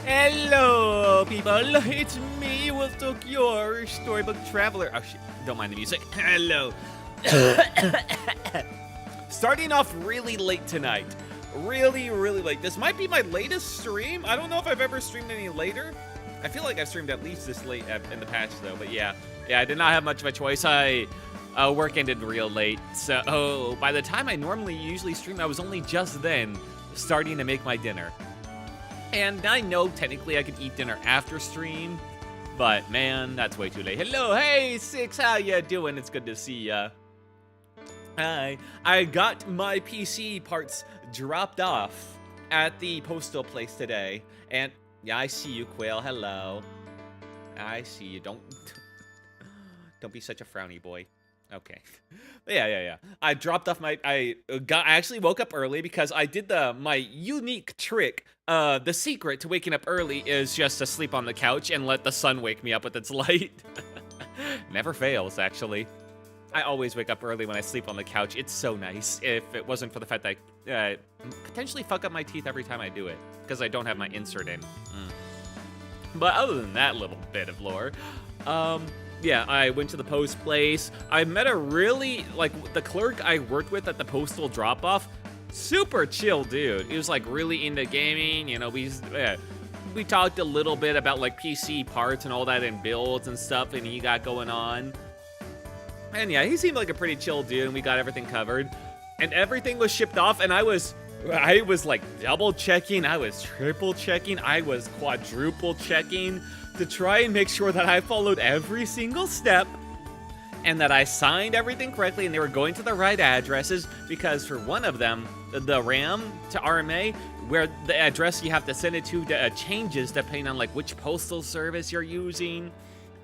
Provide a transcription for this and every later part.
Hello, people. It's me, Wiltook, your storybook traveler. Oh, shit. Don't mind the music. Hello. Starting off really late tonight. Really late. This might be my latest stream. I don't know if I've ever streamed any later. I feel like I've streamed at least this late in the past, though. But yeah, I did not have much of a choice. Work ended real late. So by the time I usually stream, I was only just then starting to make my dinner. And I know technically I could eat dinner after stream, but man, that's way too late. Hello, hey, Six, how ya doing? It's good to see ya. Hi, I got my PC parts dropped off at the postal place today, and yeah, I see you, Quail. Hello, I see you. Don't be such a frowny boy. Okay. Yeah. I dropped off I actually woke up early because I did my unique trick. The secret to waking up early is just to sleep on the couch and let the sun wake me up with its light. Never fails, actually. I always wake up early when I sleep on the couch. It's so nice. If it wasn't for the fact that I potentially fuck up my teeth every time I do it because I don't have my insert in. But other than that little bit of lore, yeah, I went to the post place. I met the clerk I worked with at the postal drop-off. Super chill dude. He was really into gaming. You know, we talked a little bit about PC parts and all that and builds and stuff and he got going on. And yeah, he seemed like a pretty chill dude and we got everything covered. And everything was shipped off and I was double checking. I was triple checking. I was quadruple checking to try and make sure that I followed every single step and that I signed everything correctly and they were going to the right addresses, because for one of them, the RAM to RMA, where the address you have to send it to changes depending on which postal service you're using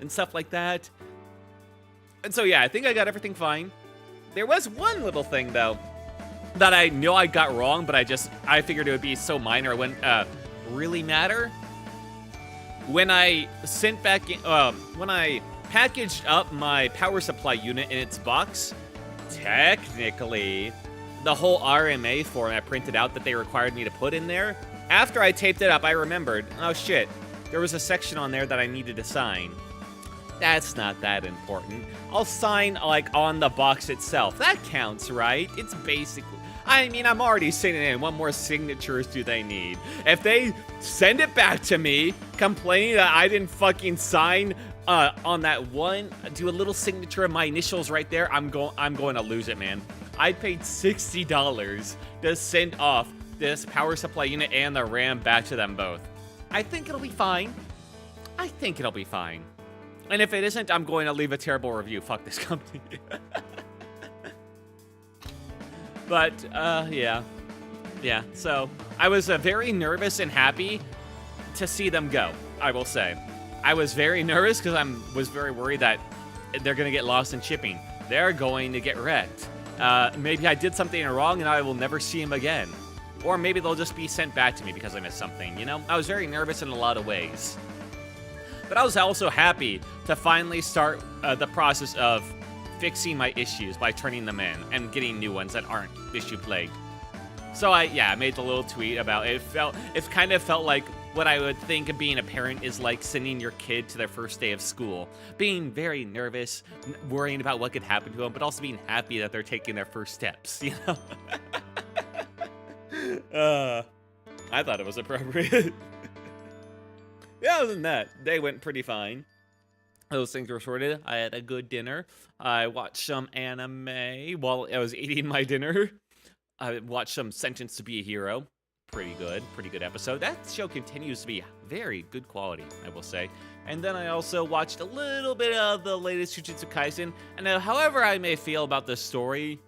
and stuff like that. And so yeah, I think I got everything fine. There was one little thing though that I know I got wrong, but I figured it would be so minor it wouldn't really matter. When I sent back, when I packaged up my power supply unit in its box, technically, the whole RMA form I printed out that they required me to put in there, after I taped it up, I remembered, oh shit, there was a section on there that I needed to sign. That's not that important. I'll sign, on the box itself. That counts, right? It's basically... I mean, I'm already sending in. What more signatures do they need? If they send it back to me, complaining that I didn't fucking sign on that one, do a little signature of my initials right there, I'm going to lose it, man. I paid $60 to send off this power supply unit and the RAM back to them both. I think it'll be fine. And if it isn't, I'm going to leave a terrible review. Fuck this company. But, yeah, so I was very nervous and happy to see them go, I will say. I was very nervous because I was very worried that they're going to get lost in shipping. They're going to get wrecked. Maybe I did something wrong and I will never see them again. Or maybe they'll just be sent back to me because I missed something, you know? I was very nervous in a lot of ways. But I was also happy to finally start the process of fixing my issues by turning them in and getting new ones that aren't issue plagued. So I made the little tweet about it. It kind of felt like what I would think of being a parent is like sending your kid to their first day of school, being very nervous, worrying about what could happen to them, but also being happy that they're taking their first steps, you know? I thought it was appropriate. Yeah, other than that, they went pretty fine. Those things were sorted. I had a good dinner. I watched some anime while I was eating my dinner. I watched some Sentenced to Be a Hero. Pretty good episode. That show continues to be very good quality, I will say. And then I also watched a little bit of the latest Jujutsu Kaisen. And however I may feel about the story,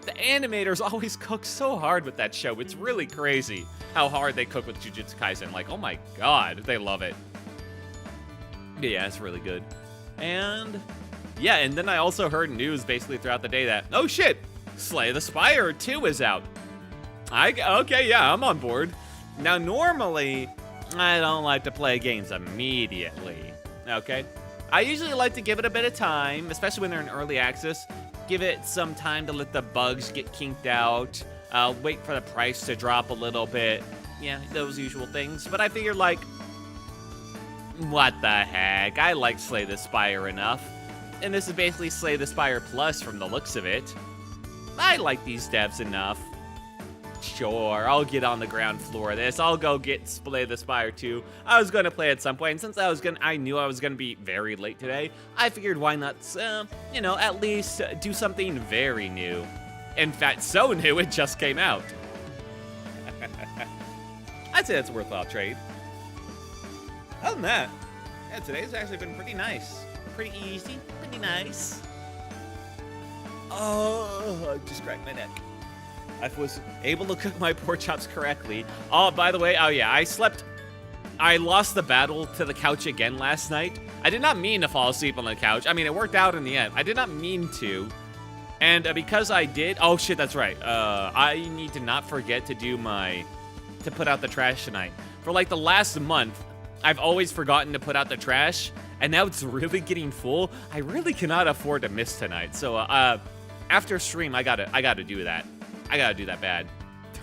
the animators always cook so hard with that show. It's really crazy how hard they cook with Jujutsu Kaisen. Like, oh my god, they love it. Yeah, it's really good. And yeah, and then I also heard news basically throughout the day that, oh shit, Slay the Spire 2 is out. Okay, yeah, I'm on board. Now, normally, I don't like to play games immediately, okay? I usually like to give it a bit of time, especially when they're in early access. Give it some time to let the bugs get kinked out, wait for the price to drop a little bit. Yeah, those usual things. But I figured, What the heck? I like Slay the Spire enough. And this is basically Slay the Spire Plus from the looks of it. I like these devs enough. Sure, I'll get on the ground floor of this. I'll go get Slay the Spire 2. I was going to play at some point, and since I knew I was going to be very late today, I figured why not, you know, at least do something very new. In fact, so new it just came out. I'd say that's a worthwhile trade. Other than that, yeah, today's actually been pretty nice. Pretty easy, pretty nice. Oh, I just cracked my neck. I was able to cook my pork chops correctly. Oh, by the way, oh yeah, I lost the battle to the couch again last night. I did not mean to fall asleep on the couch. I mean, it worked out in the end. I did not mean to. And because I did, oh shit, that's right. I need to not forget to to put out the trash tonight. For like the last month, I've always forgotten to put out the trash, and now it's really getting full. I really cannot afford to miss tonight. So after stream, I gotta do that. I gotta do that bad.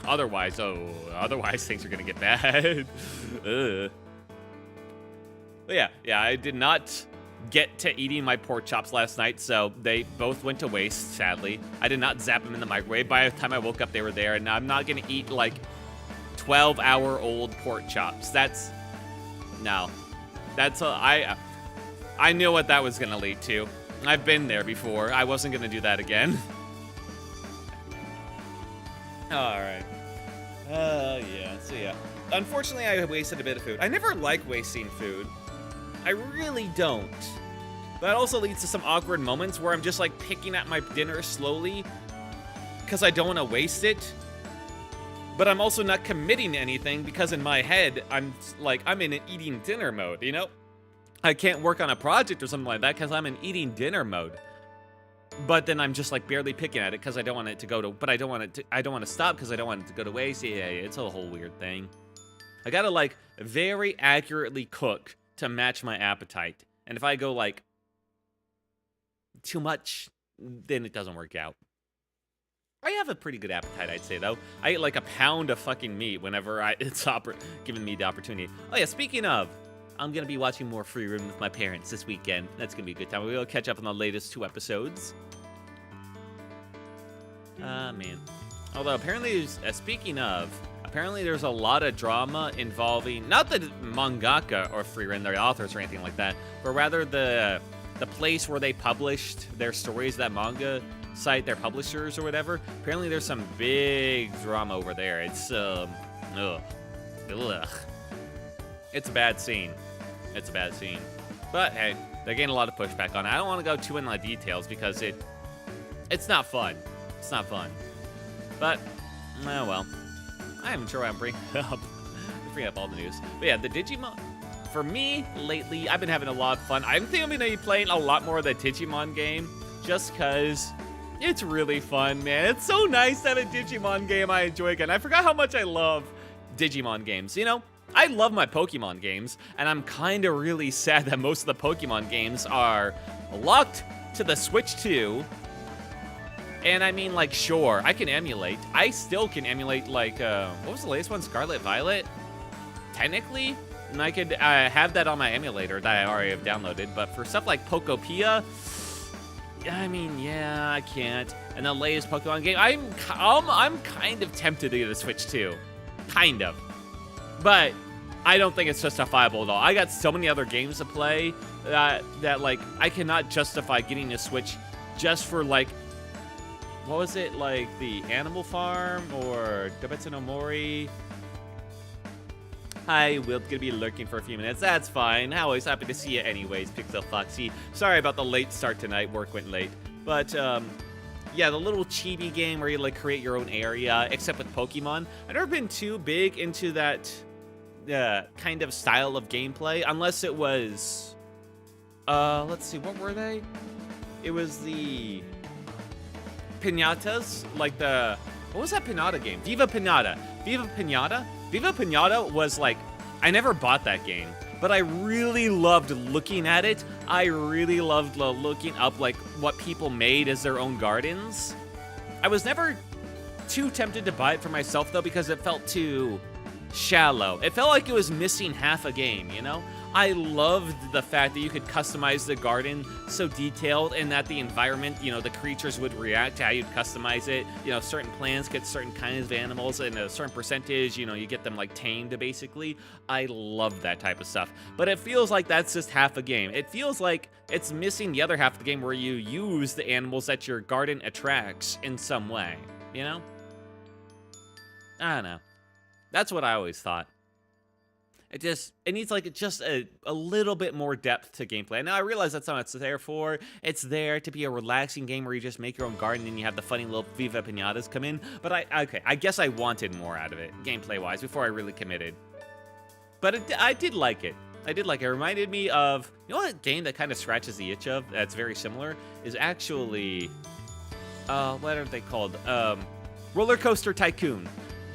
Otherwise things are gonna get bad. But yeah, I did not get to eating my pork chops last night, so they both went to waste, sadly. I did not zap them in the microwave. By the time I woke up, they were there, and I'm not gonna eat like 12-hour-old pork chops. I knew what that was gonna lead to. I've been there before. I wasn't gonna do that again. Alright. Yeah, so yeah. Unfortunately, I wasted a bit of food. I never like wasting food. I really don't. That also leads to some awkward moments where I'm just like picking at my dinner slowly because I don't want to waste it. But I'm also not committing to anything because in my head, I'm in an eating dinner mode, you know? I can't work on a project or something like that because I'm in eating dinner mode. But then I'm just like barely picking at it because I don't want it to go to, but I don't want to stop because I don't want it to go to waste. Yeah, it's a whole weird thing. I gotta like very accurately cook to match my appetite. And if I go like too much, then it doesn't work out. I have a pretty good appetite, I'd say, though. I eat like a pound of fucking meat whenever it's given me the opportunity. Oh yeah, speaking of, I'm gonna be watching more Free Room with my parents this weekend. That's gonna be a good time. We'll catch up on the latest 2 episodes. Man. Although apparently, speaking of, apparently there's a lot of drama involving, not the mangaka or Free Room, their authors or anything like that, but rather the place where they published their stories, that manga site, their publishers or whatever. Apparently there's some big drama over there. It's, ugh. It's a bad scene. It's a bad scene. But hey, they're getting a lot of pushback on it. I don't want to go too into the details because it's not fun. It's not fun. But, oh well. I'm sure I'm bringing up all the news. But yeah, the Digimon, for me, lately, I've been having a lot of fun. I think I'm going to be playing a lot more of the Digimon game just because it's really fun, man. It's so nice to have a Digimon game I enjoy again. I forgot how much I love Digimon games, you know? I love my Pokemon games, and I'm kind of really sad that most of the Pokemon games are locked to the Switch 2. And I mean, like, sure, I can emulate. I still can emulate, like, what was the latest one? Scarlet Violet? Technically? And I could have that on my emulator that I already have downloaded. But for stuff like Pokopia, I mean, yeah, I can't. And the latest Pokemon game, I'm kind of tempted to get a Switch 2. Kind of. But I don't think it's justifiable at all. I got so many other games to play that like, I cannot justify getting a Switch just for, like, what was it, like, the Animal Farm or Dobetsu no Mori? Hi, Will's gonna be lurking for a few minutes. That's fine. Always happy to see you anyways, Pixel Foxy. Sorry about the late start tonight. Work went late. But, yeah, the little chibi game where you, like, create your own area, except with Pokemon. I've never been too big into that kind of style of gameplay, unless it was, let's see, what were they? It was the Pinatas, like what was that Pinata game? Viva Pinata. Viva Pinata was like, I never bought that game, but I really loved looking at it. I really loved looking up, like, what people made as their own gardens. I was never too tempted to buy it for myself, though, because it felt too shallow. It felt like it was missing half a game, you know? I loved the fact that you could customize the garden so detailed, and that the environment, you know, the creatures would react to how you'd customize it. You know, certain plants get certain kinds of animals, and a certain percentage, you know, you get them like tamed basically. I love that type of stuff. But it feels like that's just half a game. It feels like it's missing the other half of the game where you use the animals that your garden attracts in some way, you know? I don't know. That's what I always thought. It needs like just a little bit more depth to gameplay. Now I realize that's not what it's there for. It's there to be a relaxing game where you just make your own garden and you have the funny little Viva Pinatas come in. But I guess I wanted more out of it, gameplay-wise, before I really committed. But I did like it. I did like it. It reminded me of, you know what game that kind of scratches the itch of, that's very similar, is actually, what are they called? Roller Coaster Tycoon.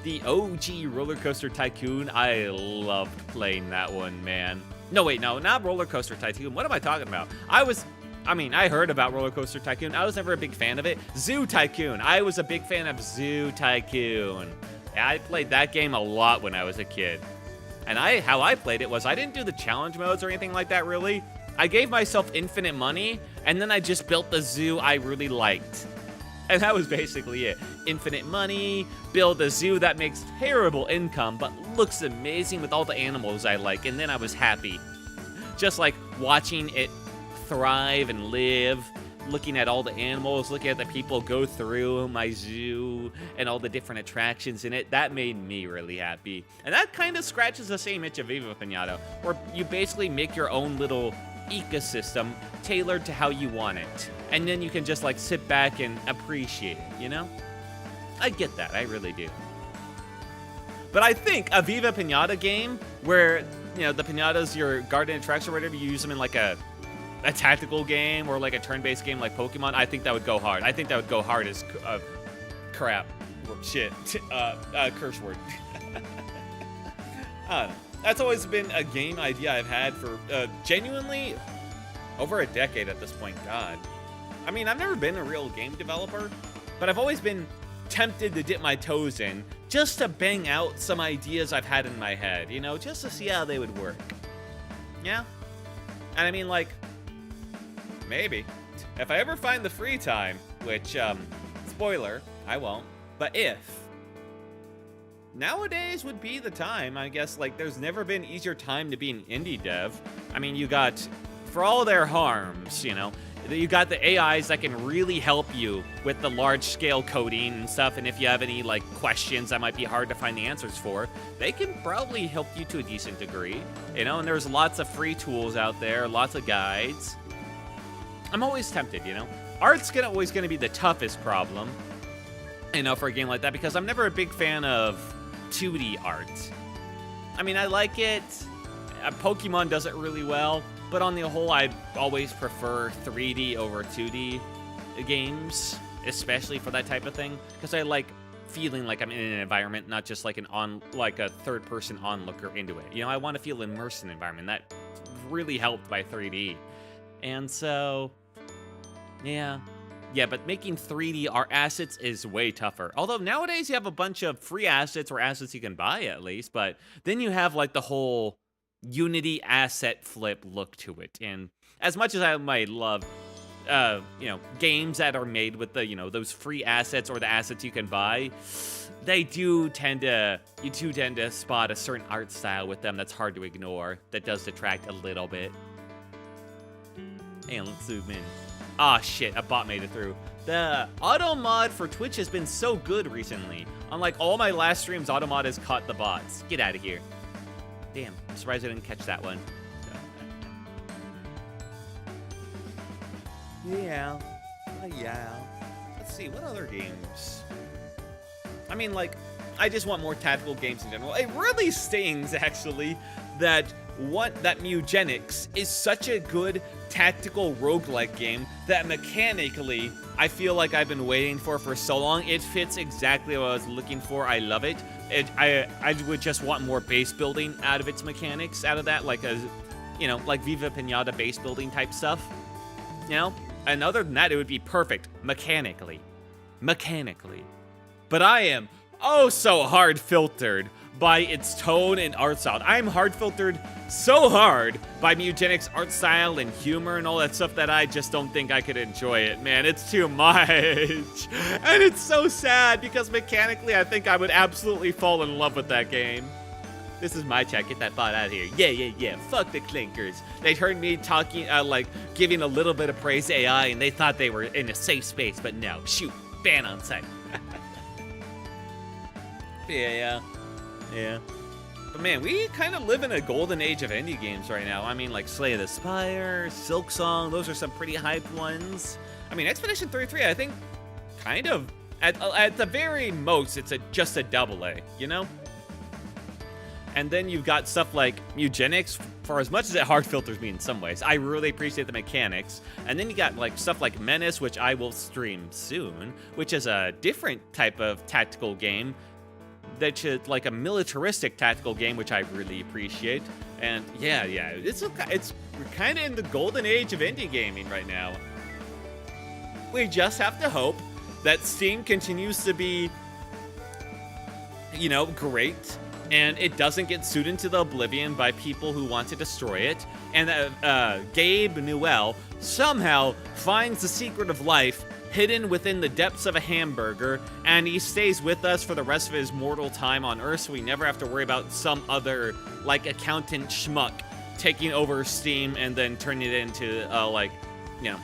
The OG Roller Coaster Tycoon. I loved playing that one, man. No, wait, no, not Roller Coaster Tycoon. What am I talking about? I heard about Roller Coaster Tycoon. I was never a big fan of it. Zoo Tycoon. I was a big fan of Zoo Tycoon. I played that game a lot when I was a kid. And how I played it was I didn't do the challenge modes or anything like that, really. I gave myself infinite money, and then I just built the zoo I really liked. And that was basically it. Infinite money, build a zoo that makes terrible income, but looks amazing with all the animals I like, and then I was happy. Just like watching it thrive and live, looking at all the animals, looking at the people go through my zoo, and all the different attractions in it, that made me really happy. And that kind of scratches the same itch of Viva Pinata, where you basically make your own little ecosystem tailored to how you want it. And then you can just like sit back and appreciate it, you know? I get that, I really do. But I think a Viva Pinata game where, you know, the pinatas, your garden attracts or whatever, you use them in like a tactical game or like a turn-based game like Pokemon, I think that would go hard. I think that would go hard as crap. Shit. Curse word. I don't know. That's always been a game idea I've had for genuinely over a decade at this point. God. I mean, I've never been a real game developer, but I've always been tempted to dip my toes in just to bang out some ideas I've had in my head, you know, just to see how they would work. Yeah? And I mean, like, maybe. If I ever find the free time, which, spoiler, I won't, but if, nowadays would be the time, I guess. Like, there's never been easier time to be an indie dev. I mean, you got, for all their harms, you know, you got the AIs that can really help you with the large-scale coding and stuff, and if you have any, like, questions that might be hard to find the answers for, they can probably help you to a decent degree, you know, and there's lots of free tools out there, lots of guides. I'm always tempted, you know. Art's always gonna be the toughest problem, you know, for a game like that, because I'm never a big fan of 2D art. I mean, I like it. Pokemon does it really well, but on the whole, I always prefer 3D over 2D games, especially for that type of thing, because I like feeling like I'm in an environment, not just like a third-person onlooker into it. You know, I want to feel immersed in an environment. That really helped by 3D, and so yeah. Yeah, but making 3D art assets is way tougher. Although nowadays you have a bunch of free assets or assets you can buy at least, but then you have like the whole Unity asset flip look to it. And as much as I might love, you know, games that are made with the, you know, those free assets or the assets you can buy, you do tend to spot a certain art style with them that's hard to ignore, that does detract a little bit. And let's zoom in. Ah, shit, a bot made it through. The auto mod for Twitch has been so good recently. Unlike all my last streams, auto mod has caught the bots. Get out of here. Damn, I'm surprised I didn't catch that one. Yeah. Yeah. Let's see, what other games? I mean, like, I just want more tactical games in general. It really stings, actually, that Mugenics is such a good tactical roguelike game that mechanically I feel like I've been waiting for so long. It fits exactly what I was looking for. I love it. I would just want more base building out of its mechanics, out of that, like a, you know, like Viva Pinata base building type stuff, you know? And other than that, it would be perfect mechanically. But I am oh so hard filtered. by its tone and art style. I'm hard filtered so hard by Mugenics art style and humor and all that stuff that I just don't think I could enjoy it, man. It's too much. And it's so sad because mechanically I think I would absolutely fall in love with that game. This is my chat. Get that bot out of here. Yeah. Fuck the clinkers. They heard me talking, like, giving a little bit of praise to AI, and they thought they were in a safe space, but no. Shoot. Ban on sight. Yeah. But man, we kind of live in a golden age of indie games right now. I mean, like Slay the Spire, Silk Song, those are some pretty hyped ones. I mean, Expedition 33, I think, kind of, at the very most, it's just a AA, you know? And then you've got stuff like Mugenics, for as much as it hard filters me in some ways. I really appreciate the mechanics. And then you got like stuff like Menace, which I will stream soon, which is a different type of tactical game. That's like a militaristic tactical game, which I really appreciate. And yeah, it's kind of in the golden age of indie gaming right now. We just have to hope that Steam continues to be, you know, great, and it doesn't get sued into the oblivion by people who want to destroy it, and Gabe Newell somehow finds the secret of life hidden within the depths of a hamburger, and he stays with us for the rest of his mortal time on Earth, so we never have to worry about some other, like, accountant schmuck taking over Steam and then turning it into, like, you know,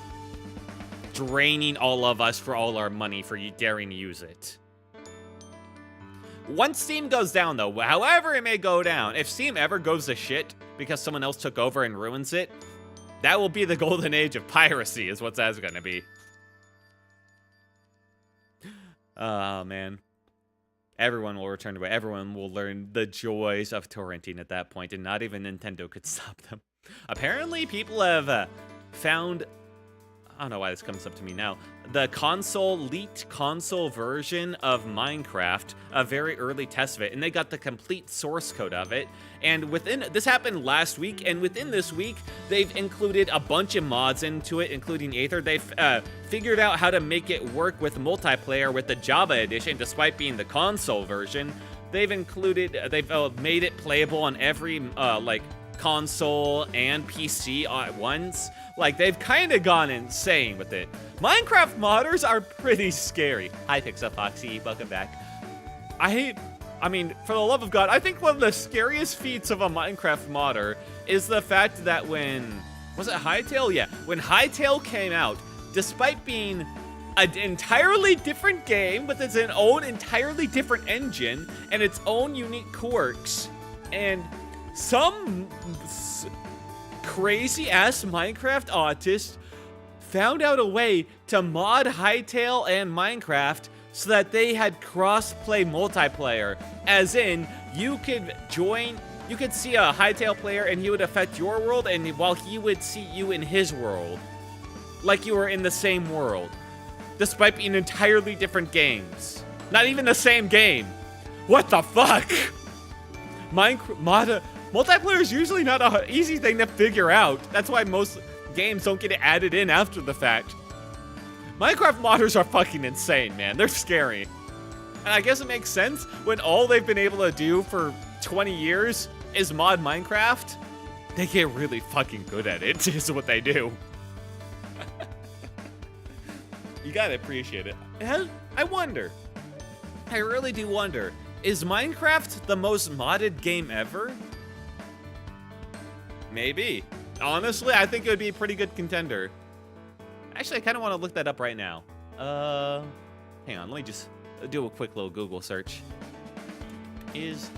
draining all of us for all our money for you daring to use it. Once Steam goes down, though, however it may go down, if Steam ever goes to shit because someone else took over and ruins it, that will be the golden age of piracy, is what that's gonna be. Oh, man. Everyone will return to it. Everyone will learn the joys of torrenting at that point, and not even Nintendo could stop them. Apparently, people have found... I don't know why this comes up to me now. The leaked console version of Minecraft, a very early test of it, and they got the complete source code of it. And this happened last week, and within this week, they've included a bunch of mods into it, including Aether. They've figured out how to make it work with multiplayer with the Java edition, despite being the console version. They've made it playable on every, like, console and PC at once. Like, they've kind of gone insane with it. Minecraft modders are pretty scary. Hi, Pixafoxy. Welcome back. I mean, for the love of God, I think one of the scariest feats of a Minecraft modder is the fact that when... Was it Hytale? Yeah. When Hytale came out, despite being an entirely different game with its own entirely different engine and its own unique quirks, and some crazy-ass Minecraft autist found out a way to mod Hytale and Minecraft so that they had cross-play multiplayer. As in, you could see a Hytale player and he would affect your world, and while he would see you in his world. Like you were in the same world. Despite being entirely different games. Not even the same game. What the fuck? Multiplayer is usually not an easy thing to figure out. That's why most games don't get added in after the fact. Minecraft modders are fucking insane, man. They're scary. And I guess it makes sense when all they've been able to do for 20 years is mod Minecraft. They get really fucking good at it, is what they do. You gotta appreciate it. I wonder. I really do wonder. Is Minecraft the most modded game ever? Maybe. Honestly, I think it would be a pretty good contender. Actually, I kind of want to look that up right now. Hang on, let me just do a quick little Google search. Is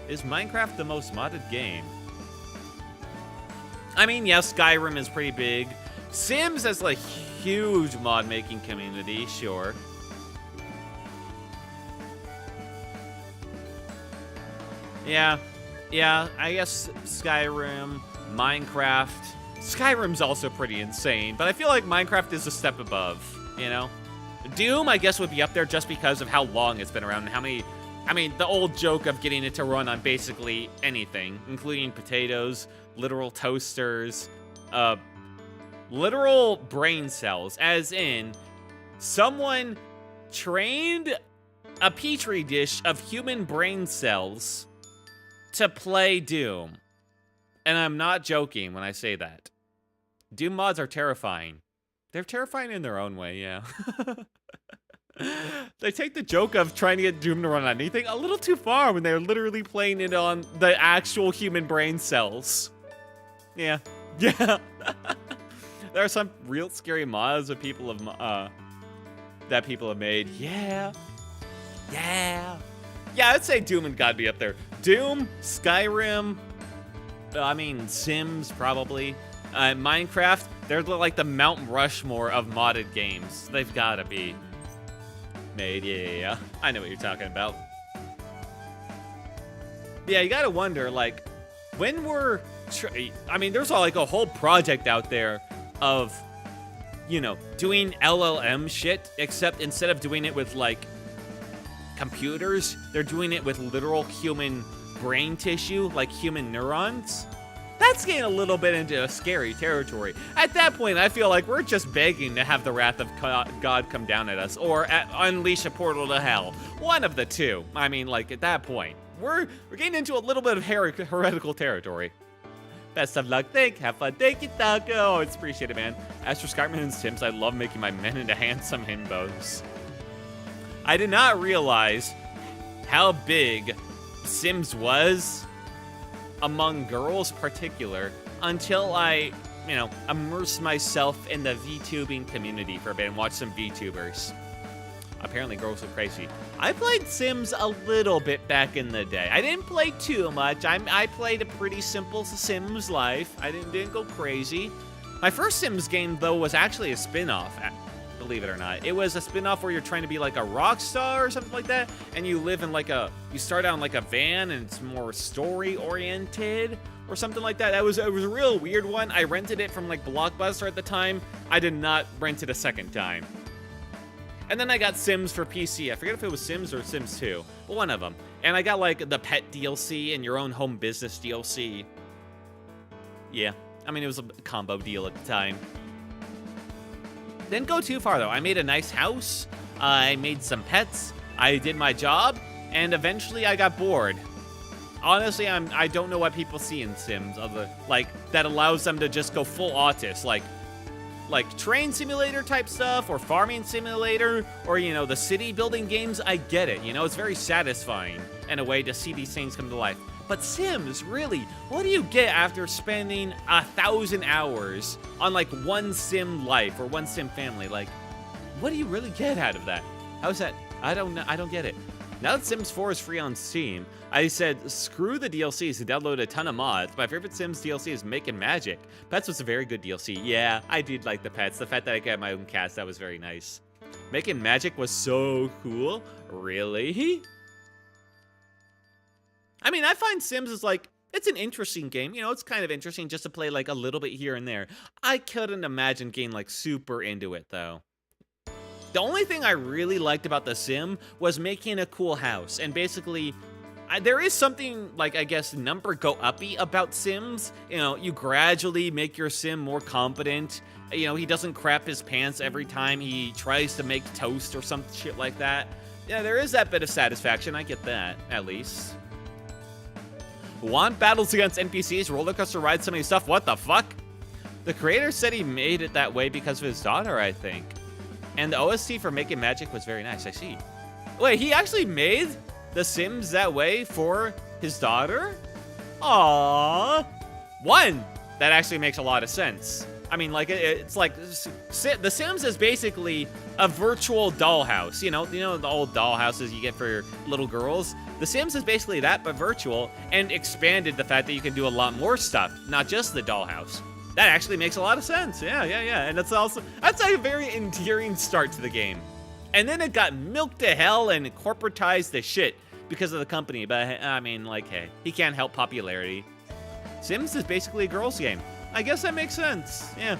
Minecraft the most modded game? I mean, yes, Skyrim is pretty big. Sims has a huge mod-making community, sure. Yeah, I guess Skyrim, Minecraft. Skyrim's also pretty insane, but I feel like Minecraft is a step above, you know? Doom, I guess, would be up there just because of how long it's been around and how many... I mean, the old joke of getting it to run on basically anything, including potatoes, literal toasters, literal brain cells, as in, Someone trained a petri dish of human brain cells to play Doom. And I'm not joking when I say that. Doom mods are terrifying. They're terrifying in their own way, yeah. They take the joke of trying to get Doom to run on anything a little too far when they're literally playing it on the actual human brain cells. Yeah. Yeah. There are some real scary mods that people have made. Yeah. Yeah. Yeah, I'd say Doom and God be up there. Doom, Skyrim, Sims probably. Minecraft, they're like the Mount Rushmore of modded games. They've gotta be made. Yeah. I know what you're talking about. Yeah, you gotta wonder, like, when we're... there's like a whole project out there of, doing LLM shit, except instead of doing it with, like, computers, they're doing it with literal human brain tissue, like human neurons. That's getting a little bit into a scary territory. At that point, I feel like we're just begging to have the wrath of God come down at us, or unleash a portal to hell. One of the two. At that point, we're getting into a little bit of heretical territory. Best of luck, have fun, thank you, Taco. Oh, it's appreciated, man. As for Skyrim and Sims, I love making my men into handsome himbos. I did not realize how big Sims was among girls particular until I, immersed myself in the VTubing community for a bit and watched some VTubers. Apparently girls are crazy. I played Sims a little bit back in the day. I didn't play too much. I played a pretty simple Sims life. I didn't go crazy. My first Sims game, though, was actually a spin-off, believe it or not. It was a spin-off where you're trying to be like a rock star or something like that, and you live in you start out in like a van, and it's more story-oriented or something like that. It was a real weird one. I rented it from like Blockbuster at the time. I did not rent it a second time. And then I got Sims for PC. I forget if it was Sims or Sims 2, but one of them. And I got like the pet DLC and your own home business DLC. Yeah, it was a combo deal at the time. Didn't go too far though. I made a nice house. I made some pets. I did my job, and eventually I got bored. Honestly, I don't know what people see in Sims that allows them to just go full autist, like train simulator type stuff, or farming simulator, or the city building games. I get it. It's very satisfying in a way to see these things come to life. But Sims, really, what do you get after spending 1,000 hours on like one Sim life or one Sim family? Like, what do you really get out of that? How's that? I don't get it. Now that Sims 4 is free on Steam, I said, screw the DLCs and download a ton of mods. My favorite Sims DLC is Making Magic. Pets was a very good DLC. Yeah, I did like the pets. The fact that I got my own cats, that was very nice. Making Magic was so cool. Really? I find Sims is it's an interesting game. It's kind of interesting just to play like a little bit here and there. I couldn't imagine getting like super into it though. The only thing I really liked about The Sim was making a cool house. And basically, there is something, like, I guess, number go uppy about Sims. You gradually make your Sim more competent. He doesn't crap his pants every time he tries to make toast or some shit like that. Yeah, there is that bit of satisfaction. I get that, at least. Want battles against NPCs, roller coaster rides, so many stuff? What the fuck? The creator said he made it that way because of his daughter, I think. And the OST for Making Magic was very nice, I see. Wait, he actually made The Sims that way for his daughter? Aww. One, that actually makes a lot of sense. It's like, The Sims is basically a virtual dollhouse. The old dollhouses you get for little girls? The Sims is basically that, but virtual, and expanded the fact that you can do a lot more stuff, not just the dollhouse. That actually makes a lot of sense. Yeah. And that's a very endearing start to the game. And then it got milked to hell and corporatized the shit because of the company. But, hey, he can't help popularity. Sims is basically a girls' game. I guess that makes sense. Yeah.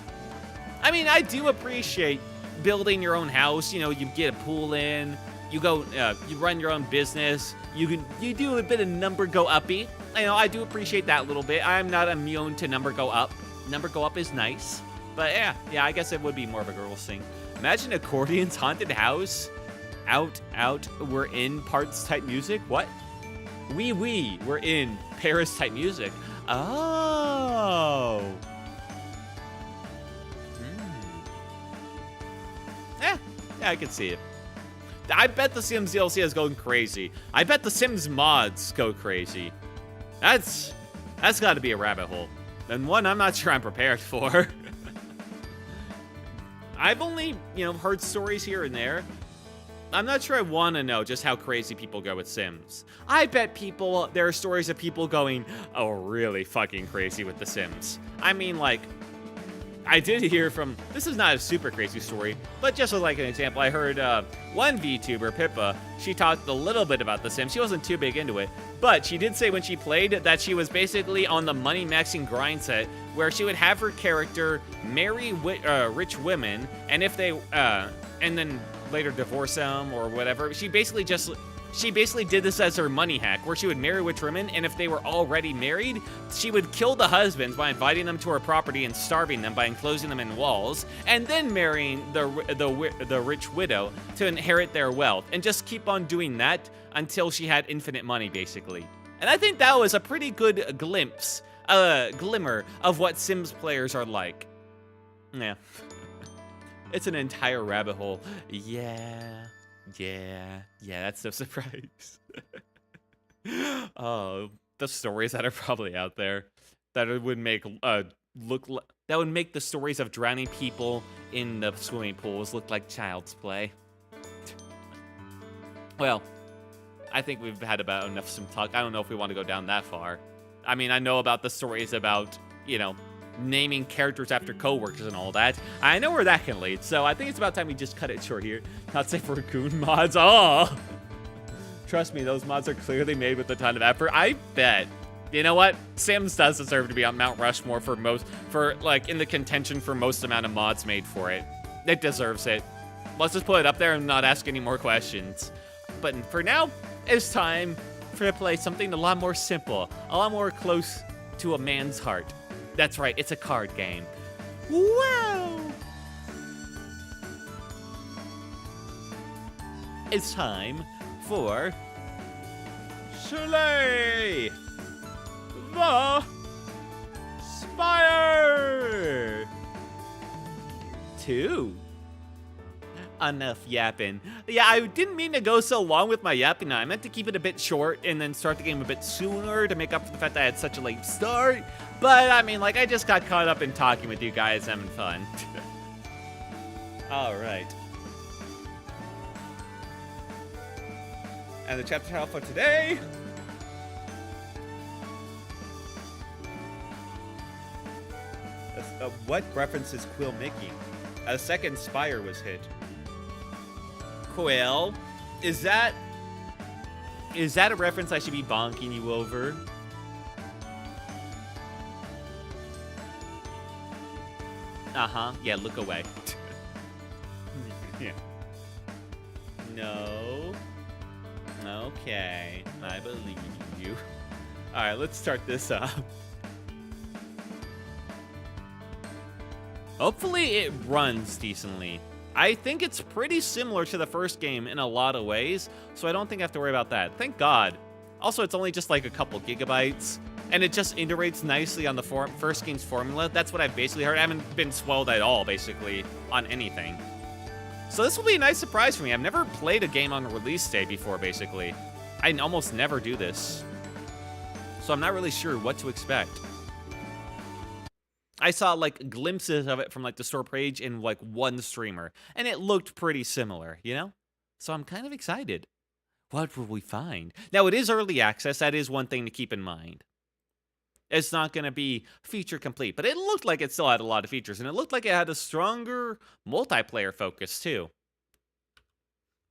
I do appreciate building your own house. You get a pool in. You go, you run your own business. You do a bit of number go uppy. I do appreciate that a little bit. I'm not immune to number go up. Number go up is nice. But yeah, I guess it would be more of a girl's thing. Imagine Accordion's haunted house. Out, we're in parts type music. What? We're in Paris type music. Oh. Yeah, I can see it. I bet the Sims DLC is going crazy. I bet the Sims mods go crazy. That's got to be a rabbit hole. And one I'm not sure I'm prepared for. I've only, heard stories here and there. I'm not sure I want to know just how crazy people go with Sims. I bet there are stories of people going, oh, really fucking crazy with The Sims. I mean, like, I did hear from, this is not a super crazy story, but just as like an example, I heard one VTuber, Pippa, she talked a little bit about The Sims. She wasn't too big into it, but she did say when she played that she was basically on the money-maxing grind set where she would have her character marry rich women, and if they, and then later divorce them or whatever. She basically did this as her money hack, where she would marry rich women, and if they were already married, she would kill the husbands by inviting them to her property and starving them by enclosing them in walls, and then marrying the rich widow to inherit their wealth, and just keep on doing that until she had infinite money, basically. And I think that was a pretty good glimmer of what Sims players are like. Yeah. It's an entire rabbit hole. Yeah, that's no surprise. Oh, the stories that are probably out there that would make that would make the stories of drowning people in the swimming pools look like child's play. Well, I think we've had about enough some talk. I don't know if we want to go down that far. I mean, I know about the stories about, naming characters after coworkers and all that. I know where that can lead, so I think it's about time we just cut it short here. Not safe for Raccoon mods. Oh! Trust me, those mods are clearly made with a ton of effort. I bet. You know what? Sims does deserve to be on Mount Rushmore in the contention for most amount of mods made for it. It deserves it. Let's just put it up there and not ask any more questions. But for now, it's time to play something a lot more simple, a lot more close to a man's heart. That's right, it's a card game. Wow! It's time for Slay the Spire 2. Enough yapping. Yeah, I didn't mean to go so long with my yapping. I meant to keep it a bit short and then start the game a bit sooner to make up for the fact that I had such a late start. But, I mean, I just got caught up in talking with you guys, having fun. All right. And the chapter title for today... what reference is Quill making? A second Spire was hit. Quill, is that a reference I should be bonking you over? Uh-huh. Yeah, look away. Yeah. No. Okay. I believe you. Alright, let's start this up. Hopefully it runs decently. I think it's pretty similar to the first game in a lot of ways, so I don't think I have to worry about that. Thank God. Also, it's only just like a couple gigabytes, and it just iterates nicely on the first game's formula. That's what I've basically heard. I haven't been swelled at all, basically, on anything. So this will be a nice surprise for me. I've never played a game on release day before, basically. I almost never do this. So I'm not really sure what to expect. I saw glimpses of it from the store page in one streamer, and it looked pretty similar, So I'm kind of excited. What will we find? Now, it is early access. That is one thing to keep in mind. It's not going to be feature complete, but it looked like it still had a lot of features, and it looked like it had a stronger multiplayer focus too.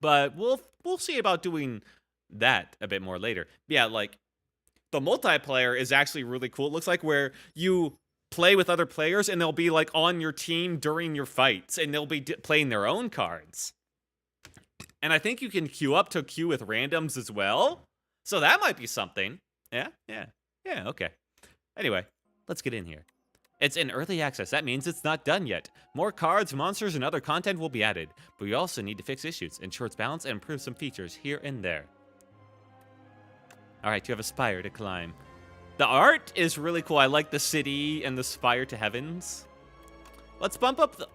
But we'll see about doing that a bit more later. Yeah, the multiplayer is actually really cool. It looks like where you play with other players, and they'll be on your team during your fights, and they'll be playing their own cards. And I think you can queue up to queue with randoms as well. So that might be something. Yeah, okay. Anyway, let's get in here. It's in early access. That means it's not done yet. More cards, monsters, and other content will be added. But we also need to fix issues, ensure its balance, and improve some features here and there. Alright, you have a spire to climb. The art is really cool. I like the city and the spire to heavens. Let's bump up the...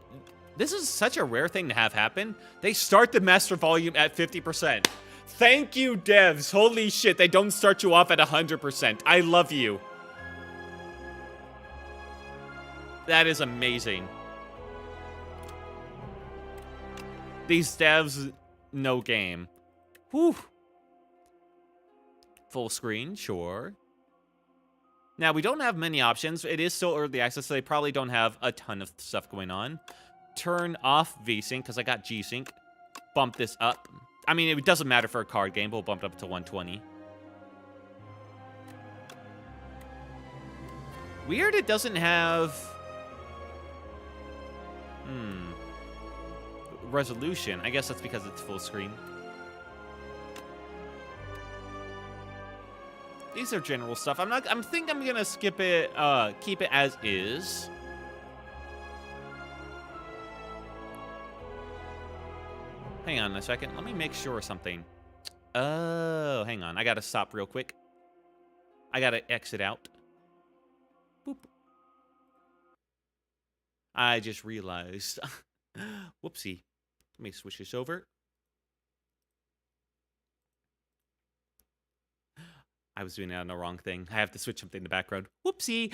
This is such a rare thing to have happen. They start the master volume at 50%. Thank you, devs. Holy shit, they don't start you off at 100%. I love you. That is amazing. These devs, no game. Whew. Full screen, sure. Now, we don't have many options. It is still early access, so they probably don't have a ton of stuff going on. Turn off VSync, because I got G-Sync. Bump this up. I mean, it doesn't matter for a card game, but we'll bump it up to 120. Weird it doesn't have... resolution. I guess that's because it's full screen. These are general stuff. I think I'm gonna skip it, keep it as is. Hang on a second. Let me make sure of something. Oh, hang on. I gotta stop real quick. I gotta exit out. Boop. I just realized. Whoopsie. Let me switch this over. I was doing the wrong thing. I have to switch something in the background. Whoopsie.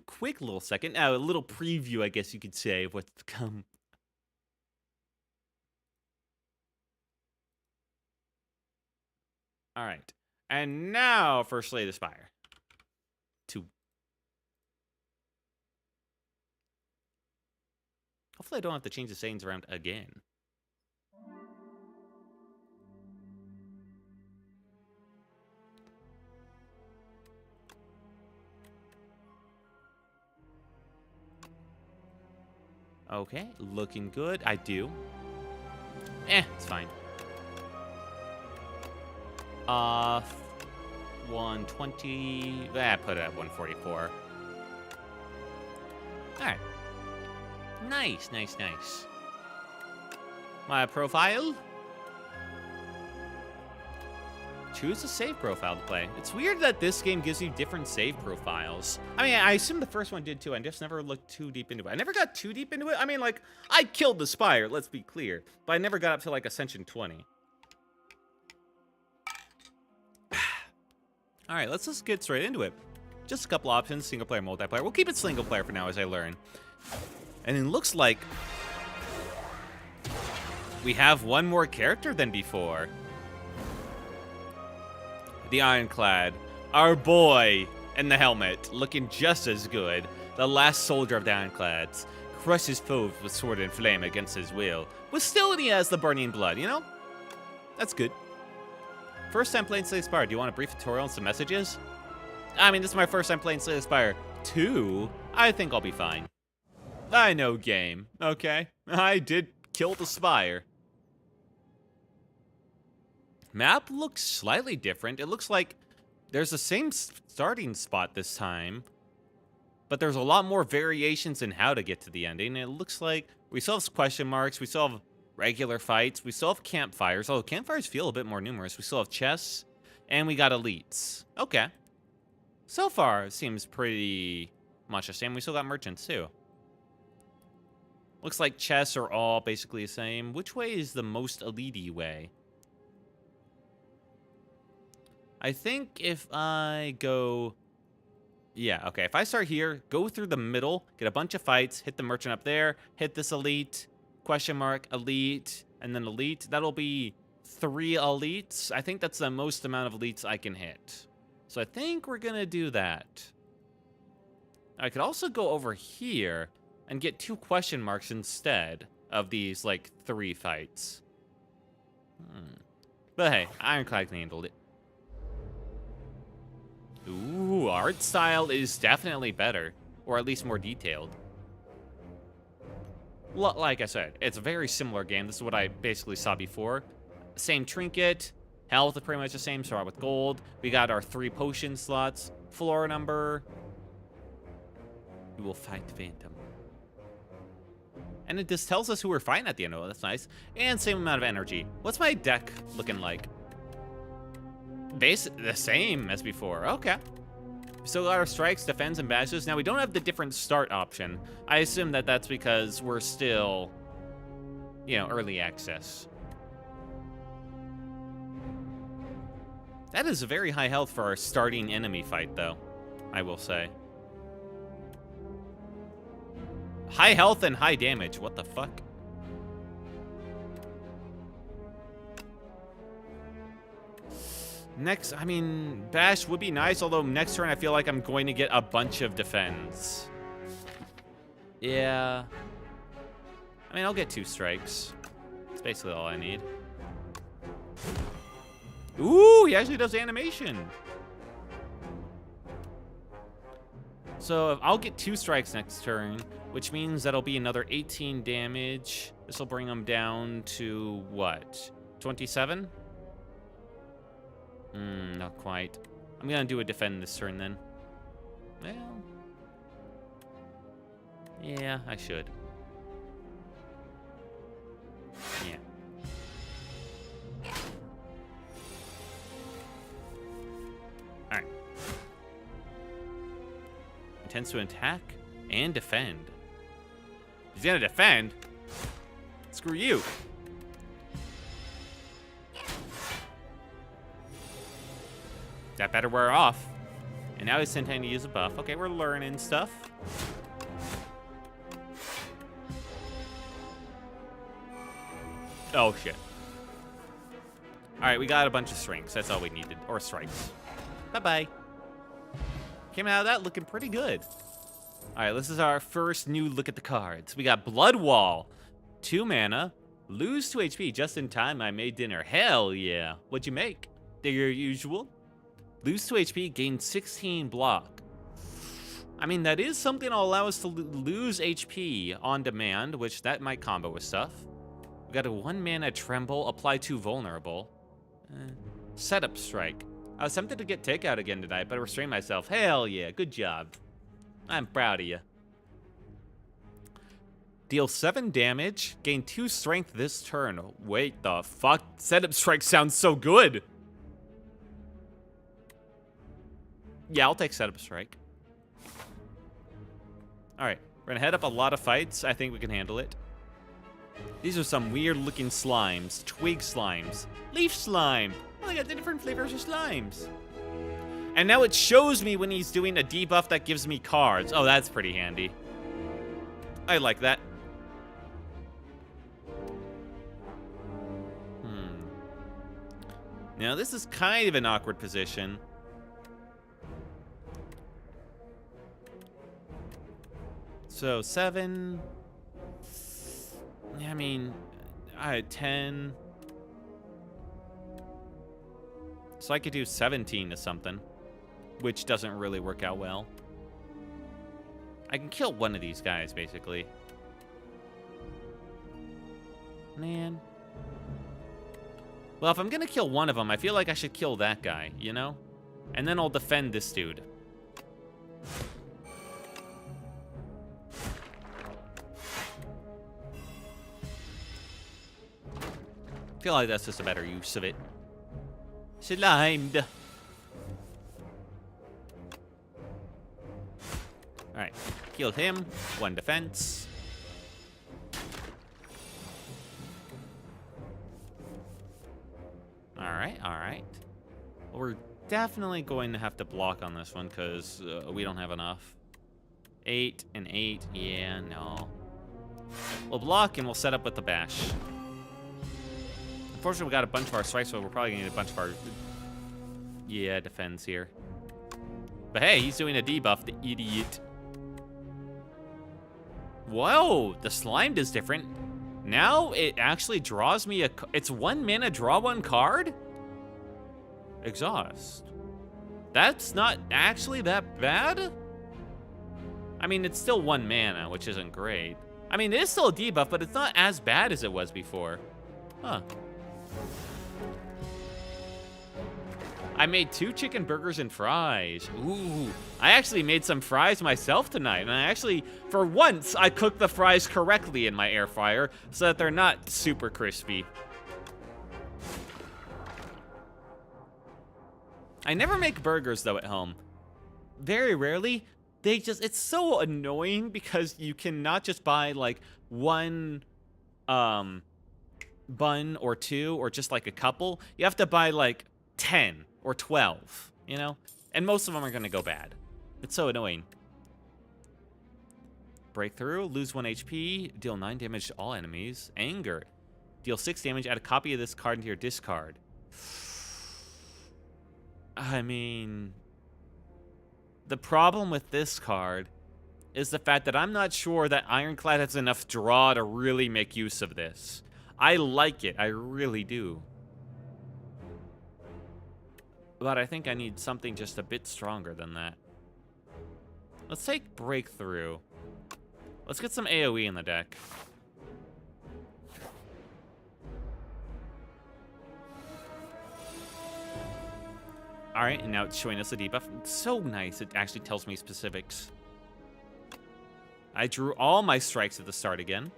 Quick little second. A little preview, I guess you could say, of what's to come. All right. And now for Slay the Spire. 2. Hopefully I don't have to change the settings around again. Okay, looking good. I do. It's fine. 120. Put it at 144. Alright. Nice, nice, nice. My profile. Choose a save profile to play. It's weird that this game gives you different save profiles. I mean, I assume the first one did too. I just never looked too deep into it. I never got too deep into it. I mean, like, I killed the Spire, let's be clear. But I never got up to, like, Ascension 20. Alright, let's just get straight into it. Just a couple options, single player, multiplayer. We'll keep it single player for now as I learn. And it looks like we have one more character than before. The Ironclad, our boy in the helmet, looking just as good. The last soldier of the Ironclads, crushed his foes with sword and flame against his will, but still he has the burning blood, you know? That's good. First time playing Slay the Spire. Do you want a brief tutorial and some messages? I mean, this is my first time playing Slay the Spire 2. I think I'll be fine. I know game, okay? I did kill the Spire. Map looks slightly different. It looks like there's the same starting spot this time, but there's a lot more variations in how to get to the ending. It looks like we still have question marks. We still have regular fights. We still have campfires. Although campfires feel a bit more numerous. We still have chests, and we got elites. Okay. So far, it seems pretty much the same. We still got merchants, too. Looks like chests are all basically the same. Which way is the most elite-y way? I think if I go... Yeah, okay. If I start here, go through the middle, get a bunch of fights, hit the merchant up there, hit this elite, question mark, elite, and then elite. That'll be 3 elites. I think that's the most amount of elites I can hit. So I think we're going to do that. I could also go over here and get 2 question marks instead of these, like, 3 fights. But hey, Ironclad handled it. Ooh, art style is definitely better, or at least more detailed. Like I said, it's a very similar game. This is what I basically saw before. Same trinket, health is pretty much the same, start with gold. We got our 3 potion slots, floor number. We will fight Phantom. And it just tells us who we're fighting at the end. Oh, that's nice. And same amount of energy. What's my deck looking like? The same as before. Okay. Still got our strikes, defends, and bashes. Now, we don't have the different start option. I assume that that's because we're still, you know, early access. That is a very high health for our starting enemy fight, though, I will say. High health and high damage. What the fuck? Next, I mean, bash would be nice, although next turn I feel like I'm going to get a bunch of defense. Yeah. I mean, I'll get 2 strikes. That's basically all I need. Ooh, he actually does animation. So I'll get 2 strikes next turn, which means that'll be another 18 damage. This will bring him down to, what, 27? Not quite. I'm gonna do a defend this turn then. Well, yeah, I should. Yeah. All right. Intends to attack and defend. He's gonna defend? Screw you. That better wear off. And now he's intending to use a buff. Okay, we're learning stuff. Oh, shit. All right, we got a bunch of strings. That's all we needed. Or strikes. Bye-bye. Came out of that looking pretty good. All right, this is our first new look at the cards. We got Blood Wall. 2 mana. Lose 2 HP just in time I made dinner. Hell yeah. What'd you make? The usual. Lose 2 HP, gain 16 block. I mean, that is something that'll allow us to lose HP on demand, which that might combo with stuff. We got a 1 mana Tremble, apply 2 vulnerable. Setup Strike. I was tempted to get takeout again tonight, but I restrained myself. Hell yeah, good job. I'm proud of you. Deal 7 damage, gain 2 strength this turn. Wait, the fuck? Setup Strike sounds so good. Yeah, I'll take Setup Strike. All right, we're gonna head up a lot of fights. I think we can handle it. These are some weird looking slimes. Twig slimes. Leaf slime. Oh, they got the different flavors of slimes. And now it shows me when he's doing a debuff that gives me cards. Oh, that's pretty handy. I like that. Now, this is kind of an awkward position. So 7. I mean, I had 10. So I could do 17 to something, which doesn't really work out well. I can kill one of these guys, basically. Man. Well, if I'm gonna kill one of them, I feel like I should kill that guy, you know? And then I'll defend this dude. I feel like that's just a better use of it. Slimed. Alright, killed him. 1 defense. Alright, alright. Well, we're definitely going to have to block on this one because we don't have enough. 8 and 8. Yeah, no. We'll block and we'll set up with the bash. Unfortunately, we got a bunch of our strikes, so we're probably going to need a bunch of our... Yeah, defense here. But hey, he's doing a debuff, the idiot. Whoa, the slime does different. Now it actually draws me a... It's 1 mana, draw 1 card? Exhaust. That's not actually that bad? I mean, it's still 1 mana, which isn't great. I mean, it is still a debuff, but it's not as bad as it was before. Huh. I made 2 chicken burgers and fries. Ooh, I actually made some fries myself tonight. And I actually, for once, I cooked the fries correctly in my air fryer so that they're not super crispy. I never make burgers, though, at home. Very rarely. It's so annoying because you cannot just buy, like, one, bun or 2 or just, like, a couple. You have to buy, like, 10 or 12, you know? And most of them are gonna go bad. It's so annoying. Breakthrough, lose 1 HP, deal 9 damage to all enemies. Anger, deal 6 damage, add a copy of this card into your discard. I mean, the problem with this card is the fact that I'm not sure that Ironclad has enough draw to really make use of this. I like it, I really do. But I think I need something just a bit stronger than that. Let's take Breakthrough. Let's get some AoE in the deck. Alright, and now it's showing us a debuff. It's so nice, it actually tells me specifics. I drew all my strikes at the start again.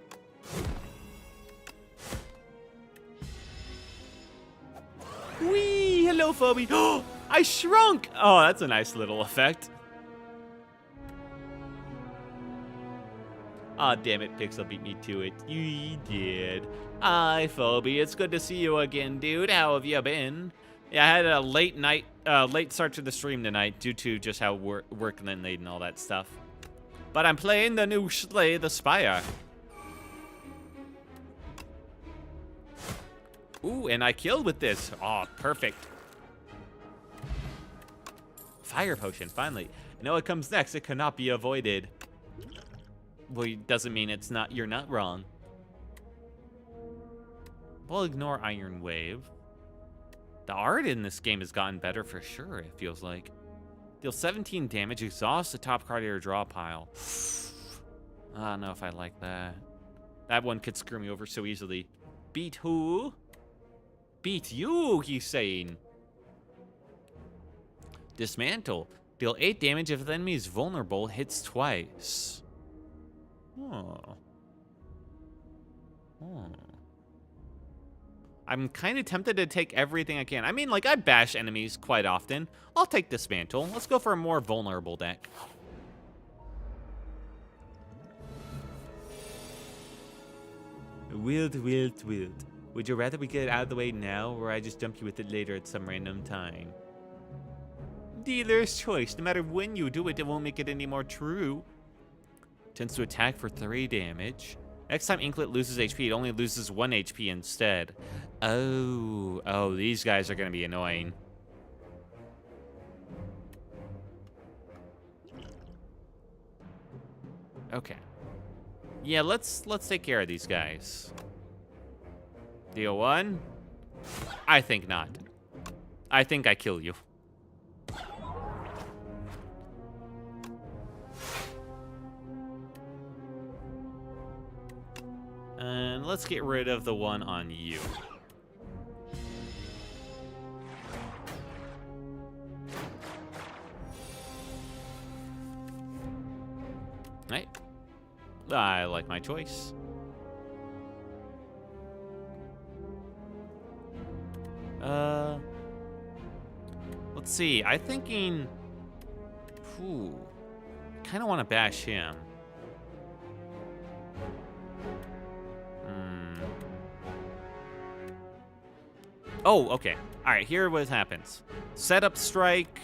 Whee! Hello, Phoebe. Oh, I shrunk! Oh, that's a nice little effect. Aw, damn it, Pixel beat me to it. You did. Hi, Phoebe. It's good to see you again, dude. How have you been? Yeah, I had a late start to the stream tonight due to just how work and late and all that stuff. But I'm playing the new Slay the Spire. Ooh, and I killed with this. Oh, perfect. Fire potion, finally. I know what comes next. It cannot be avoided. Well, it doesn't mean it's not. You're not wrong. We'll ignore Iron Wave. The art in this game has gotten better for sure, it feels like. Deal 17 damage, exhaust the top card of your draw pile. I don't know if I like that. That one could screw me over so easily. Beat who? Beat you, he's saying. Dismantle. Deal 8 damage if the enemy is vulnerable, hits twice. Oh. Oh. I'm kind of tempted to take everything I can. I mean, like, I bash enemies quite often. I'll take Dismantle. Let's go for a more vulnerable deck. Wield. Would you rather we get it out of the way now, or I just dump you with it later at some random time? Dealer's choice. No matter when you do it, it won't make it any more true. Tends to attack for 3 damage. Next time Inklet loses HP, it only loses 1 HP instead. Oh, these guys are going to be annoying. Okay. Yeah, let's take care of these guys. Deal 1? I think not. I think I kill you. And let's get rid of the one on you. Right. I like my choice. Let's see. I'm thinking. Kind of want to bash him. Oh, okay. All right, here what happens. Set up strike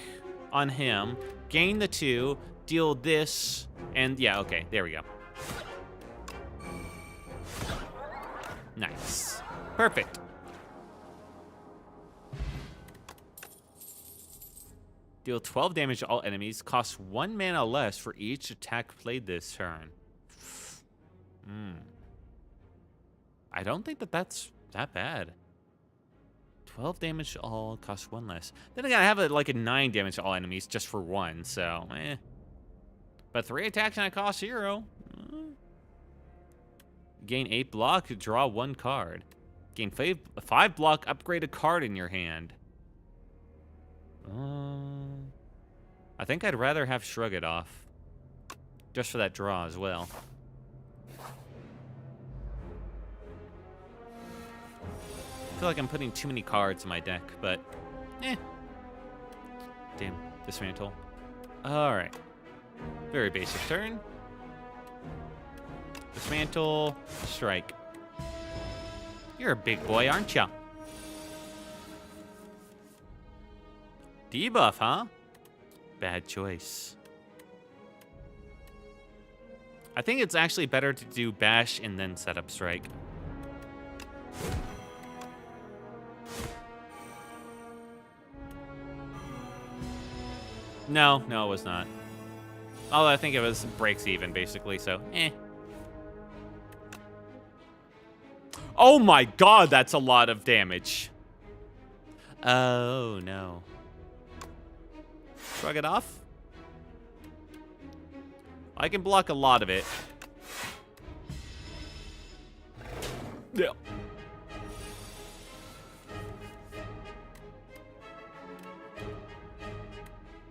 on him, gain the 2, deal this, and yeah, okay, there we go. Nice. Perfect. Deal 12 damage to all enemies, cost 1 mana less for each attack played this turn. I don't think that's that bad. 12 damage to all, costs 1 less. Then again, I have like a 9 damage to all enemies just for 1, so eh. But 3 attacks and I cost 0. Gain 8 block, draw 1 card. Gain 5 block, upgrade a card in your hand. I think I'd rather have Shrug It Off. Just for that draw as well. I feel like I'm putting too many cards in my deck, but damn, Dismantle. Alright. Very basic turn. Dismantle, strike. You're a big boy, aren't ya? Debuff, huh? Bad choice. I think it's actually better to do bash and then set up strike. No, it was not. Although I think it was breaks even, basically, so Oh my god, that's a lot of damage. Oh, no. Shrug it off? I can block a lot of it. Yeah.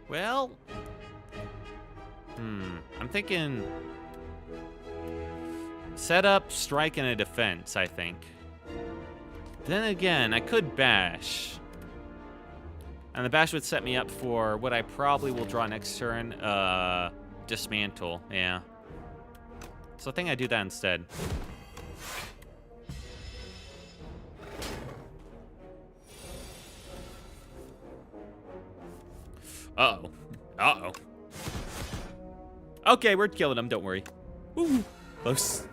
Well, I'm thinking set up, strike, and a defense, I think. Then again, I could bash. And the bash would set me up for what I probably will draw next turn, Dismantle, yeah. So I think I do that instead. Uh-oh. Uh-oh. Okay, we're killing him, don't worry. Ooh, close.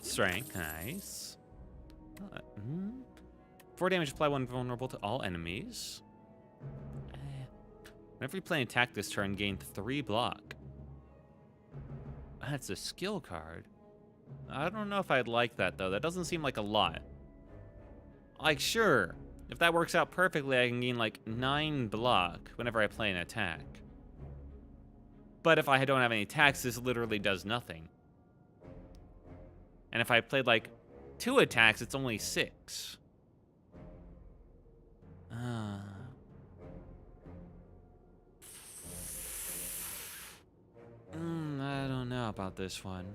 Strength, nice. 4 damage, apply 1 vulnerable to all enemies. Whenever you play an attack this turn, gain 3 block. That's a skill card. I don't know if I'd like that, though. That doesn't seem like a lot. Like, sure. If that works out perfectly, I can gain, like, 9 block whenever I play an attack. But if I don't have any attacks, this literally does nothing. And if I played, like, 2 attacks, it's only 6. I don't know about this one.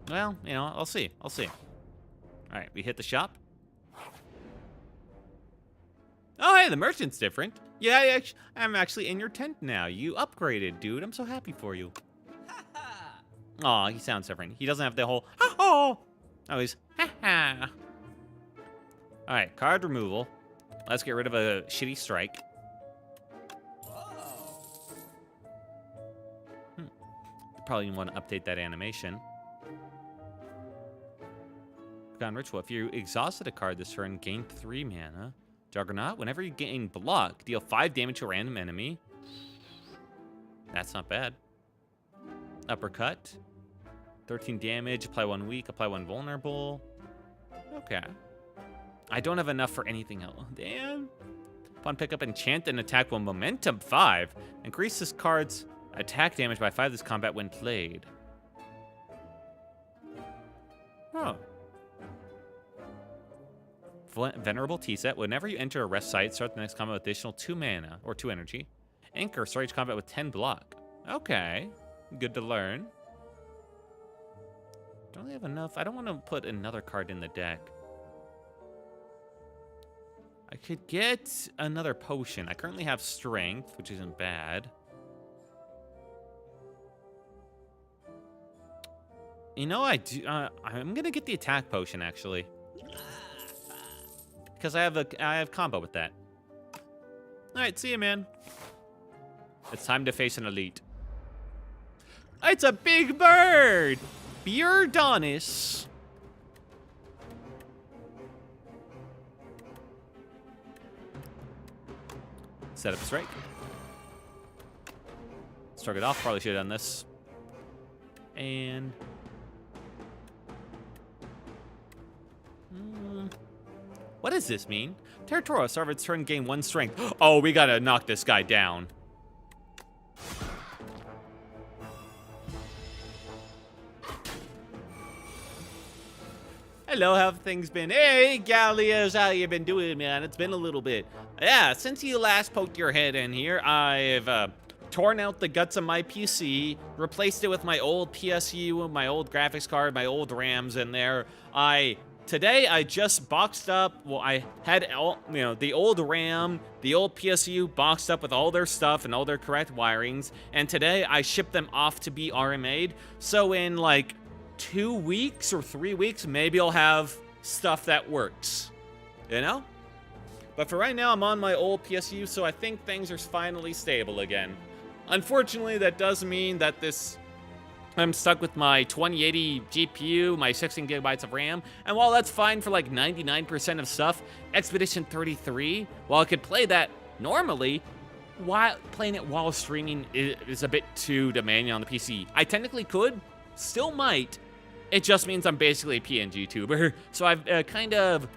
Well, you know, I'll see. All right, we hit the shop. Oh, hey, the merchant's different. Yeah, I'm actually in your tent now. You upgraded, dude. I'm so happy for you. Aw, he sounds different. He doesn't have the whole ha-ha. Oh, he's ha-ha. All right, card removal. Let's get rid of a shitty strike. Probably want to update that animation. Forgotten Ritual. If you exhausted a card this turn, gain 3 mana. Juggernaut. Whenever you gain block, deal 5 damage to a random enemy. That's not bad. Uppercut. 13 damage. Apply 1 weak. Apply 1 vulnerable. Okay. I don't have enough for anything else. Damn. Upon pickup, enchant and attack 1 momentum 5. Increase this card's attack damage by 5 this combat when played. Oh. Venerable T-Set. Whenever you enter a rest site, start the next combat with additional 2 mana, or 2 energy. Anchor. Start each combat with 10 block. Okay. Good to learn. Don't really have enough. I don't want to put another card in the deck. I could get another potion. I currently have strength, which isn't bad. You know, I do. I'm gonna get the attack potion actually, because I have combo with that. All right, see you, man. It's time to face an elite. It's a big bird, Bjordonis. Set up a strike. Struck it off. Probably should have done this. And what does this mean? Territorial. Start of its turn, gain 1 strength. Oh, we gotta knock this guy down. Hello, how have things been? Hey, Gallios, how you been doing, man? It's been a little bit. Yeah, since you last poked your head in here, I've torn out the guts of my PC, replaced it with my old PSU, my old graphics card, my old RAMs in there. Today I just boxed up, well, I had all, the old RAM, the old PSU boxed up with all their stuff and all their correct wirings, and today I shipped them off to be RMA'd. So in like 2 weeks or 3 weeks, maybe I'll have stuff that works, you know? But for right now, I'm on my old PSU, so I think things are finally stable again. Unfortunately, that does mean that I'm stuck with my 2080 GPU, my 16 gigabytes of RAM, and while that's fine for like 99% of stuff, Expedition 33, while I could play that normally, playing it while streaming is a bit too demanding on the PC. I technically could, still might, it just means I'm basically a PNG tuber, so I've kind of,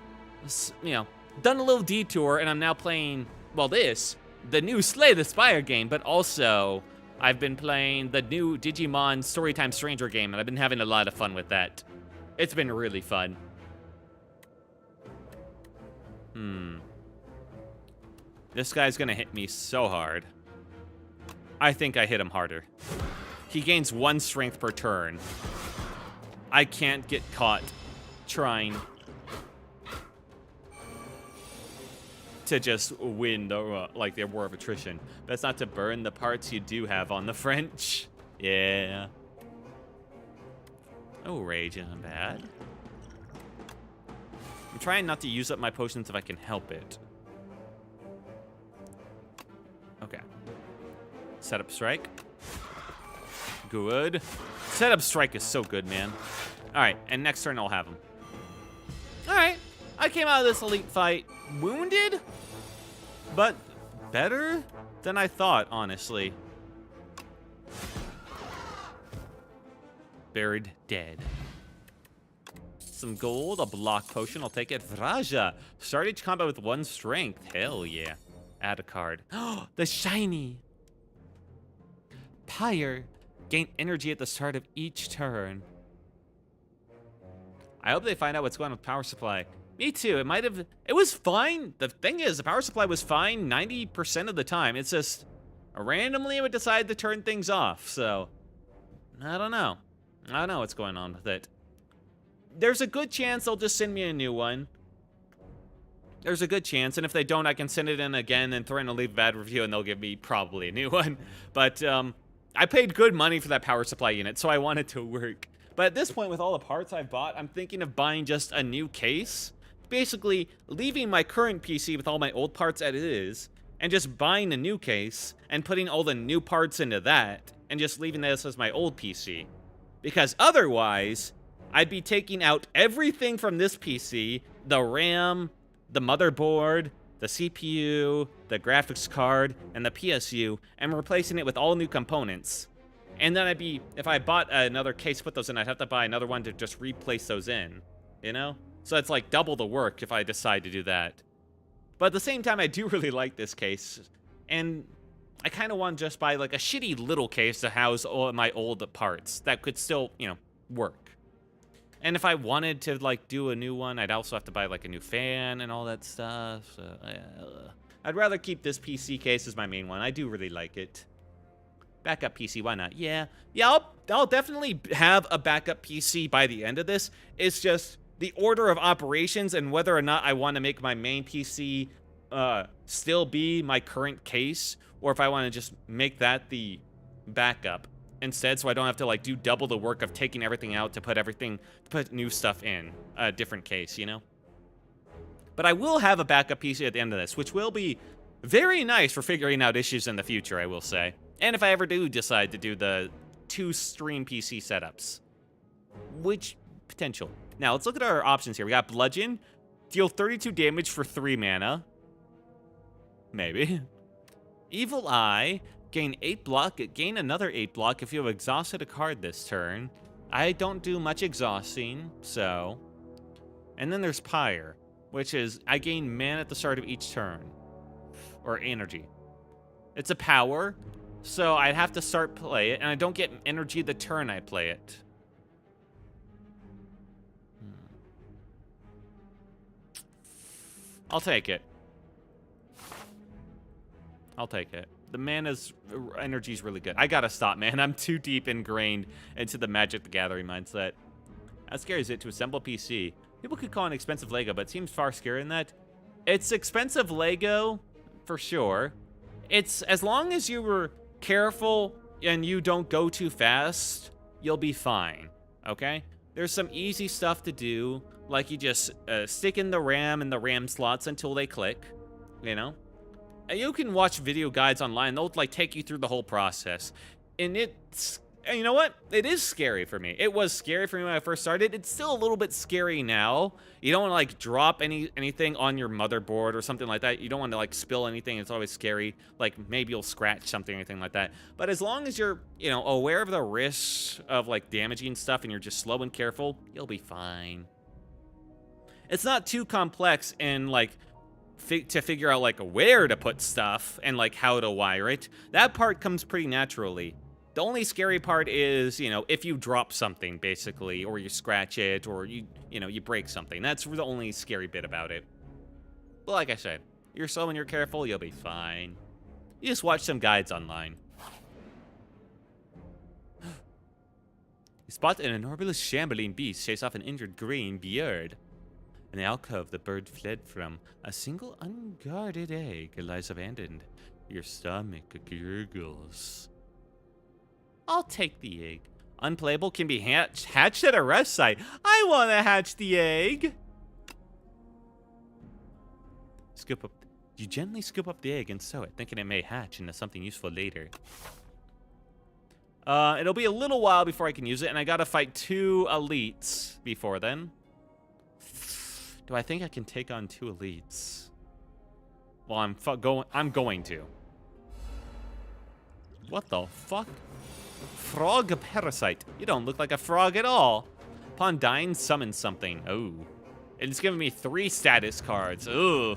done a little detour, and I'm now playing, well, the new Slay the Spire game, but also I've been playing the new Digimon Storytime Stranger game, and I've been having a lot of fun with that. It's been really fun. This guy's gonna hit me so hard. I think I hit him harder. He gains 1 strength per turn. I can't get caught trying to just win the war of attrition. That's not to burn the parts you do have on the French. Yeah. Oh, rage isn't bad. I'm trying not to use up my potions if I can help it. Okay. Setup strike. Good. Setup strike is so good, man. All right, and next turn I'll have him. All right. I came out of this elite fight wounded, but better than I thought, honestly. Buried dead. Some gold, a block potion, I'll take it. Vraja, start each combat with 1 strength. Hell yeah. Add a card. Oh, the shiny. Pyre, gain energy at the start of each turn. I hope they find out what's going on with power supply. Me too. It was fine. The thing is, the power supply was fine 90% of the time. It's just randomly it would decide to turn things off. So, I don't know. I don't know what's going on with it. There's a good chance they'll just send me a new one. There's a good chance, and if they don't, I can send it in again and threaten to leave a bad review, and they'll give me probably a new one. But I paid good money for that power supply unit, so I want it to work. But at this point, with all the parts I've bought, I'm thinking of buying just a new case. Basically, leaving my current PC with all my old parts as it is, and just buying a new case, and putting all the new parts into that, and just leaving this as my old PC. Because otherwise, I'd be taking out everything from this PC, the RAM, the motherboard, the CPU, the graphics card, and the PSU, and replacing it with all new components. And then if I bought another case to put those in, I'd have to buy another one to just replace those in, you know? So it's like double the work if I decide to do that. But at the same time, I do really like this case. And I kind of want to just buy like a shitty little case to house all my old parts that could still, work. And if I wanted to like do a new one, I'd also have to buy like a new fan and all that stuff. So I'd rather keep this PC case as my main one. I do really like it. Backup PC, why not? Yeah, I'll definitely have a backup PC by the end of this. It's just the order of operations and whether or not I want to make my main PC still be my current case, or if I want to just make that the backup instead, so I don't have to like do double the work of taking everything out to put new stuff in a different case, you know? But I will have a backup PC at the end of this, which will be very nice for figuring out issues in the future, I will say. And if I ever do decide to do the 2 stream PC setups, which potential. Now, let's look at our options here. We got Bludgeon, deal 32 damage for 3 mana. Maybe. Evil Eye, gain 8 block, gain another 8 block if you have exhausted a card this turn. I don't do much exhausting, so. And then there's Pyre, which is I gain mana at the start of each turn. Or energy. It's a power, so I'd have to play it, and I don't get energy the turn I play it. I'll take it. I'll take it. The mana's energy is really good. I gotta stop, man. I'm too deep ingrained into the Magic the Gathering mindset. How scary is it to assemble a PC? People could call it an expensive Lego, but it seems far scarier than that. It's expensive Lego, for sure. It's as long as you were careful and you don't go too fast, you'll be fine, okay? There's some easy stuff to do, like you just stick in the RAM and the RAM slots until they click, you know? And you can watch video guides online. They'll, like, take you through the whole process. And it's... And you know what? It is scary for me. It was scary for me when I first started. It's still a little bit scary now. You don't want to, like, drop anything on your motherboard or something like that. You don't want to, like, spill anything. It's always scary. Like, maybe you'll scratch something or anything like that. But as long as you're, you know, aware of the risks of, like, damaging stuff and you're just slow and careful, you'll be fine. It's not too complex in, like, to figure out, like, where to put stuff and, like, how to wire it. That part comes pretty naturally. The only scary part is, you know, if you drop something, basically, or you scratch it, or you know, you break something. That's the only scary bit about it. But like I said, you're slow and you're careful, you'll be fine. You just watch some guides online. You spot an enormous shambling beast chase off an injured green beard. In the alcove the bird fled from, a single unguarded egg lies abandoned. Your stomach gurgles. I'll take the egg. Unplayable can be hatched at a rest site. I want to hatch the egg. Scoop up. You gently scoop up the egg and sow it, thinking it may hatch into something useful later. It'll be a little while before I can use it, and I gotta fight 2 elites before then. Do I think I can take on 2 elites? Well, I'm going to. What the fuck? Frog parasite. You don't look like a frog at all. Upon dying, summon something. Oh. It's giving me 3 status cards. Ooh.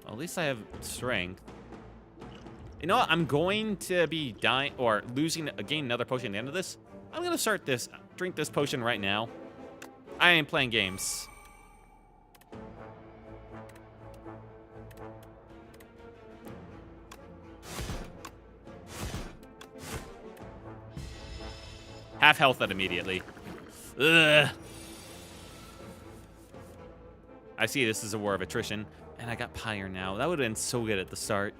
Well, at least I have strength. You know what? I'm going to be dying or losing again another potion at the end of this. I'm gonna start this. Drink this potion right now. I ain't playing games. Half health that immediately. Ugh. I see this is a war of attrition. And I got Pyre now. That would have been so good at the start.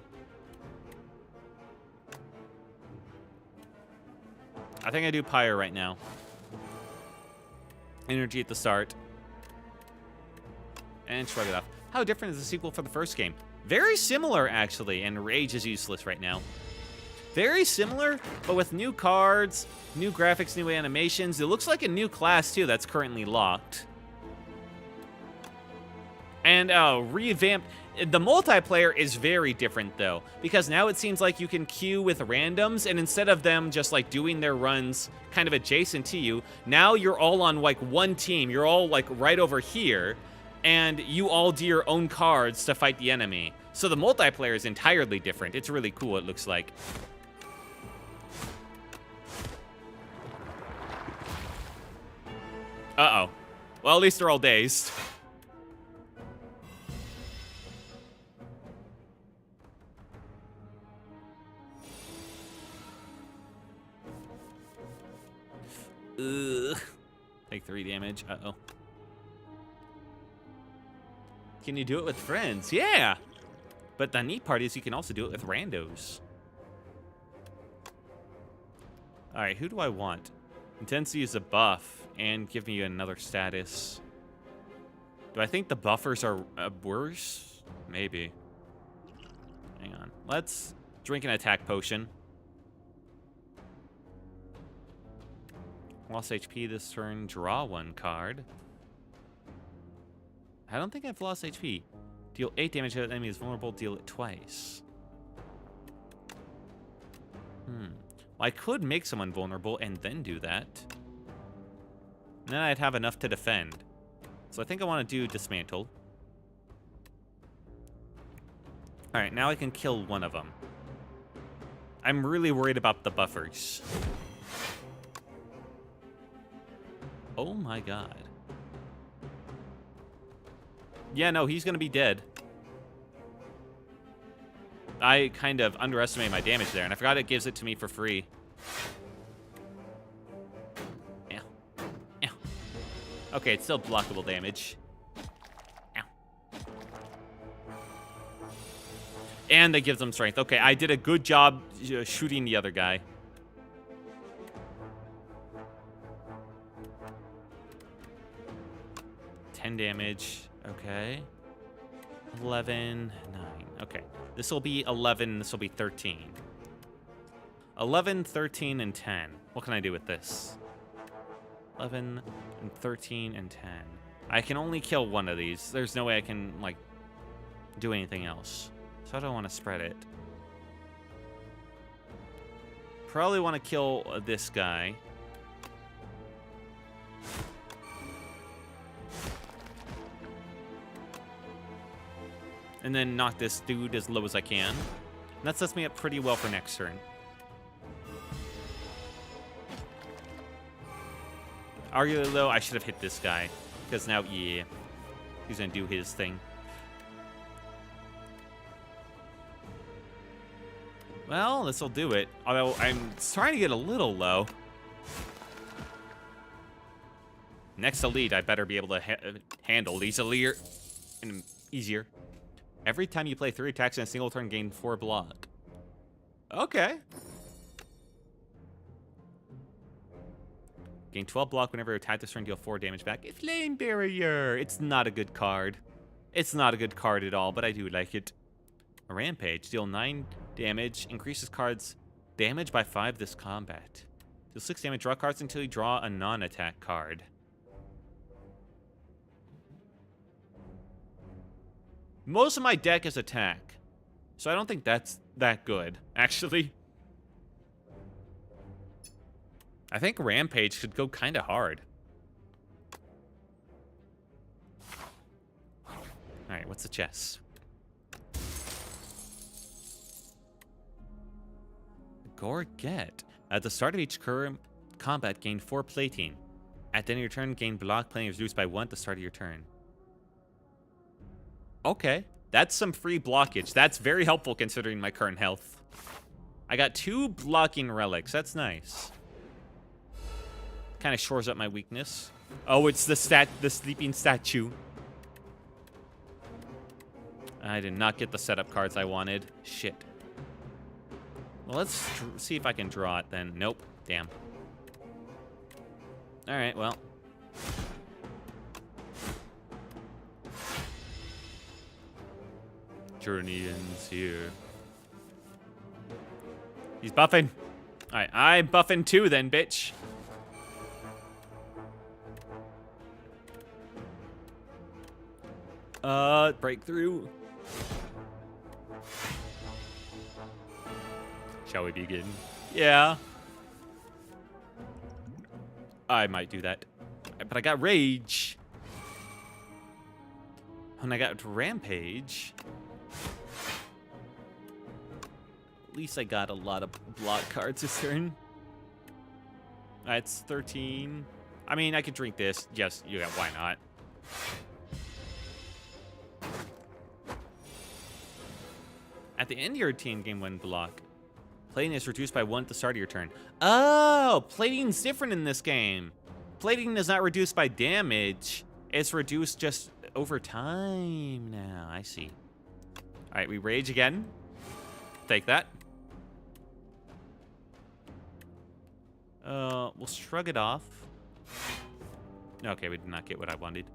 I think I do Pyre right now. Energy at the start. And shrug it off. How different is the sequel for the first game? Very similar, actually. And Rage is useless right now. Very similar, but with new cards, new graphics, new animations. It looks like a new class, too, that's currently locked. And revamped. The multiplayer is very different, though, because now it seems like you can queue with randoms, and instead of them just, like, doing their runs kind of adjacent to you, now you're all on, like, one team. You're all, like, right over here, and you all do your own cards to fight the enemy. So the multiplayer is entirely different. It's really cool, it looks like. Uh-oh. Well, at least they're all dazed. Ugh. Take 3 damage. Uh-oh. Can you do it with friends? Yeah! But the neat part is you can also do it with randos. Alright, who do I want? Intensity is a buff and give me another status. Do I think the buffers are worse? Maybe. Hang on. Let's drink an attack potion. Lost HP this turn. Draw 1 card. I don't think I've lost HP. Deal 8 damage to an enemy is vulnerable. Deal it twice. Well, I could make someone vulnerable and then do that. And then I'd have enough to defend. So I think I want to do Dismantle. Alright, now I can kill one of them. I'm really worried about the buffers. Oh my god. Yeah, no, he's gonna be dead. I kind of underestimated my damage there, and I forgot it gives it to me for free. Yeah. Yeah. Okay, it's still blockable damage. Ow. And that gives them strength. Okay, I did a good job shooting the other guy. Damage. Okay. 11, 9. Okay. This will be 11. This will be 13. 11, 13, and 10. What can I do with this? 11, and 13, and 10. I can only kill one of these. There's no way I can, like, do anything else. So I don't want to spread it. Probably want to kill this guy. And then knock this dude as low as I can. And that sets me up pretty well for next turn. Arguably, though, I should have hit this guy. Because now, yeah, he's going to do his thing. Well, this will do it. Although, I'm trying to get a little low. Next elite, I better be able to handle easier. And easier. Every time you play 3 attacks in a single turn, gain 4 block. Okay. Gain 12 block whenever you attack this turn, deal 4 damage back. It's Flame Barrier. It's not a good card. It's not a good card at all, but I do like it. A Rampage. Deal 9 damage. Increases cards damage by 5 this combat. Deal 6 damage. Draw cards until you draw a non-attack card. Most of my deck is attack, so I don't think that's that good, actually. I think Rampage could go kind of hard. Alright, what's the chest? Gorget. At the start of each current combat, gain 4 plating. At the end of your turn, gain block plating reduced by 1 at the start of your turn. Okay, that's some free blockage. That's very helpful considering my current health. I got 2 blocking relics. That's nice. Kind of shores up my weakness. Oh, it's the sleeping statue. I did not get the setup cards I wanted. Shit. Well, let's see if I can draw it then. Nope. Damn. All right, well. Journey ends here. He's buffing. All right, I'm buffing too then, bitch. Breakthrough. Shall we begin? Yeah. I might do that. But I got Rage. And I got Rampage. At least I got a lot of block cards this turn. That's 13. I mean, I could drink this. Yes, yeah, why not? At the end of your team, gain 1 block. Plating is reduced by 1 at the start of your turn. Oh, plating's different in this game. Plating is not reduced by damage. It's reduced just over time now. I see. All right, we rage again. Take that. We'll shrug it off. Okay, we did not get what I wanted.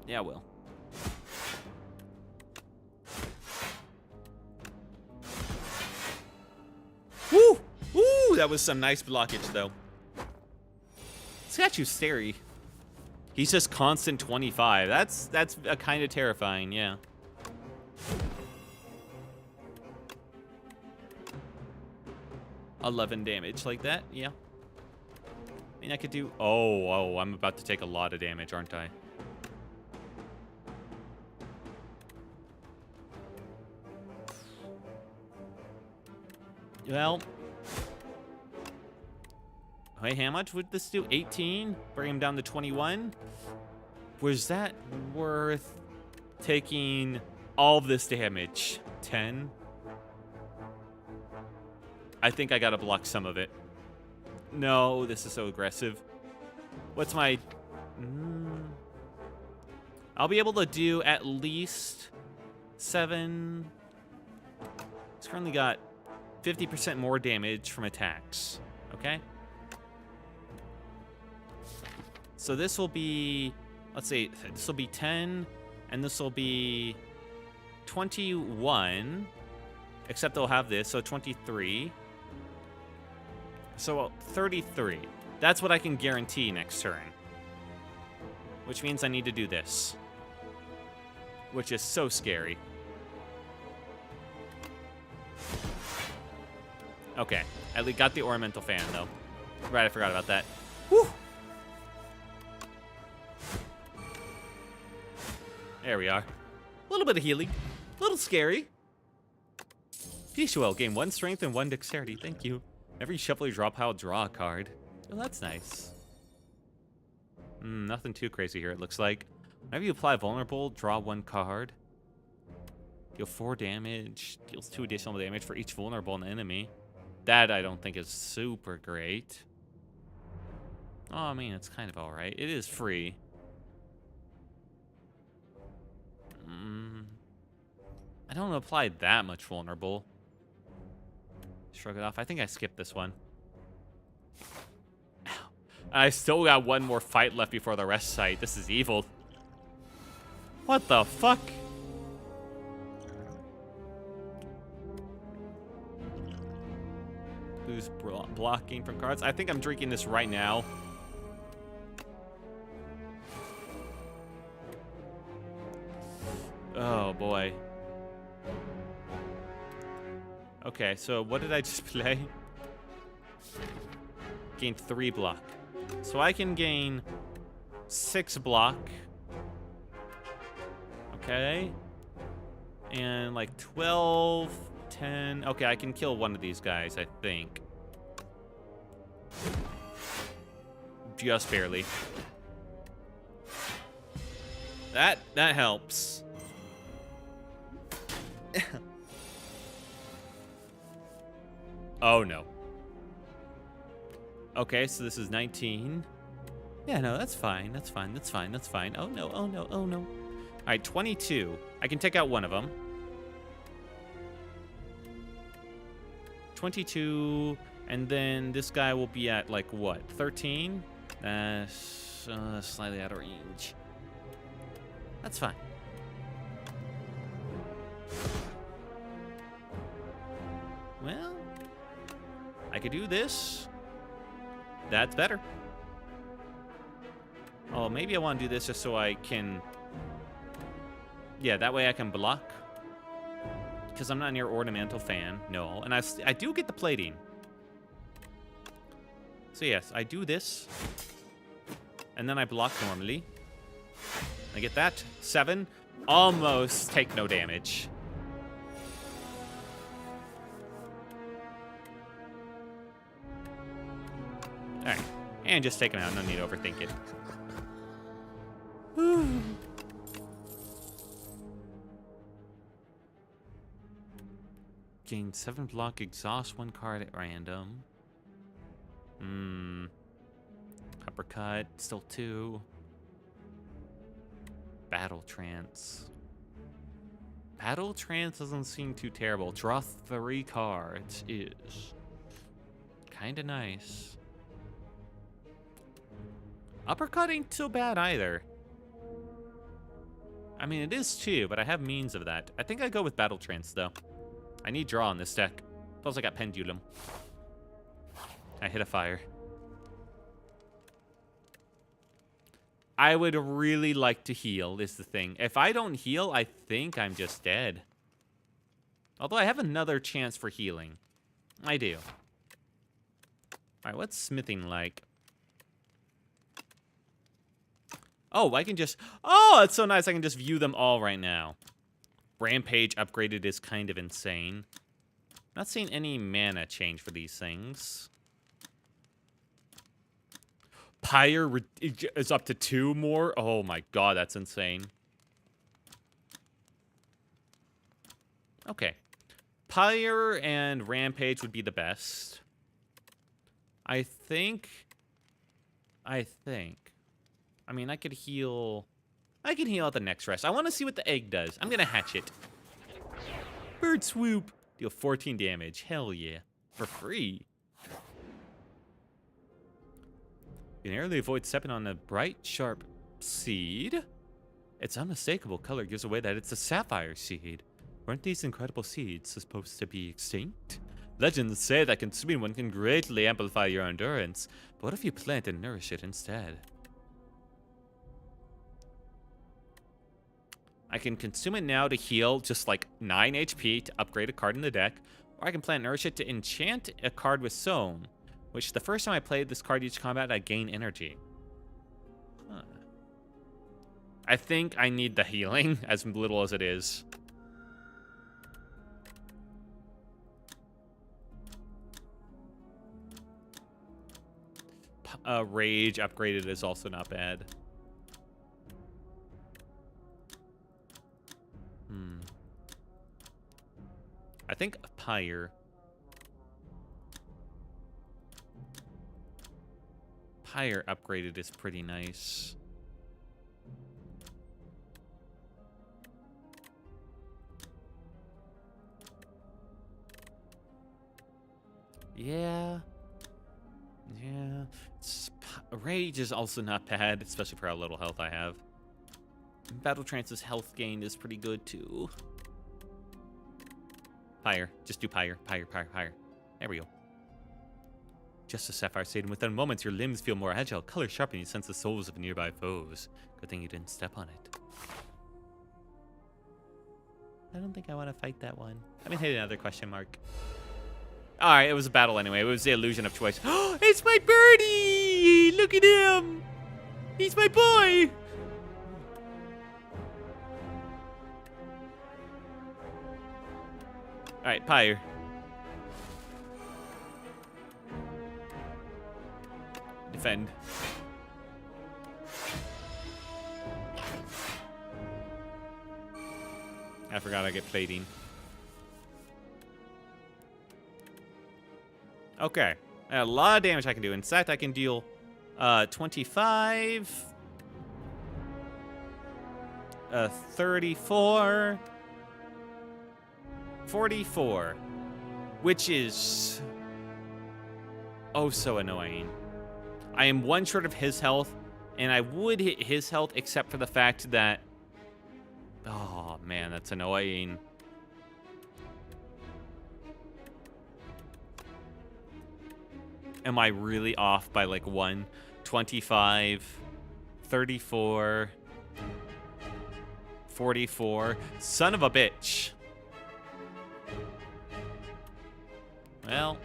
Yeah, well. Woo! Woo! That was some nice blockage, though. Statue's scary. He's just constant 25. That's kind of terrifying, yeah. $11 damage like that, yeah. I mean, I could do... Oh, I'm about to take a lot of damage, aren't I? Well... Wait, how much would this do? 18? Bring him down to 21? Was that worth taking all of this damage? 10? I think I gotta block some of it. No, this is so aggressive. What's my... I'll be able to do at least 7... It's currently got 50% more damage from attacks. Okay? So this will be... Let's see. This will be 10, and this will be 21. Except they'll have this, so 23. So 33. That's what I can guarantee next turn. Which means I need to do this. Which is so scary. Okay. At least got the ornamental fan, though. Right, I forgot about that. Whew! There we are. A little bit of healing. A little scary. Peace gain 1 strength and 1 dexterity. Thank you. Every shuffle you drop pile, draw a card. Oh, that's nice. Nothing too crazy here, it looks like. Whenever you apply vulnerable, draw 1 card. Deal 4 damage. Deals 2 additional damage for each vulnerable enemy. That I don't think is super great. Oh, I mean, it's kind of alright. It is free. I don't apply that much vulnerable. Shrug it off. I think I skipped this one. Ow. I still got 1 more fight left before the rest site. This is evil. What the fuck? Lose blocking from cards. I think I'm drinking this right now. Oh boy. Okay, so what did I just play? Gained 3 block. So I can gain 6 block. Okay. And like 12, 10. Okay, I can kill one of these guys, I think. Just barely. That helps. Oh no. Okay, so this is 19. Yeah, no, that's fine. That's fine. That's fine. That's fine. Oh no. Oh no. Oh no. All right, 22. I can take out one of them. 22, and then this guy will be at like what? 13. Slightly out of range. That's fine. Well, I could do this. That's better. Oh, maybe I want to do this just so I can... Yeah, that way I can block. Because I'm not near ornamental fan. No, and I do get the plating. So yes, I do this. And then I block normally. I get that. 7. Almost take no damage. Alright. And just take him out. No need to overthink it. Gain 7 block. Exhaust 1 card at random. Uppercut. Still 2. Battle Trance. Battle Trance doesn't seem too terrible. Draw 3 cards is kind of nice. Uppercut ain't so bad either. I mean, it is too, but I have means of that. I think I go with Battle Trance, though. I need draw on this deck. Plus, I got Pendulum. I hit a fire. I would really like to heal, is the thing. If I don't heal, I think I'm just dead. Although I have another chance for healing. I do. Alright, what's smithing like? Oh, I can just... Oh, it's so nice. I can just view them all right now. Rampage upgraded is kind of insane. Not seeing any mana change for these things. Pyre is up to 2 more. Oh my god, that's insane. Okay. Pyre and Rampage would be the best. I think. I mean, I could heal at the next rest. I want to see what the egg does. I'm going to hatch it. Bird swoop. Deal 14 damage. Hell yeah. For free. You can narrowly avoid stepping on a bright, sharp seed. Its unmistakable color gives away that it's a sapphire seed. Weren't these incredible seeds supposed to be extinct? Legends say that consuming one can greatly amplify your endurance, but what if you plant and nourish it instead? I can consume it now to heal just like 9 HP to upgrade a card in the deck, or I can plant and nourish it to enchant a card with Sown, which the first time I played this card each combat, I gain energy. Huh. I think I need the healing, as little as it is. Rage upgraded is also not bad. I think Pyre. Pyre upgraded is pretty nice. Yeah. Rage is also not bad, especially for how little health I have. Battle Trance's health gain is pretty good too. Pyre. Just do Pyre. Pyre. There we go. Just a sapphire seed, and within moments your limbs feel more agile, color sharp, and you sense the souls of nearby foes. Good thing you didn't step on it. I don't think I want to fight that one. I mean, hit another question mark. Alright, it was a battle anyway. It was the illusion of choice. Oh, it's my birdie! Look at him! He's my boy! Alright, Pyre. Defend. I forgot I get plating. Okay. A lot of damage I can do. In fact, I can deal 25, 34, 44, which is oh so annoying. I am one short of his health, and I would hit his health except for the fact that, oh man, that's annoying. Am I really off by like 1? 25, 34, 44. Son of a bitch. Well.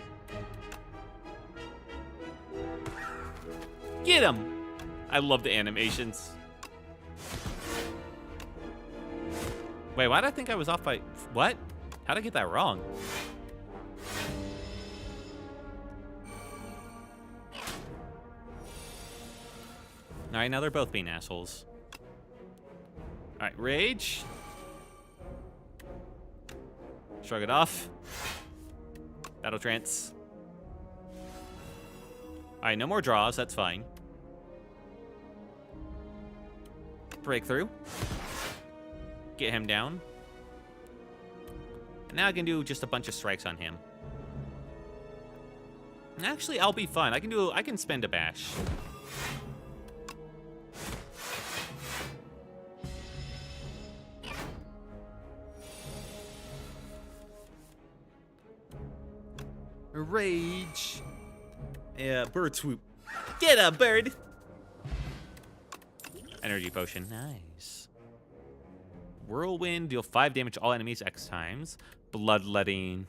Get him! I love the animations. Wait, why did I think I was off by... What? How'd I get that wrong? Alright, now they're both being assholes. Alright, Rage. Shrug it off. Battle Trance. Alright, no more draws, that's fine. Breakthrough. Get him down. And now I can do just a bunch of strikes on him. Actually, I'll be fine. I can spend a bash. Rage. Yeah, bird swoop. Get up, bird. Energy potion. Nice. Whirlwind. Deal 5 damage to all enemies X times. Bloodletting.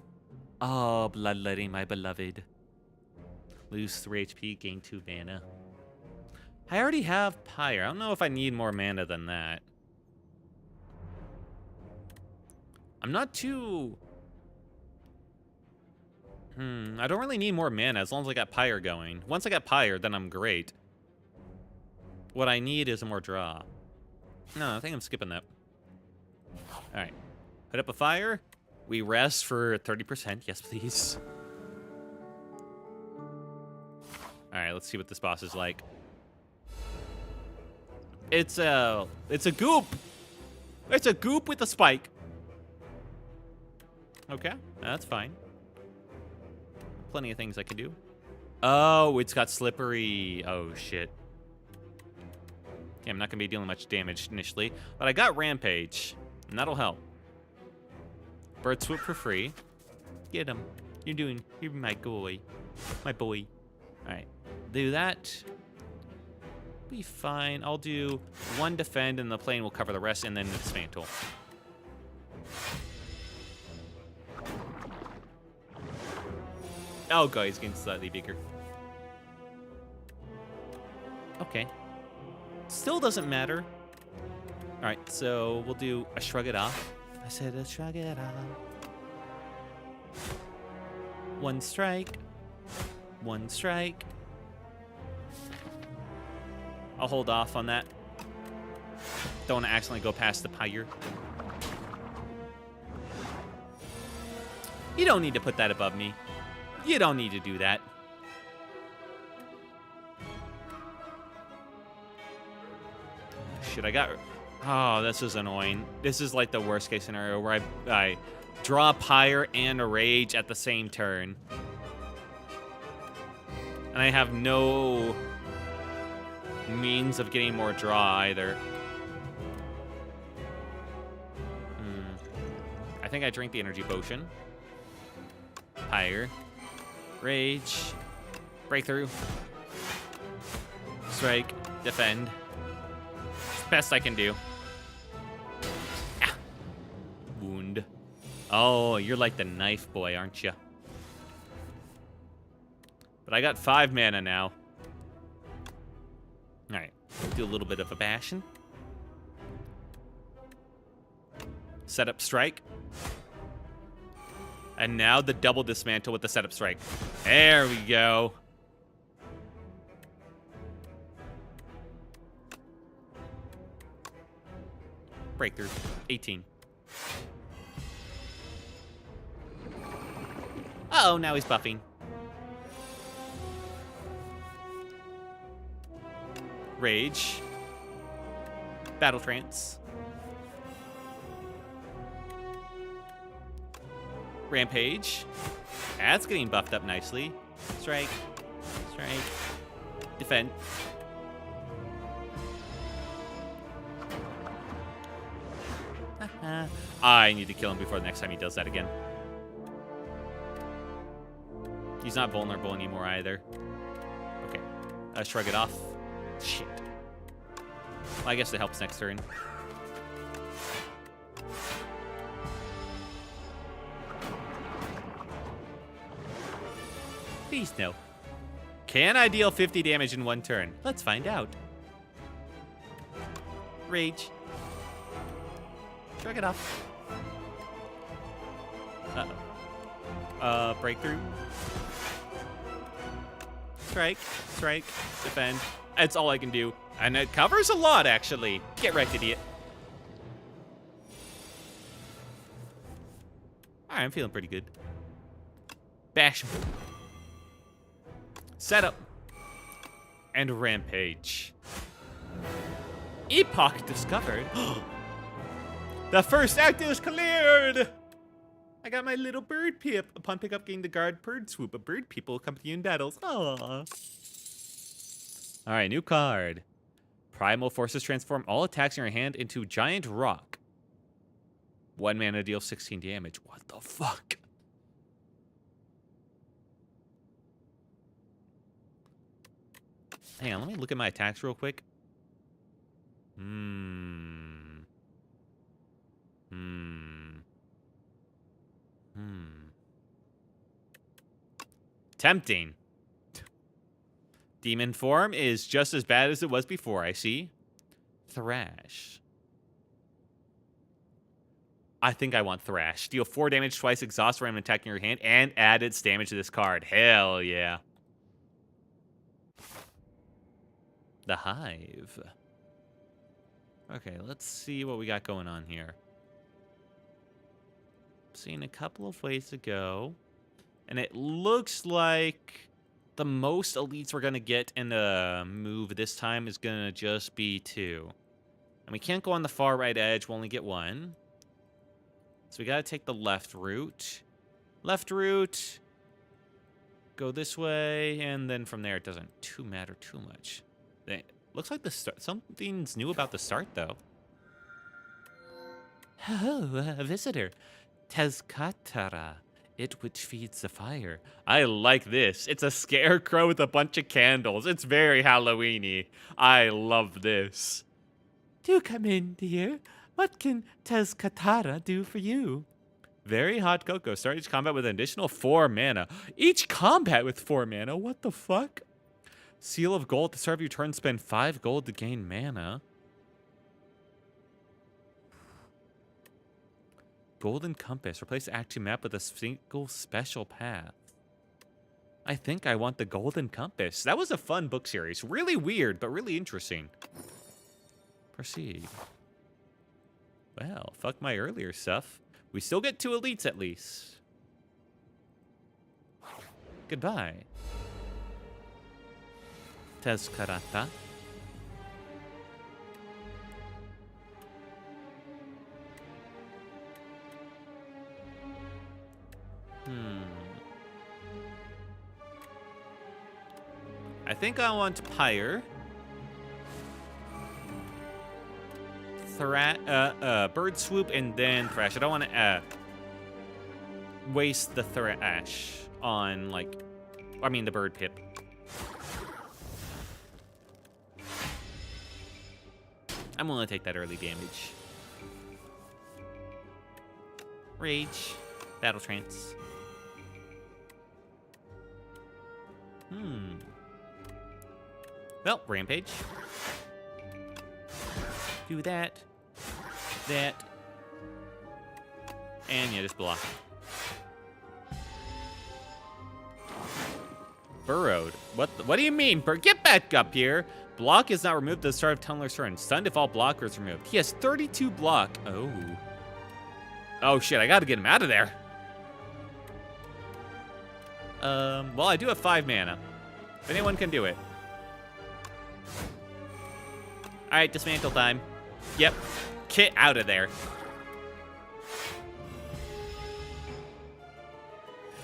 Oh, bloodletting, my beloved. Lose 3 HP, gain 2 mana. I already have Pyre. I don't know if I need more mana than that. I'm not too... I don't really need more mana as long as I got Pyre going. Once I got Pyre, then I'm great. What I need is a more draw. No, I think I'm skipping that. All right. Put up a fire. We rest for 30%. Yes, please. All right, let's see what this boss is like. It's a goop. It's a goop with a spike. Okay, that's fine. Plenty of things I can do. Oh, it's got slippery. Oh, shit. Okay, I'm not going to be dealing much damage initially, but I got Rampage, and that'll help. Bird Swoop for free. Get him. You're my boy. My boy. All right, do that. Be fine. I'll do one defend, and the plane will cover the rest, and then dismantle. Oh, God, he's getting slightly bigger. Okay. Still doesn't matter. All right, so we'll do a shrug it off. I said a shrug it off. One strike. One strike. I'll hold off on that. Don't want to accidentally go past the pyre. You don't need to put that above me. You don't need to do that. Shit, I got... Oh, this is annoying. This is like the worst case scenario where I draw a pyre and a rage at the same turn. And I have no means of getting more draw either. I think I drink the energy potion. Pyre. Rage. Breakthrough. Strike. Defend. Best I can do. Ah. Wound. Oh, you're like the knife boy, aren't you? But I got 5 mana now. Alright. Do a little bit of a bashing. Set up strike. And now the double dismantle with the setup strike. There we go. Breakthrough. 18. Uh-oh, now he's buffing. Rage. Battle Trance. Rampage. That's getting buffed up nicely. Strike. Strike. Defend. I need to kill him before the next time he does that again. He's not vulnerable anymore either. Okay. Shrug it off. Shit. Well, I guess it helps next turn. Please no. Can I deal 50 damage in one turn? Let's find out. Rage. Shrug it off. Uh-oh. Breakthrough. Strike. Strike. Defend. That's all I can do. And it covers a lot, actually. Get wrecked, idiot. Alright, I'm feeling pretty good. Bash him. Setup. And Rampage. Epoch discovered. The first act is cleared! I got my little bird pip. Upon pickup, gain the guard bird swoop. A bird people will accompany you in battles. Aww. Alright, new card. Primal forces transform all attacks in your hand into giant rock. 1 mana deals 16 damage. What the fuck? Hang on, let me look at my attacks real quick. Tempting. Demon form is just as bad as it was before, I see. Thrash. I think I want Thrash. Deal 4 damage twice, exhaust random attack in your hand, and add its damage to this card. Hell yeah. The Hive. Okay, let's see what we got going on here. Seeing a couple of ways to go. And it looks like the most elites we're going to get in the move this time is going to just be 2. And we can't go on the far right edge. We'll only get 1. So we got to take the left route. Left route. Go this way. And then from there, it doesn't matter too much. It looks like the start. Something's new about the start, though. Oh, a visitor. Tezcatara, it which feeds the fire. I like this. It's a scarecrow with a bunch of candles. It's very Halloween-y. I love this. Do come in, dear. What can Tezcatara do for you? Very hot cocoa. Start each combat with an additional 4 mana. Each combat with 4 mana? What the fuck? Seal of gold. To start of your turn, spend 5 gold to gain mana. Golden Compass. Replace the active map with a single special path. I think I want the Golden Compass. That was a fun book series. Really weird, but really interesting. Proceed. Well, fuck my earlier stuff. We still get 2 elites at least. Goodbye. Tezcarata. I think I want Pyre. Bird Swoop and then Thrash. I don't want to waste the Thrash on, like, I mean the Bird Pip. I'm willing to take that early damage. Rage. Battle Trance. Well, Rampage. Do that. That. And yeah, just block. Burrowed. What do you mean? Get back up here. Block is not removed at the start of Tunneler's turn. Stunned if all block is removed. He has 32 block. Oh. Oh shit, I gotta get him out of there. Well, I do have 5 mana. If anyone can do it. Alright, dismantle time. Yep. Get out of there.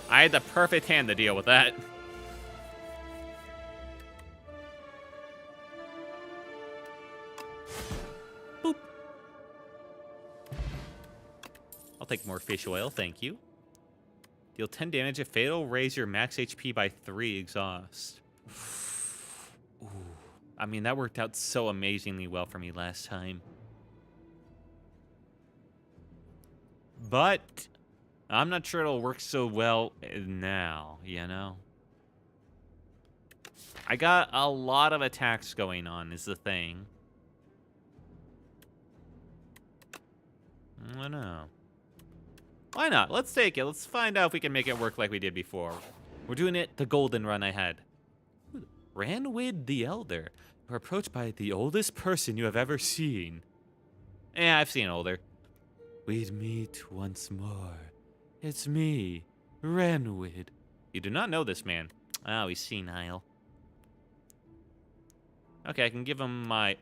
I had the perfect hand to deal with that. Boop. I'll take more fish oil, thank you. Deal 10 damage if fatal, raise your max HP by 3 exhaust. Ooh. I mean, that worked out so amazingly well for me last time. But I'm not sure it'll work so well now, you know? I got a lot of attacks going on, is the thing. I don't know. Why not? Let's take it. Let's find out if we can make it work like we did before. We're doing it the golden run I had. Ranwid the Elder. You're approached by the oldest person you have ever seen. Yeah, I've seen older. We'd meet once more. It's me, Ranwid. You do not know this man. Oh, he's senile. Okay, I can give him my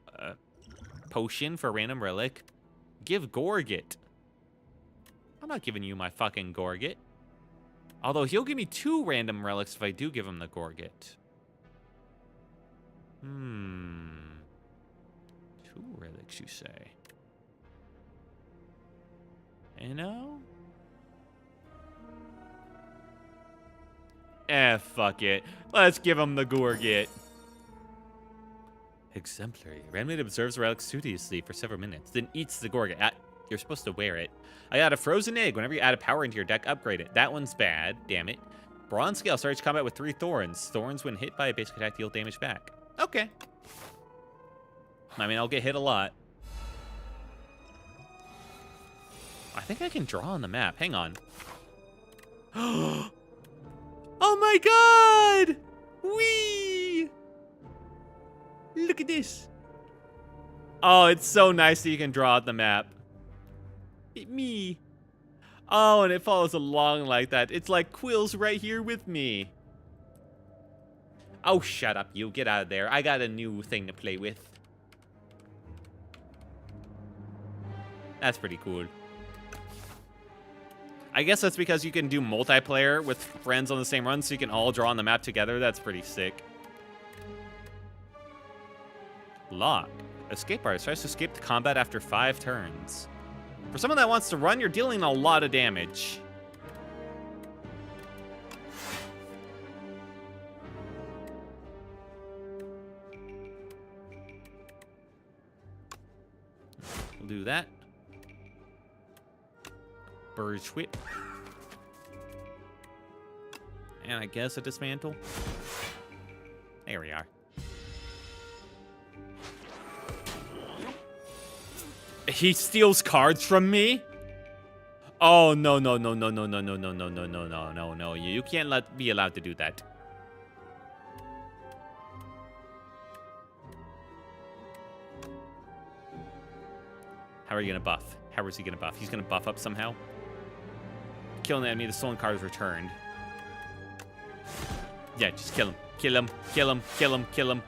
potion for random relic. Give Gorget. I'm not giving you my fucking Gorget. Although he'll give me 2 random relics if I do give him the Gorget. 2 relics, you say? You know? Fuck it. Let's give him the Gorget. Exemplary. Randomly observes the relic studiously for several minutes, then eats the Gorget. You're supposed to wear it. I got a frozen egg. Whenever you add a power into your deck, upgrade it. That one's bad. Damn it. Bronze scale starts combat with 3 thorns. Thorns, when hit by a basic attack, deal damage back. Okay. I mean, I'll get hit a lot. I think I can draw on the map. Hang on. Oh my god! Whee! Look Look at this. Oh, it's so nice that you can draw out the map. Me. Oh, and it follows along like that. It's like Quill's right here with me. Oh, shut up, you. Get out of there. I got a new thing to play with. That's pretty cool. I guess that's because you can do multiplayer with friends on the same run, so you can all draw on the map together. That's pretty sick. Lock. Escape artist tries to escape the combat after 5 turns. For someone that wants to run, you're dealing a lot of damage. We'll do that. Bird whip. And I guess a dismantle. There we are. He steals cards from me? Oh, no. You can't be allowed to do that. How are you gonna buff? How is he gonna buff? He's gonna buff up somehow? Killing the enemy, the stolen card is returned. Yeah, just kill him. Kill him. Kill him. Kill him. Kill him.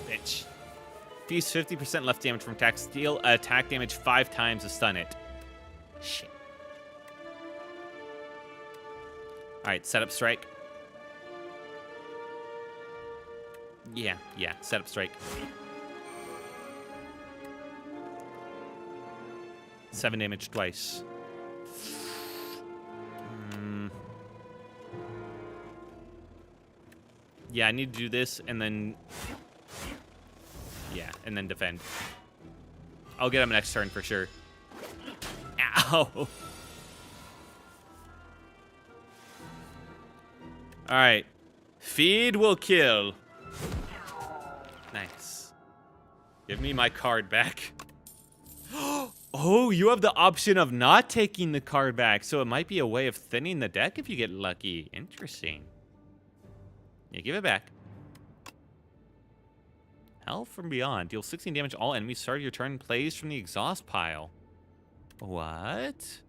Bitch. Deals 50% left damage from attack. Deal attack damage 5 times to stun it. Shit. Alright, set up strike. Yeah, set up strike. 7 damage twice. Yeah, I need to do this and then... Yeah, and then defend. I'll get him next turn for sure. Ow! Alright. Feed will kill. Nice. Give me my card back. Oh, you have the option of not taking the card back, so it might be a way of thinning the deck if you get lucky. Interesting. Yeah, give it back. Hell from Beyond. Deal 16 damage to all enemies. Start your turn. Plays from the exhaust pile. What?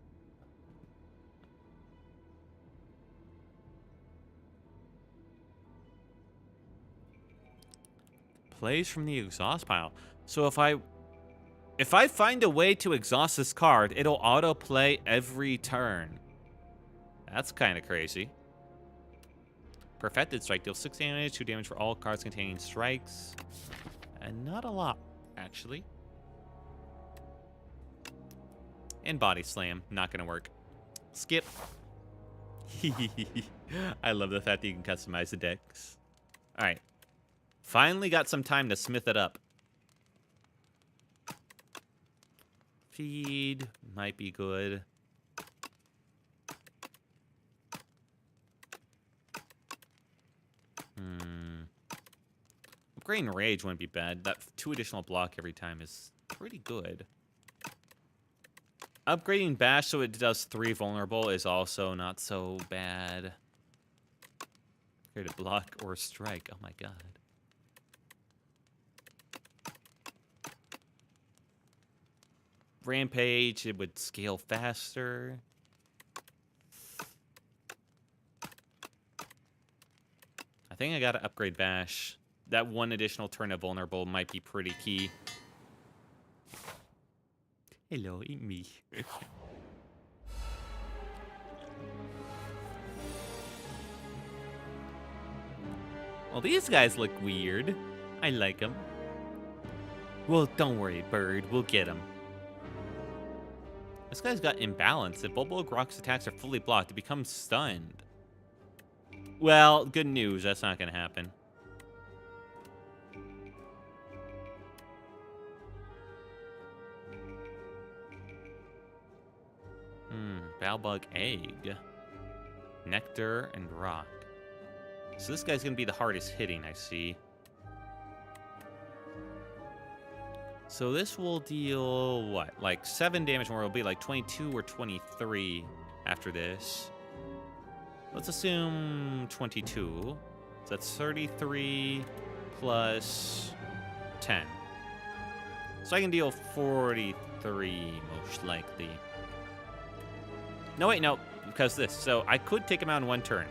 Plays from the exhaust pile. So if I find a way to exhaust this card, it'll auto-play every turn. That's kind of crazy. Perfected Strike. Deals 6 damage, 2 damage for all cards containing strikes. And not a lot, actually. And Body Slam. Not going to work. Skip. I love the fact that you can customize the decks. Alright. Finally got some time to smith it up. Feed might be good. Upgrading Rage wouldn't be bad. That 2 additional block every time is pretty good. Upgrading Bash so it does 3 vulnerable is also not so bad. Upgrade a block or strike. Oh my god. Rampage, it would scale faster. I think I gotta upgrade Bash. That 1 additional turn of vulnerable might be pretty key. Hello, eat me. Well, these guys look weird. I like them. Well, don't worry, Bird. We'll get them. This guy's got imbalance. If Bulbul Rock's attacks are fully blocked, it becomes stunned. Well, good news. That's not going to happen. Balbug Egg. Nectar and Rock. So this guy's going to be the hardest hitting, I see. So this will deal, what, like 7 damage more. It'll be like 22 or 23 after this. Let's assume 22. So that's 33 plus 10. So I can deal 43, most likely. No, wait, no, because this. So I could take him out in 1 turn.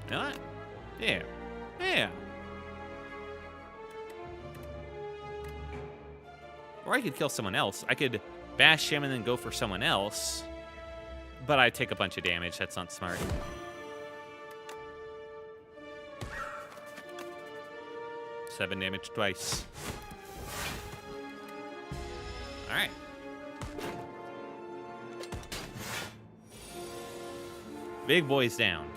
You know what? Yeah. Yeah. Or I could kill someone else. I could bash him and then go for someone else. But I take a bunch of damage. That's not smart. Seven damage twice. All right. Big boy's down.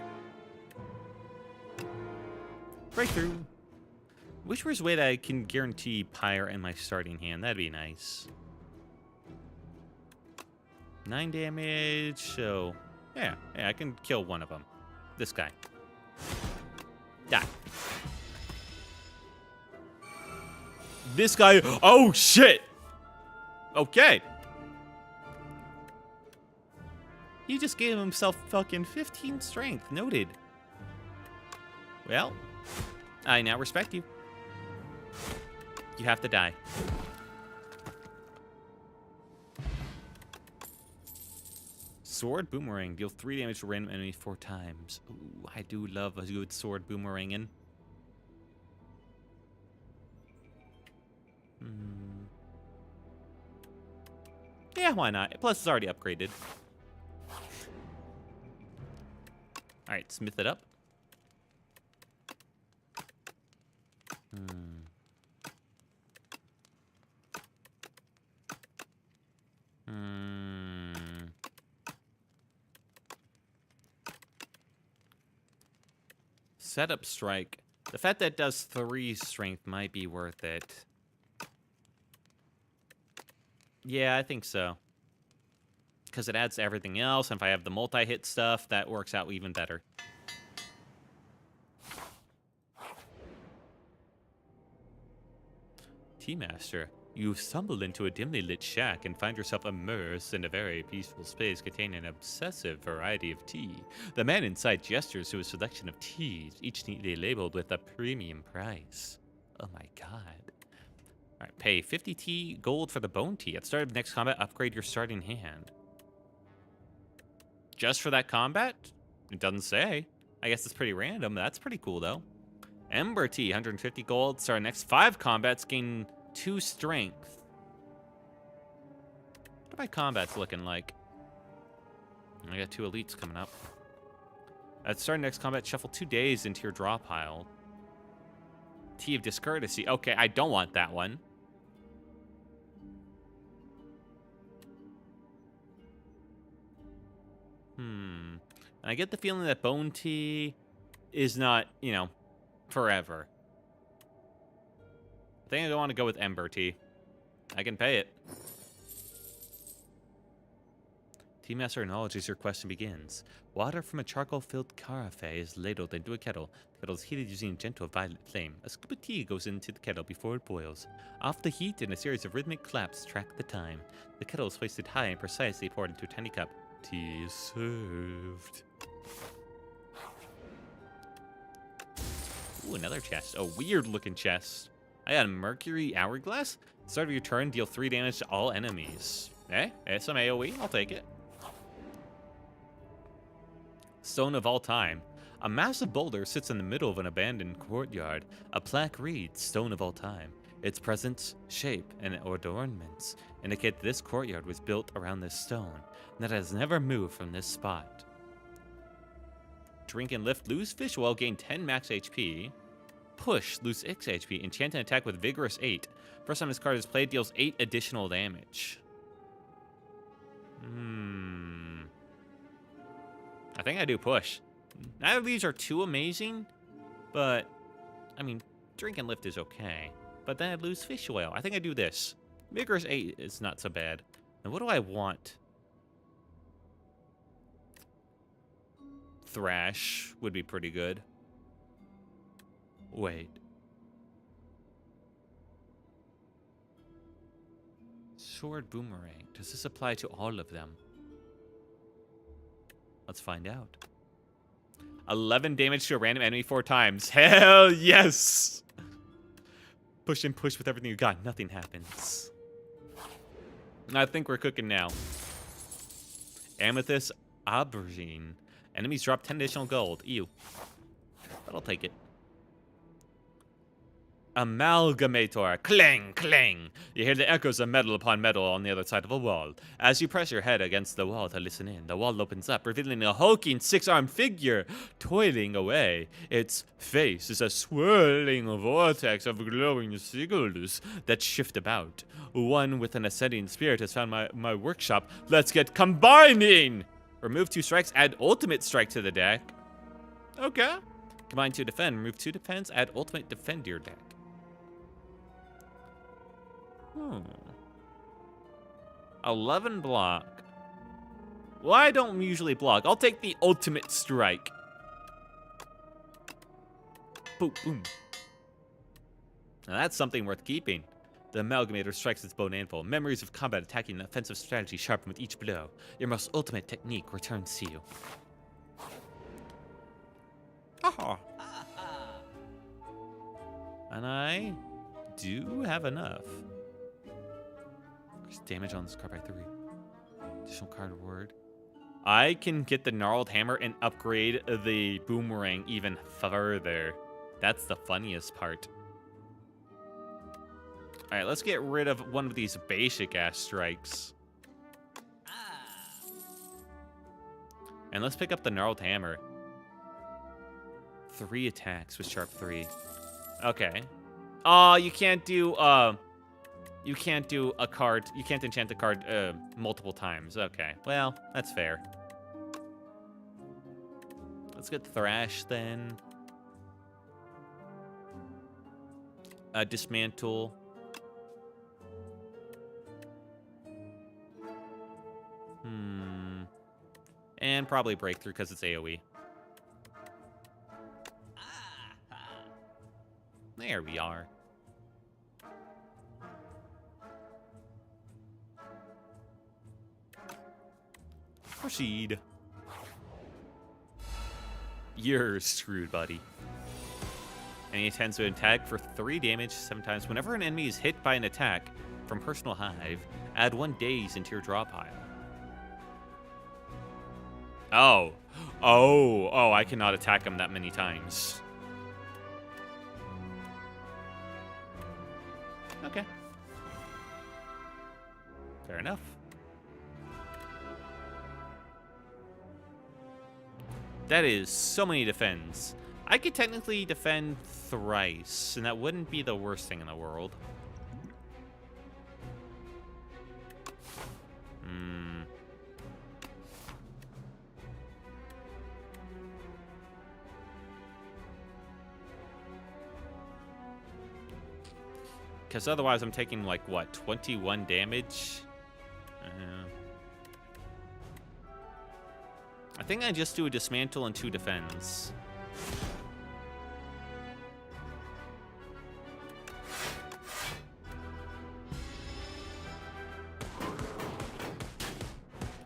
Breakthrough. Wish there was a way that I can guarantee Pyre in my starting hand. That'd be nice. 9 damage, so yeah, I can kill one of them. This guy. Die. This guy, oh shit! Okay. He just gave himself fucking 15 strength, noted. Well, I now respect you. You have to die. Sword boomerang. Deal 3 damage to random enemy 4 times. Ooh, I do love a good sword boomeranging. Yeah, why not? Plus, it's already upgraded. Alright, smith it up. Setup strike. The fact that it does 3 strength might be worth it. Yeah, I think so. Because it adds to everything else, and if I have the multi-hit stuff, that works out even better. Tea-Master, you stumble into a dimly lit shack and find yourself immersed in a very peaceful space containing an obsessive variety of tea. The man inside gestures to a selection of teas, each neatly labeled with a premium price. Oh my god. Alright, pay 50 tea gold for the bone tea. At the start of next combat, upgrade your starting hand. Just for that combat? It doesn't say. I guess it's pretty random. That's pretty cool, though. Ember tea, 150 gold. Start next 5 combats, gain 2 strength. What are my combats looking like? I got 2 elites coming up. At the start of next combat, shuffle 2 days into your draw pile. Tea of Discourtesy. Okay, I don't want that one. And I get the feeling that bone tea is not, you know, forever. I think I don't want to go with ember tea. I can pay it. Tea-Master acknowledges your question begins. Water from a charcoal-filled carafe is ladled into a kettle. The kettle is heated using a gentle violet flame. A scoop of tea goes into the kettle before it boils. Off the heat and a series of rhythmic claps track the time. The kettle is hoisted high and precisely poured into a tiny cup. Tea is served. Ooh, another chest. A weird-looking chest. I got a Mercury Hourglass. At the start of your turn, deal 3 damage to all enemies. It's some AoE. I'll take it. Stone of all time. A massive boulder sits in the middle of an abandoned courtyard. A plaque reads, Stone of all time. Its presence, shape, and adornments indicate that this courtyard was built around this stone, and that it has never moved from this spot. Drink and lift, lose fish oil, gain 10 max HP. Push, lose 6 HP. Enchant and attack with Vigorous 8. First time this card is played, deals 8 additional damage. I think I do push. Neither of these are too amazing, but, I mean, drink and lift is okay. But then I lose fish oil. I think I do this. Vigorous 8 is not so bad. And what do I want? Thrash would be pretty good. Wait. Sword boomerang. Does this apply to all of them? Let's find out. 11 damage to a random enemy 4 times. Hell yes! Push and push with everything you got. Nothing happens. I think we're cooking now. Amethyst aubergine. Enemies drop 10 additional gold. Ew. But I'll take it. Amalgamator. Clang, clang. You hear the echoes of metal upon metal on the other side of a wall. As you press your head against the wall to listen in, the wall opens up, revealing a hulking 6-armed figure toiling away. Its face is a swirling vortex of glowing sigils that shift about. One with an ascending spirit has found my workshop. Let's get combining! Remove 2 strikes, add ultimate strike to the deck. Okay. Combine 2 defend, remove 2 defense, add ultimate defend to your deck. 11 block. Well, I don't usually block. I'll take the ultimate strike. Boom, boom. Now that's something worth keeping. The Amalgamator strikes its bow and anvil. Memories of combat attacking and offensive strategy sharpen with each blow. Your most ultimate technique returns to you. Aha. And I do have enough. Damage on this card by 3. Additional card reward. I can get the gnarled hammer and upgrade the boomerang even further. That's the funniest part. Alright, let's get rid of one of these basic ass strikes. And let's pick up the gnarled hammer. 3 attacks with sharp 3. Okay. Oh, you can't do a card. You can't enchant the card multiple times. Okay. Well, that's fair. Let's get Thrash then. Dismantle. And probably Breakthrough because it's AoE. There we are. Proceed. You're screwed, buddy. And he intends to attack for 3 damage 7 times. Whenever an enemy is hit by an attack from Personal Hive, add 1 daze into your draw pile. Oh, I cannot attack him that many times. Okay. Fair enough. That is so many defends. I could technically defend thrice, and that wouldn't be the worst thing in the world. Because otherwise I'm taking, like, what, 21 damage? I think I just do a dismantle and 2 defends.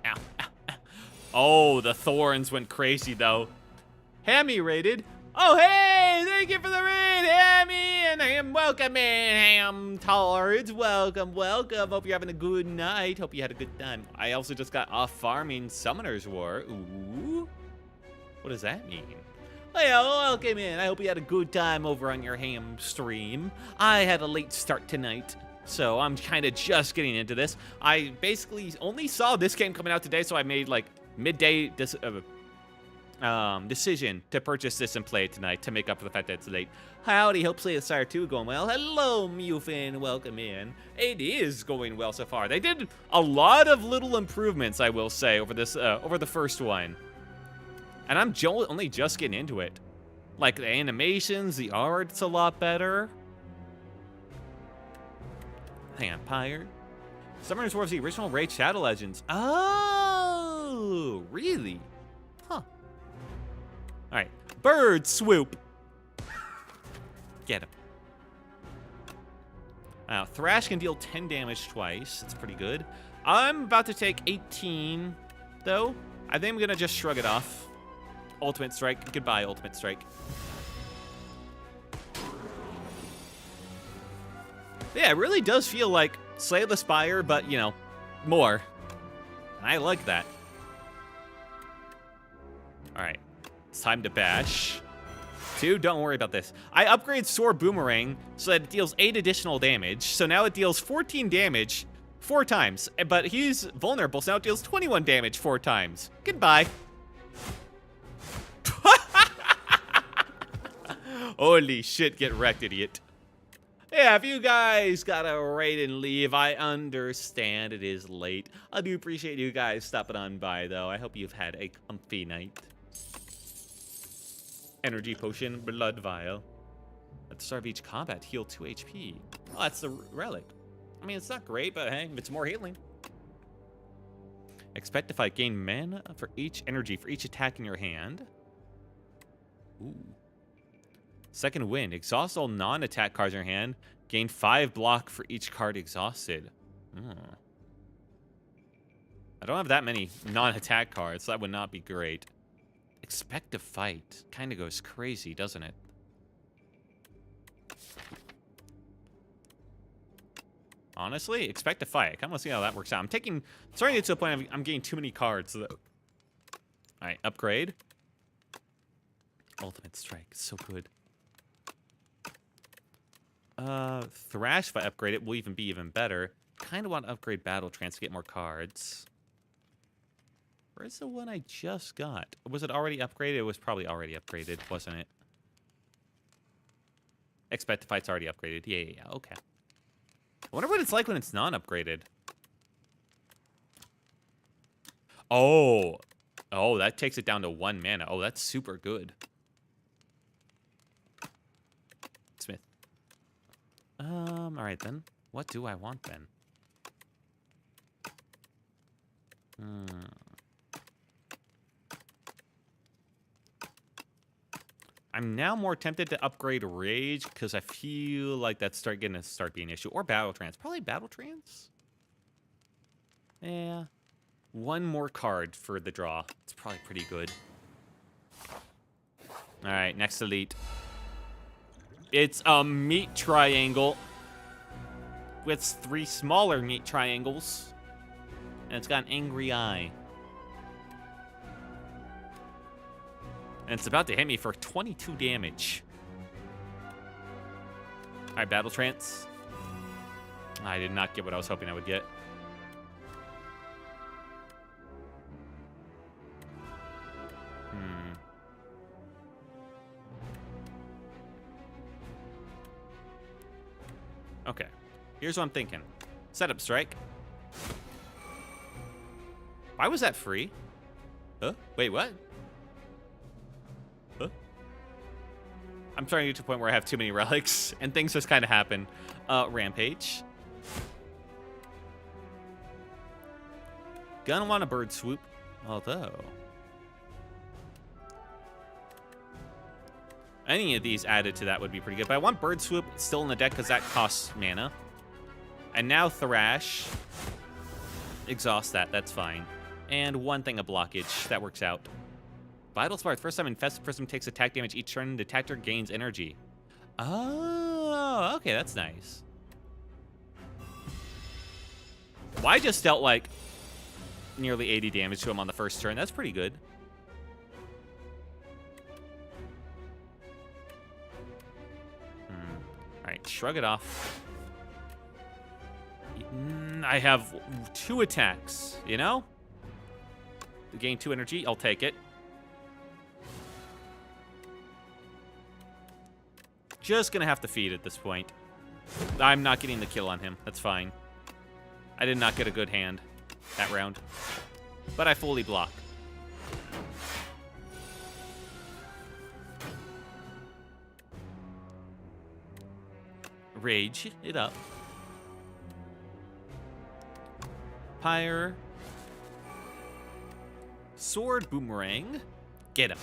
Ow, ow, ow. Oh, the thorns went crazy, though. Hammy rated. Oh, hey! Thank you for the raid, Hammy! And Ham, welcome in, Ham Tards. Welcome, welcome. Hope you're having a good night. Hope you had a good time. I also just got off farming Summoner's War. Ooh. What does that mean? Hey, welcome in. I hope you had a good time over on your Ham stream. I had a late start tonight, so I'm kind of just getting into this. I basically only saw this game coming out today, so I made, like, midday decision to purchase this and play it tonight to make up for the fact that it's late. Howdy, hope Slay the Sire 2 going well. Hello, Mufin, welcome in. It is going well so far. They did a lot of little improvements, I will say, over this over the first one. And I'm only just getting into it. Like the animations, the art's a lot better. Vampire. Summoners War is the original Raid Shadow Legends. Oh, really? Huh. Alright, bird swoop. Get him. Thrash can deal 10 damage twice. That's pretty good. I'm about to take 18, though. I think I'm going to just shrug it off. Ultimate Strike. Goodbye, Ultimate Strike. Yeah, it really does feel like Slay the Spire, but, you know, more. And I like that. All right. It's time to bash. 2, don't worry about this. I upgrade Sword Boomerang so that it deals 8 additional damage. So now it deals 14 damage 4 times. But he's vulnerable, so now it deals 21 damage 4 times. Goodbye. Holy shit, get wrecked, idiot. Yeah, if you guys gotta rate and leave, I understand it is late. I do appreciate you guys stopping on by, though. I hope you've had a comfy night. Energy Potion, Blood Vial. At the start of each combat, heal 2 HP. Oh, that's the relic. I mean, it's not great, but hey, it's more healing. Expect to fight. Gain mana for each energy for each attack in your hand. Ooh. Second Wind. Exhaust all non-attack cards in your hand. Gain 5 block for each card exhausted. I don't have that many non-attack cards, so that would not be great. Expect to fight. Kind of goes crazy, doesn't it? Honestly, expect to fight. I kind of want to see how that works out. I'm starting to get to the point I'm getting too many cards. So all right, upgrade. Ultimate Strike. So good. Thrash, if I upgrade it, will even be even better. Kind of want to upgrade Battle Trance to get more cards. Where's the one I just got? Was it already upgraded? It was probably already upgraded, wasn't it? Expect to Fight's already upgraded. Yeah, okay. I wonder what it's like when it's non-upgraded. Oh, that takes it down to 1 mana. Oh, that's super good. Smith. All right then. What do I want then? I'm now more tempted to upgrade Rage because I feel like that's start being an issue. Or Battle Trance. Probably Battle Trance? Yeah. 1 more card for the draw. It's probably pretty good. Alright, next elite. It's a meat triangle with 3 smaller meat triangles. And it's got an angry eye. And it's about to hit me for 22 damage. Alright, Battle Trance. I did not get what I was hoping I would get. Okay. Here's what I'm thinking. Setup Strike. Why was that free? Huh? Wait, what? Huh? I'm starting to get to a point where I have too many relics, and things just kind of happen. Rampage. Gonna want a Bird Swoop, although... any of these added to that would be pretty good. But I want Bird Swoop still in the deck because that costs mana. And now Thrash. Exhaust that. That's fine. And 1 thing of blockage. That works out. Vital Spark. First time Infested Prism takes attack damage each turn. The attacker gains energy. Oh, okay. That's nice. Well, I just dealt like nearly 80 damage to him on the first turn. That's pretty good. Alright, shrug it off. I have 2 attacks, you know? Gain 2 energy, I'll take it. Just gonna have to feed at this point. I'm not getting the kill on him, that's fine. I did not get a good hand that round. But I fully block. Rage it up. Pyre. Sword Boomerang. Get him.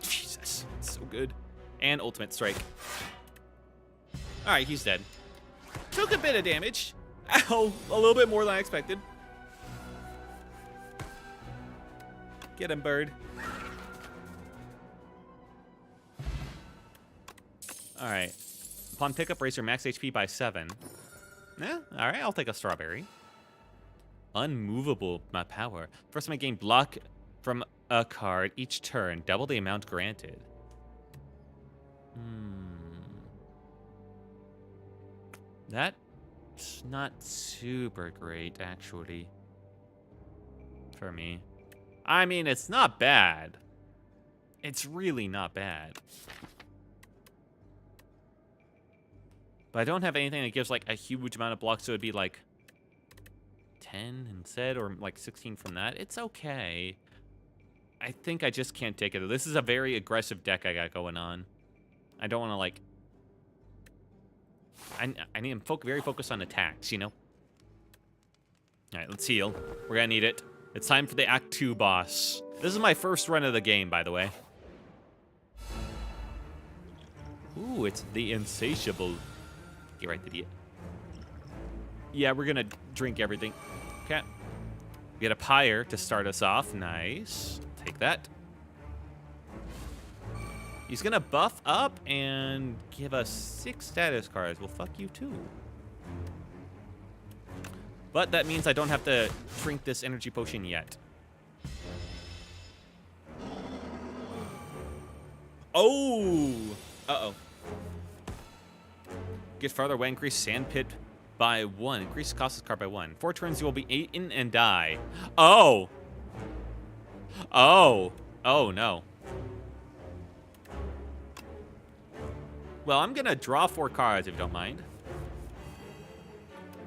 Jesus, so good. And Ultimate Strike. Alright, he's dead. Took a bit of damage. Ow, a little bit more than I expected. Get him, bird. All right. Upon pickup, raise your max HP by 7. Yeah, all right, I'll take a strawberry. Unmovable, my power. First time I gain block from a card each turn. Double the amount granted. That's not super great, actually. For me. I mean, it's not bad. It's really not bad. But I don't have anything that gives, like, a huge amount of blocks, so it'd be, like, 10 instead, or, like, 16 from that. It's okay. I think I just can't take it. This is a very aggressive deck I got going on. I don't want to, like... I need to very focused on attacks, you know? Alright, let's heal. We're gonna need it. It's time for the Act 2 boss. This is my first run of the game, by the way. Ooh, it's the Insatiable. Get right, idiot. Yeah, we're gonna drink everything. Okay. We get a pyre to start us off. Nice. Take that. He's gonna buff up and give us 6 status cards. Well, fuck you too. But that means I don't have to drink this energy potion yet. Oh! Uh-oh. Get farther away, increase sand pit by 1. Increase cost of card by 1. 4 turns you will be eaten and die. Oh! Oh! Oh, no. Well, I'm gonna draw 4 cards, if you don't mind.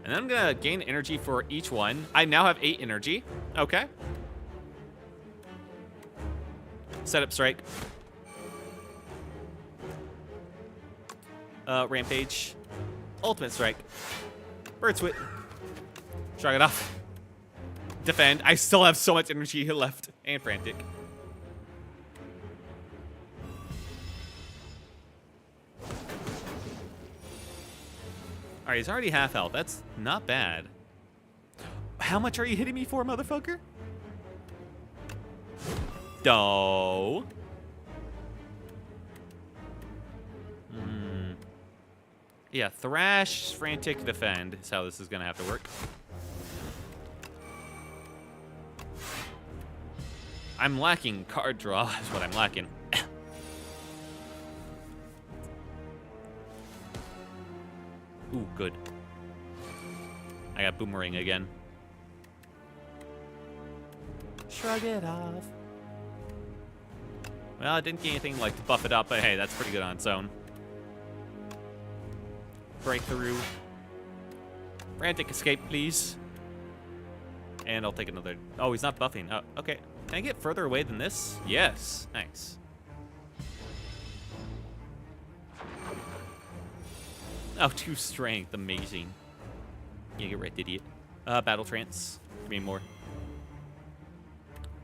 And then I'm gonna gain energy for each one. I now have 8 energy. Okay. Setup strike. Rampage. Ultimate strike. Bird swit. Shrug it off. Defend. I still have so much energy left. And frantic. Alright, he's already half health. That's not bad. How much are you hitting me for, motherfucker? No. Yeah, Thrash, Frantic, Defend is how this is going to have to work. I'm lacking card draw is what I'm lacking. Ooh, good. I got Boomerang again. Shrug it off. Well, I didn't get anything like to buff it up, but hey, that's pretty good on its own. Breakthrough. Frantic escape, please. And I'll take another. Oh, he's not buffing. Oh, okay. Can I get further away than this? Yes. Nice. Oh, 2 strength. Amazing. Yeah, get right, idiot. Battle trance. Give me more.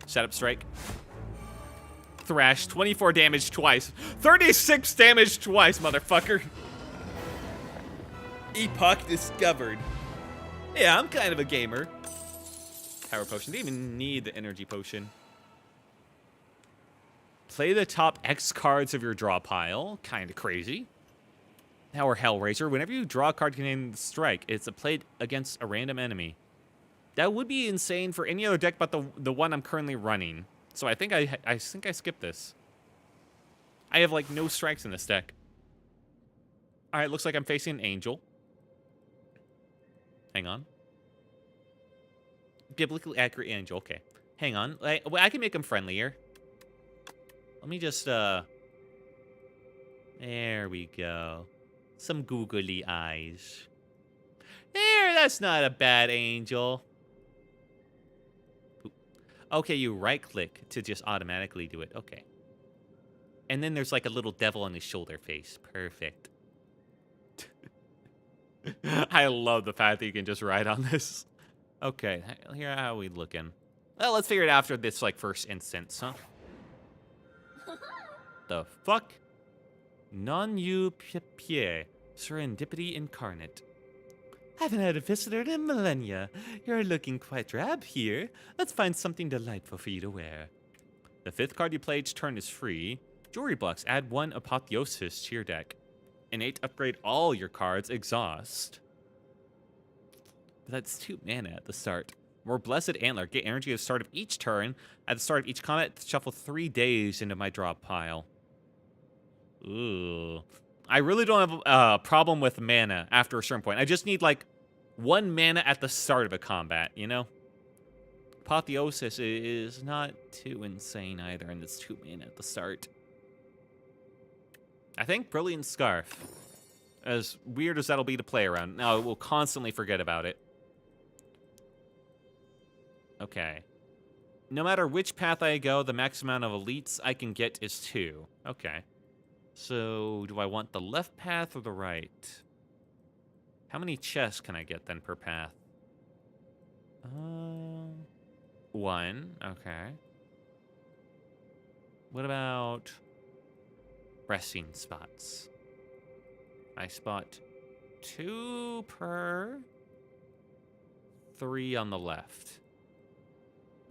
Setup strike. Thrash. 24 damage twice. 36 damage twice, motherfucker. Epoch discovered. Yeah, I'm kind of a gamer. Power potion. Didn't even need the energy potion. Play the top X cards of your draw pile. Kind of crazy. Now we're Hellraiser. Whenever you draw a card containing strike, it's played against a random enemy. That would be insane for any other deck but the one I'm currently running. So I think I skipped this. I have like no strikes in this deck. All right, looks like I'm facing an angel. Hang on. Biblically accurate angel. Okay. Hang on. I can make him friendlier. Let me just, there we go. Some googly eyes. There, that's not a bad angel. Okay, you right-click to just automatically do it. Okay. And then there's like a little devil on his shoulder face. Perfect. I love the fact that you can just ride on this. Okay, here how are we looking? Well, let's figure it out after this like first instance, huh? The fuck? Non-you pie. Serendipity incarnate. Haven't had a visitor in millennia. You're looking quite drab here. Let's find something delightful for you to wear. The 5th card you play each turn is free. Jewelry blocks. Add 1 Apotheosis to your deck. Innate upgrade all your cards. Exhaust. But that's 2 mana at the start. More Blessed Antler. Get energy at the start of each turn. At the start of each combat, shuffle 3 days into my drop pile. Ooh. I really don't have a problem with mana after a certain point. I just need, like, 1 mana at the start of a combat, you know? Apotheosis is not too insane either, and it's 2 mana at the start. I think Brilliant Scarf. As weird as that'll be to play around. Now, I will constantly forget about it. Okay. No matter which path I go, the max amount of elites I can get is 2. Okay. So, do I want the left path or the right? How many chests can I get then per path? 1. Okay. What about resting spots? I spot 2 per 3 on the left.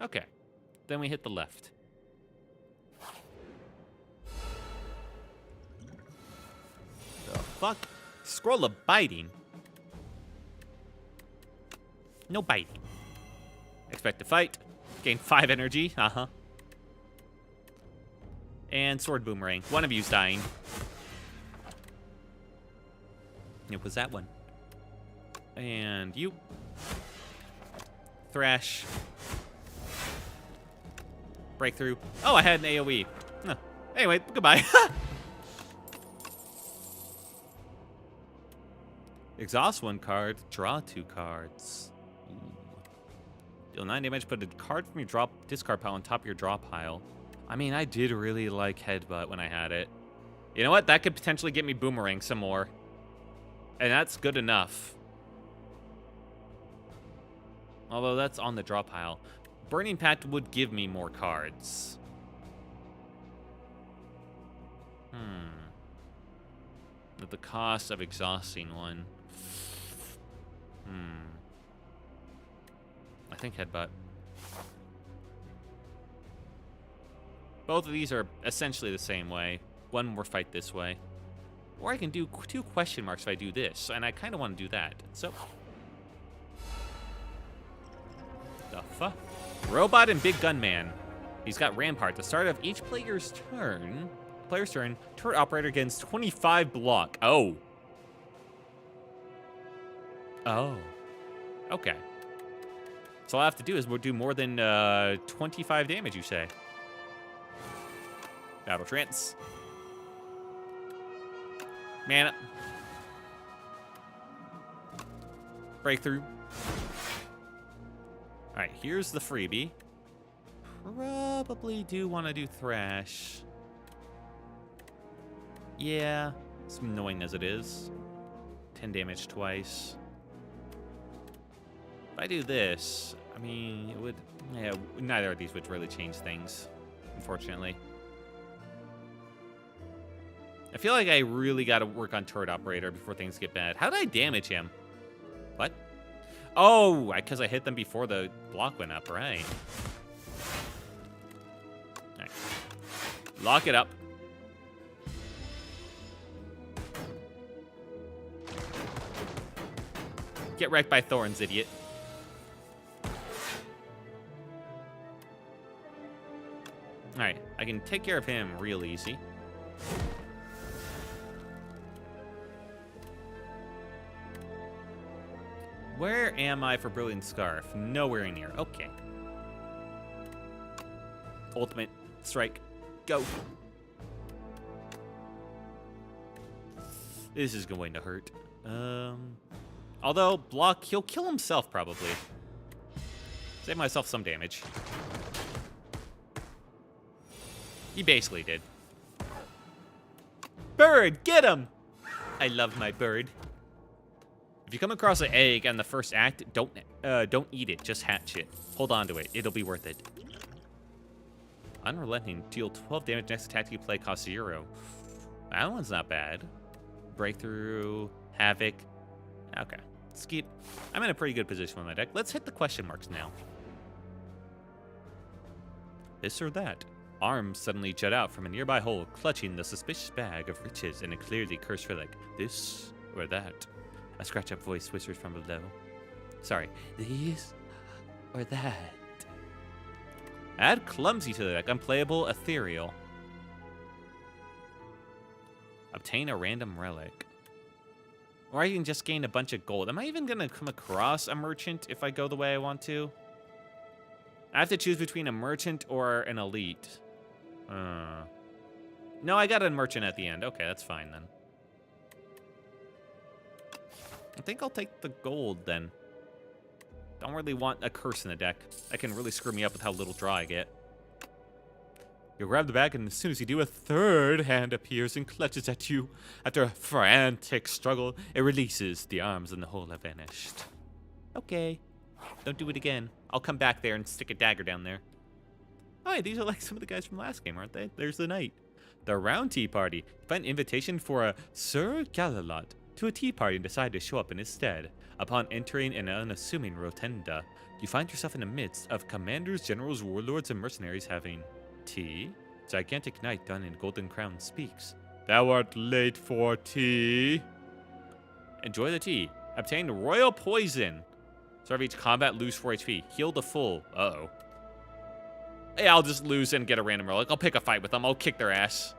Okay. Then we hit the left. The fuck? Scroll of biting. No biting. Expect to fight. Gain 5 energy. Uh-huh. And sword boomerang. One of you's dying. It was that one. And you. Thrash. Breakthrough. Oh, I had an AoE. Huh. Anyway, goodbye. Exhaust 1 card. Draw 2 cards. Ooh. Deal 9 damage. Put a card from your discard pile on top of your draw pile. I mean, I did really like Headbutt when I had it. You know what? That could potentially get me Boomerang some more. And that's good enough. Although that's on the draw pile. Burning Pact would give me more cards. At the cost of exhausting 1. I think Headbutt. Both of these are essentially the same way. One more fight this way. Or I can do 2 question marks if I do this, and I kind of want to do that. So. The fuck? Robot and Big Gunman. He's got Rampart. At the start of each player's turn, turret operator gains 25 block. Oh. Oh. Okay. So all I have to do is we'll do more than 25 damage, you say. Battle Trance. Mana. Breakthrough. Alright, here's the freebie. Probably do want to do Thrash. Yeah, it's annoying as it is. 10 damage twice. If I do this, I mean, it would... Yeah, neither of these would really change things, unfortunately. I feel like I really got to work on Turret Operator before things get bad. How did I damage him? What? Oh, because I hit them before the block went up, right? All right. Lock it up. Get wrecked by thorns, idiot. All right, I can take care of him real easy. Where am I for Brilliant Scarf? Nowhere near. Okay. Ultimate strike. Go. This is going to hurt. Although, block, he'll kill himself probably. Save myself some damage. He basically did. Bird, get him! I love my bird. If you come across an egg on the first act, don't eat it. Just hatch it. Hold on to it. It'll be worth it. Unrelenting. Deal 12 damage. Next attack you play costs 0. That one's not bad. Breakthrough. Havoc. Okay. Skip. I'm in a pretty good position with my deck. Let's hit the question marks now. This or that. Arms suddenly jut out from a nearby hole, clutching the suspicious bag of riches in a clearly cursed relic. This or that. A scratch-up voice whispers from below. Sorry, these or that. Add clumsy to the deck. Unplayable, ethereal. Obtain a random relic. Or I can just gain a bunch of gold. Am I even going to come across a merchant if I go the way I want to? I have to choose between a merchant or an elite. No, I got a merchant at the end. Okay, that's fine then. I think I'll take the gold then. Don't really want a curse in the deck. That can really screw me up with how little draw I get. You grab the bag, and as soon as you do, a third hand appears and clutches at you. After a frantic struggle, it releases. The arms and the hole have vanished. Okay. Don't do it again. I'll come back there and stick a dagger down there. Oh, yeah, these are like some of the guys from last game, aren't they? There's the knight. The round tea party. Find an invitation for a Sir Galalot to a tea party and decide to show up in his stead. Upon entering an unassuming rotunda, you find yourself in the midst of commanders, generals, warlords, and mercenaries having tea. Gigantic knight done in golden crown speaks. Thou art late for tea. Enjoy the tea. Obtain royal poison. Start of each combat, lose 4 HP. Heal to full. Uh-oh. Yeah, I'll just lose and get a random relic. I'll pick a fight with them. I'll kick their ass.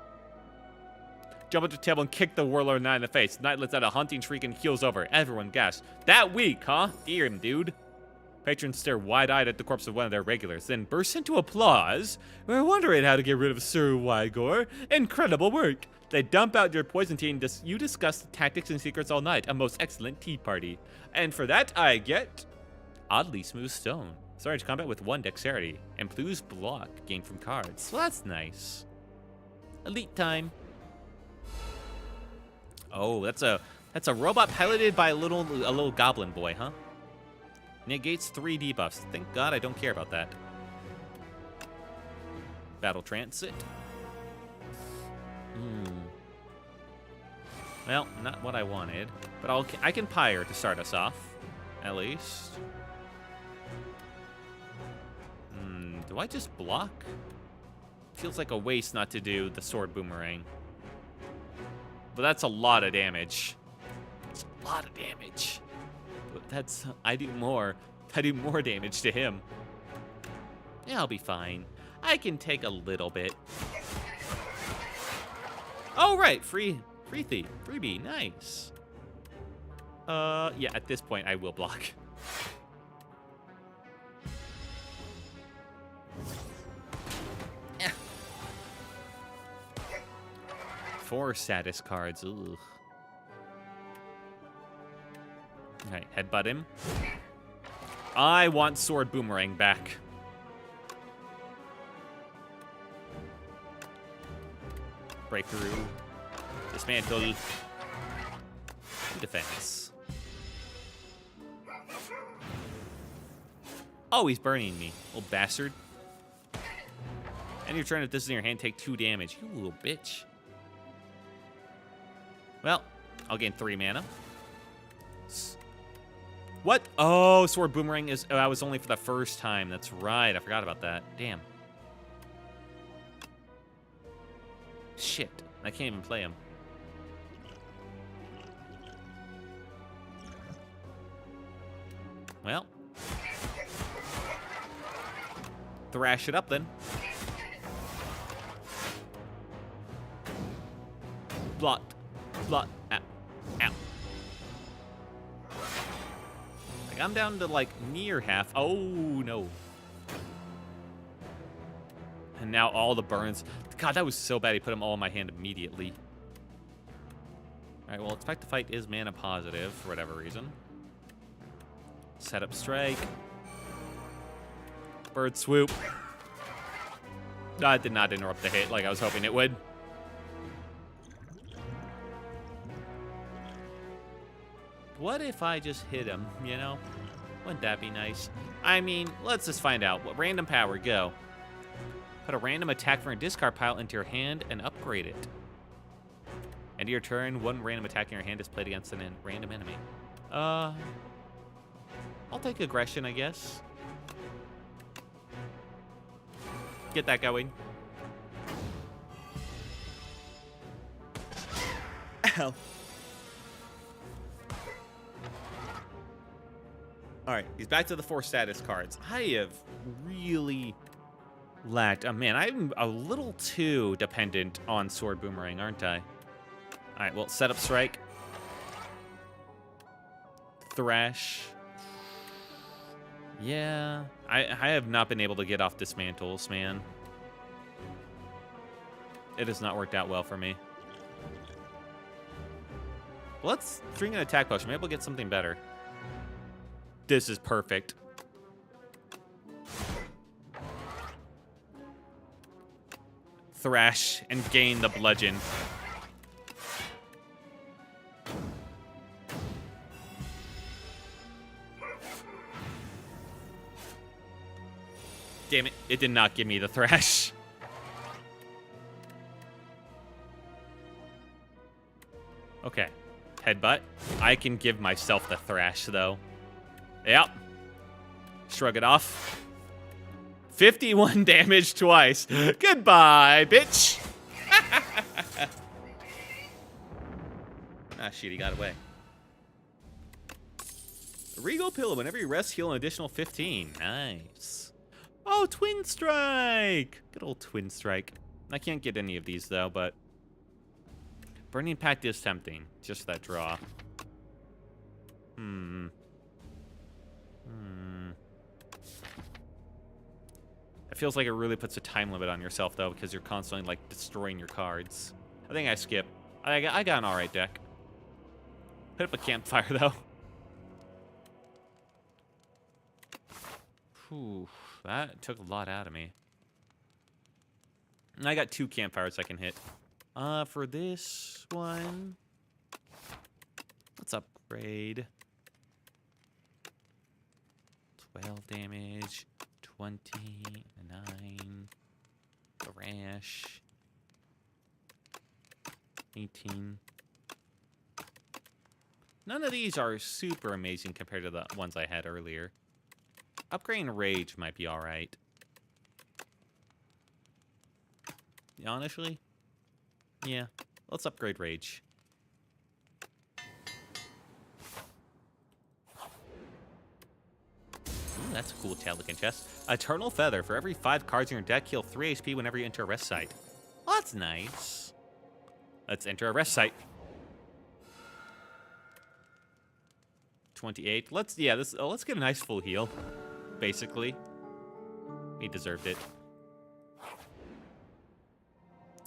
Jump up to the table and kick the warlord knight in the face. Knight lets out a hunting shriek and heals over. Everyone gasps. That weak, huh? Ear him, dude. Patrons stare wide-eyed at the corpse of one of their regulars, then burst into applause. We're wondering how to get rid of Sir Wygor. Incredible work. They dump out your poison tea and you discuss the tactics and secrets all night. A most excellent tea party. And for that, I get oddly smooth stone. Start combat with 1 dexterity. And blues block gained from cards. Well, that's nice. Elite time. Oh, that's a robot piloted by a little goblin boy, huh? Negates 3 debuffs. Thank God I don't care about that. Battle transit. Well, not what I wanted, but I can pyre to start us off, at least. Do I just block? Feels like a waste not to do the sword boomerang. But that's a lot of damage. It's a lot of damage. But I do more damage to him. Yeah, I'll be fine. I can take a little bit. Oh, right, freebie, nice. Yeah, at this point I will block. Yeah. 4 status cards, ugh. Alright, headbutt him. I want sword boomerang back. Breakthrough. Dismantle. Defense. Oh, he's burning me, old bastard. And your turn, if this is in your hand, take 2 damage. You little bitch. Well, I'll gain 3 mana. What? Oh, sword boomerang is... Oh, that was only for the first time. That's right. I forgot about that. Damn. Shit. I can't even play him. Well. Thrash it up, then. Blocked. Blocked. Ow. Ow. I'm down to, like, near half. Oh, no. And now all the burns. God, that was so bad. He put them all in my hand immediately. All right, well, expect the fight is mana positive for whatever reason. Set up strike. Bird swoop. That did not interrupt the hit like I was hoping it would. What if I just hit him, you know? Wouldn't that be nice? I mean, let's just find out. What random power, go. Put a random attack from your discard pile into your hand and upgrade it. End of your turn, 1 random attack in your hand is played against a random enemy. I'll take aggression, I guess. Get that going. Ow. All right, he's back to the 4 status cards. I have really lacked. Oh man, I'm a little too dependent on Sword Boomerang, aren't I? All right, well, set up strike. Thrash. Yeah, I have not been able to get off dismantles, man. It has not worked out well for me. Let's drink an attack potion. Maybe we'll get something better. This is perfect. Thrash and gain the bludgeon. Damn it, it did not give me the thrash. Okay, headbutt. I can give myself the thrash, though. Yep. Shrug it off. 51 damage twice. Goodbye, bitch. Ah, shit, he got away. Regal Pillow. Whenever you rest, heal an additional 15. Nice. Oh, Twin Strike. Good old Twin Strike. I can't get any of these, though, but... Burning Pact is tempting. Just that draw. It feels like it really puts a time limit on yourself, though, because you're constantly, like, destroying your cards. I think I skip. I got an alright deck. Put up a campfire, though. Whew, that took a lot out of me. And I got 2 campfires I can hit. For this one... Let's upgrade. 12 damage. 29. Thrash. 18. None of these are super amazing compared to the ones I had earlier. Upgrading Rage might be alright. Honestly? Yeah. Let's upgrade Rage. Ooh, that's a cool Talican chest. Eternal Feather. For every 5 cards in your deck, heal 3 HP whenever you enter a rest site. Well, that's nice. Let's enter a rest site. 28. Let's get a nice full heal. Basically. He deserved it.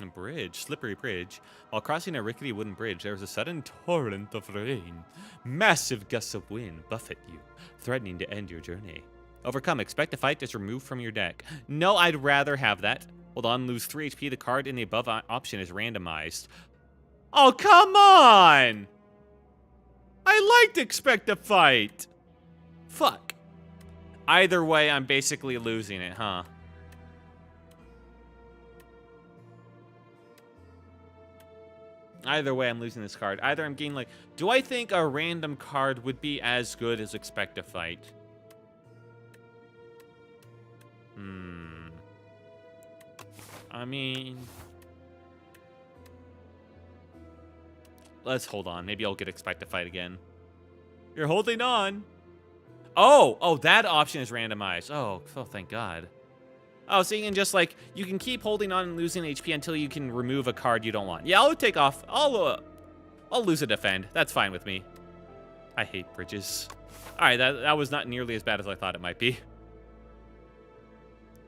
A bridge. Slippery bridge. While crossing a rickety wooden bridge, there was a sudden torrent of rain. Massive gusts of wind buffet you, threatening to end your journey. Overcome. Expect a fight is removed from your deck. No, I'd rather have that. Hold on. Lose 3 HP. The card in the above option is randomized. Oh, come on! I liked expect a fight. Fuck. Either way, I'm basically losing it, huh? Either way, I'm losing this card. Either I'm getting, like... Do I think a random card would be as good as expect a fight? I mean... Let's hold on. Maybe I'll get expect a fight again. You're holding on. Oh, that option is randomized. Oh, thank God. Oh, so you can just, like, you can keep holding on and losing HP until you can remove a card you don't want. Yeah, I'll take off. I'll lose a defend. That's fine with me. I hate bridges. All right, that was not nearly as bad as I thought it might be.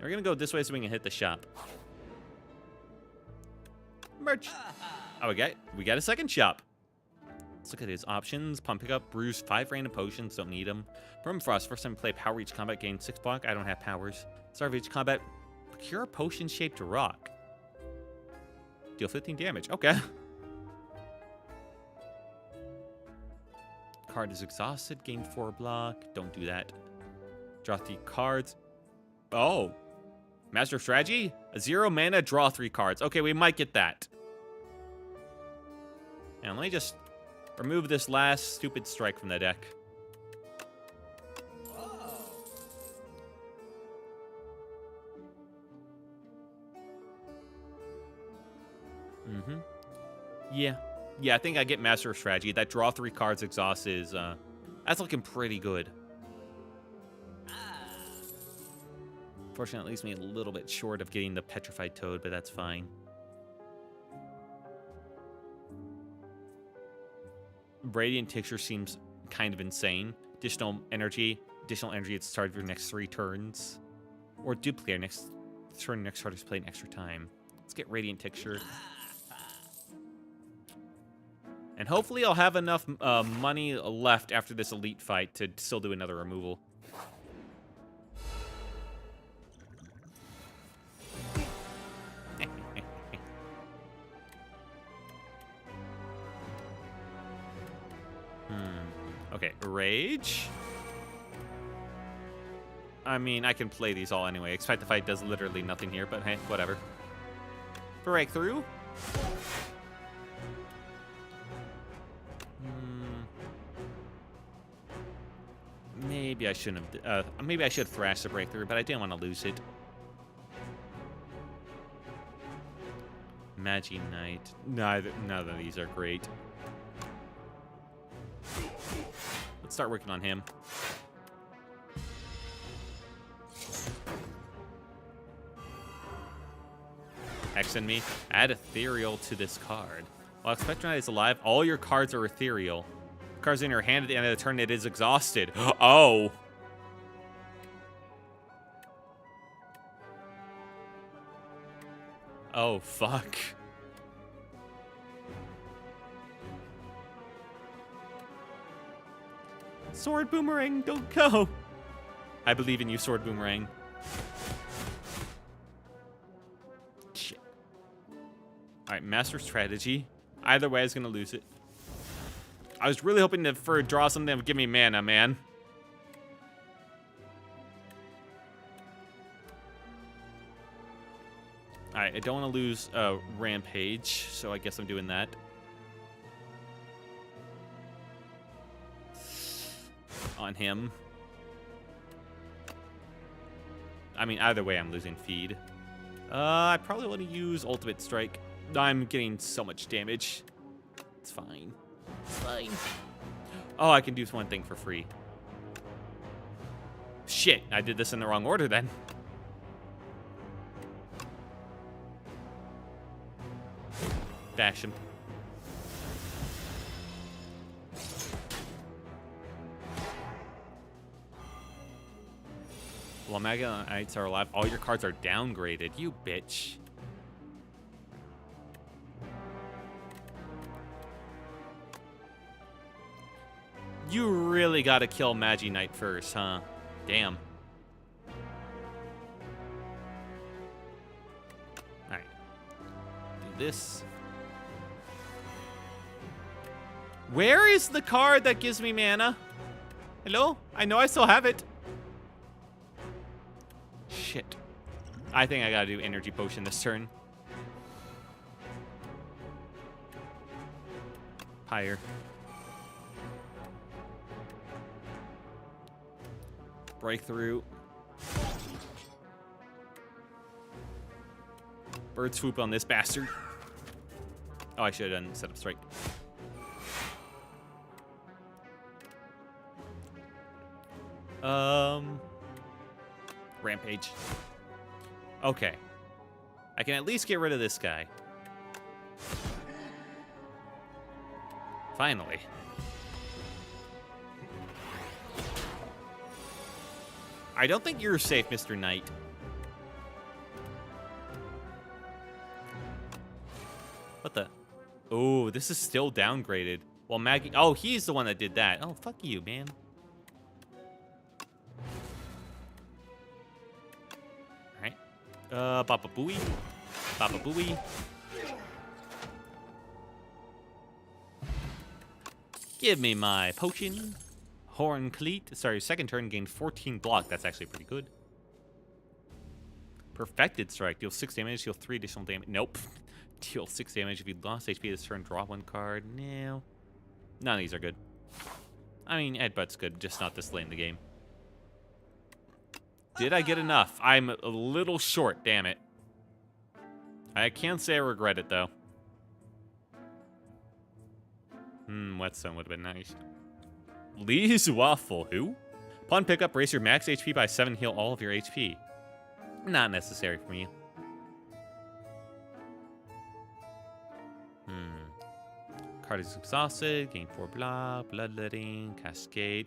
We're going to go this way so we can hit the shop. Merch. Oh, we got a second shop. Let's look at his options. Pump pickup, brews 5 random potions, don't need them. Permafrost, first time we play Power Reach Combat, gain 6 block. I don't have powers. Start of each combat, procure a potion-shaped rock. Deal 15 damage. Okay. Card is exhausted, gain 4 block. Don't do that. Draw 3 cards. Oh. Master of Strategy? A 0 mana, draw 3 cards. Okay, we might get that. And let me just Remove this last stupid strike from the deck. Mm-hmm. Yeah. Yeah, I think I get Master of Strategy. That draw 3 cards exhaust is, that's looking pretty good. Fortunately, it leaves me a little bit short of getting the Petrified Toad, but that's fine. Radiant Tincture seems kind of insane. Additional energy at the start of your next 3 turns. Or duplicate next turn, next card is played an extra time. Let's get Radiant Tincture. And hopefully I'll have enough money left after this elite fight to still do another removal. Okay, Rage. I mean, I can play these all anyway. Expect the Fight does literally nothing here, but hey, whatever. Breakthrough. Maybe I shouldn't have. Maybe I should have thrashed the Breakthrough, but I didn't want to lose it. Magi Knight. None of these are great. Let's start working on him. Hexen me. Add Ethereal to this card. While Spectre Knight is alive, all your cards are ethereal. Cards in your hand at the end of the turn, it is exhausted. Oh. Oh, fuck. Sword Boomerang, don't go. I believe in you, Sword Boomerang. Shit. All right, Master Strategy. Either way, I was going to lose it. I was really hoping to draw something that would give me mana, man. Alright, I don't want to lose Rampage, so I guess I'm doing that. On him. I mean, either way, I'm losing feed. I probably want to use Ultimate Strike. I'm getting so much damage. It's fine. It's fine. Oh, I can do one thing for free. Shit, I did this in the wrong order then. Dash him. While Magi Knights are alive, all your cards are downgraded. You bitch. You really gotta kill Magi Knight first, huh? Damn. Alright. Do this. Where is the card that gives me mana? Hello? I know I still have it. Shit. I think I gotta do Energy Potion this turn. Higher. Breakthrough. Bird swoop on this bastard. Oh, I should have done Setup Strike. Rampage. Okay. I can at least get rid of this guy. Finally. I don't think you're safe, Mr. Knight. What the? Oh, this is still downgraded. Well, Maggie... Oh, he's the one that did that. Oh, fuck you, man. Alright. Baba Booey. Baba Booey. Give me my potion. Horn Cleat. Sorry, second turn gained 14 block. That's actually pretty good. Perfected Strike. Deal 6 damage. Deal 3 additional damage. Nope. Deal 6 damage if you lost HP this turn. Draw 1 card. No. None of these are good. I mean, Headbutt's good, just not this late in the game. Did I get enough? I'm a little short, damn it. I can't say I regret it, though. Whetstone would have been nice. Lee's Waffle, who? Upon pickup, raise your max HP by 7, heal all of your HP. Not necessary for me. Card is exhausted, gain 4 blah, bloodletting, cascade.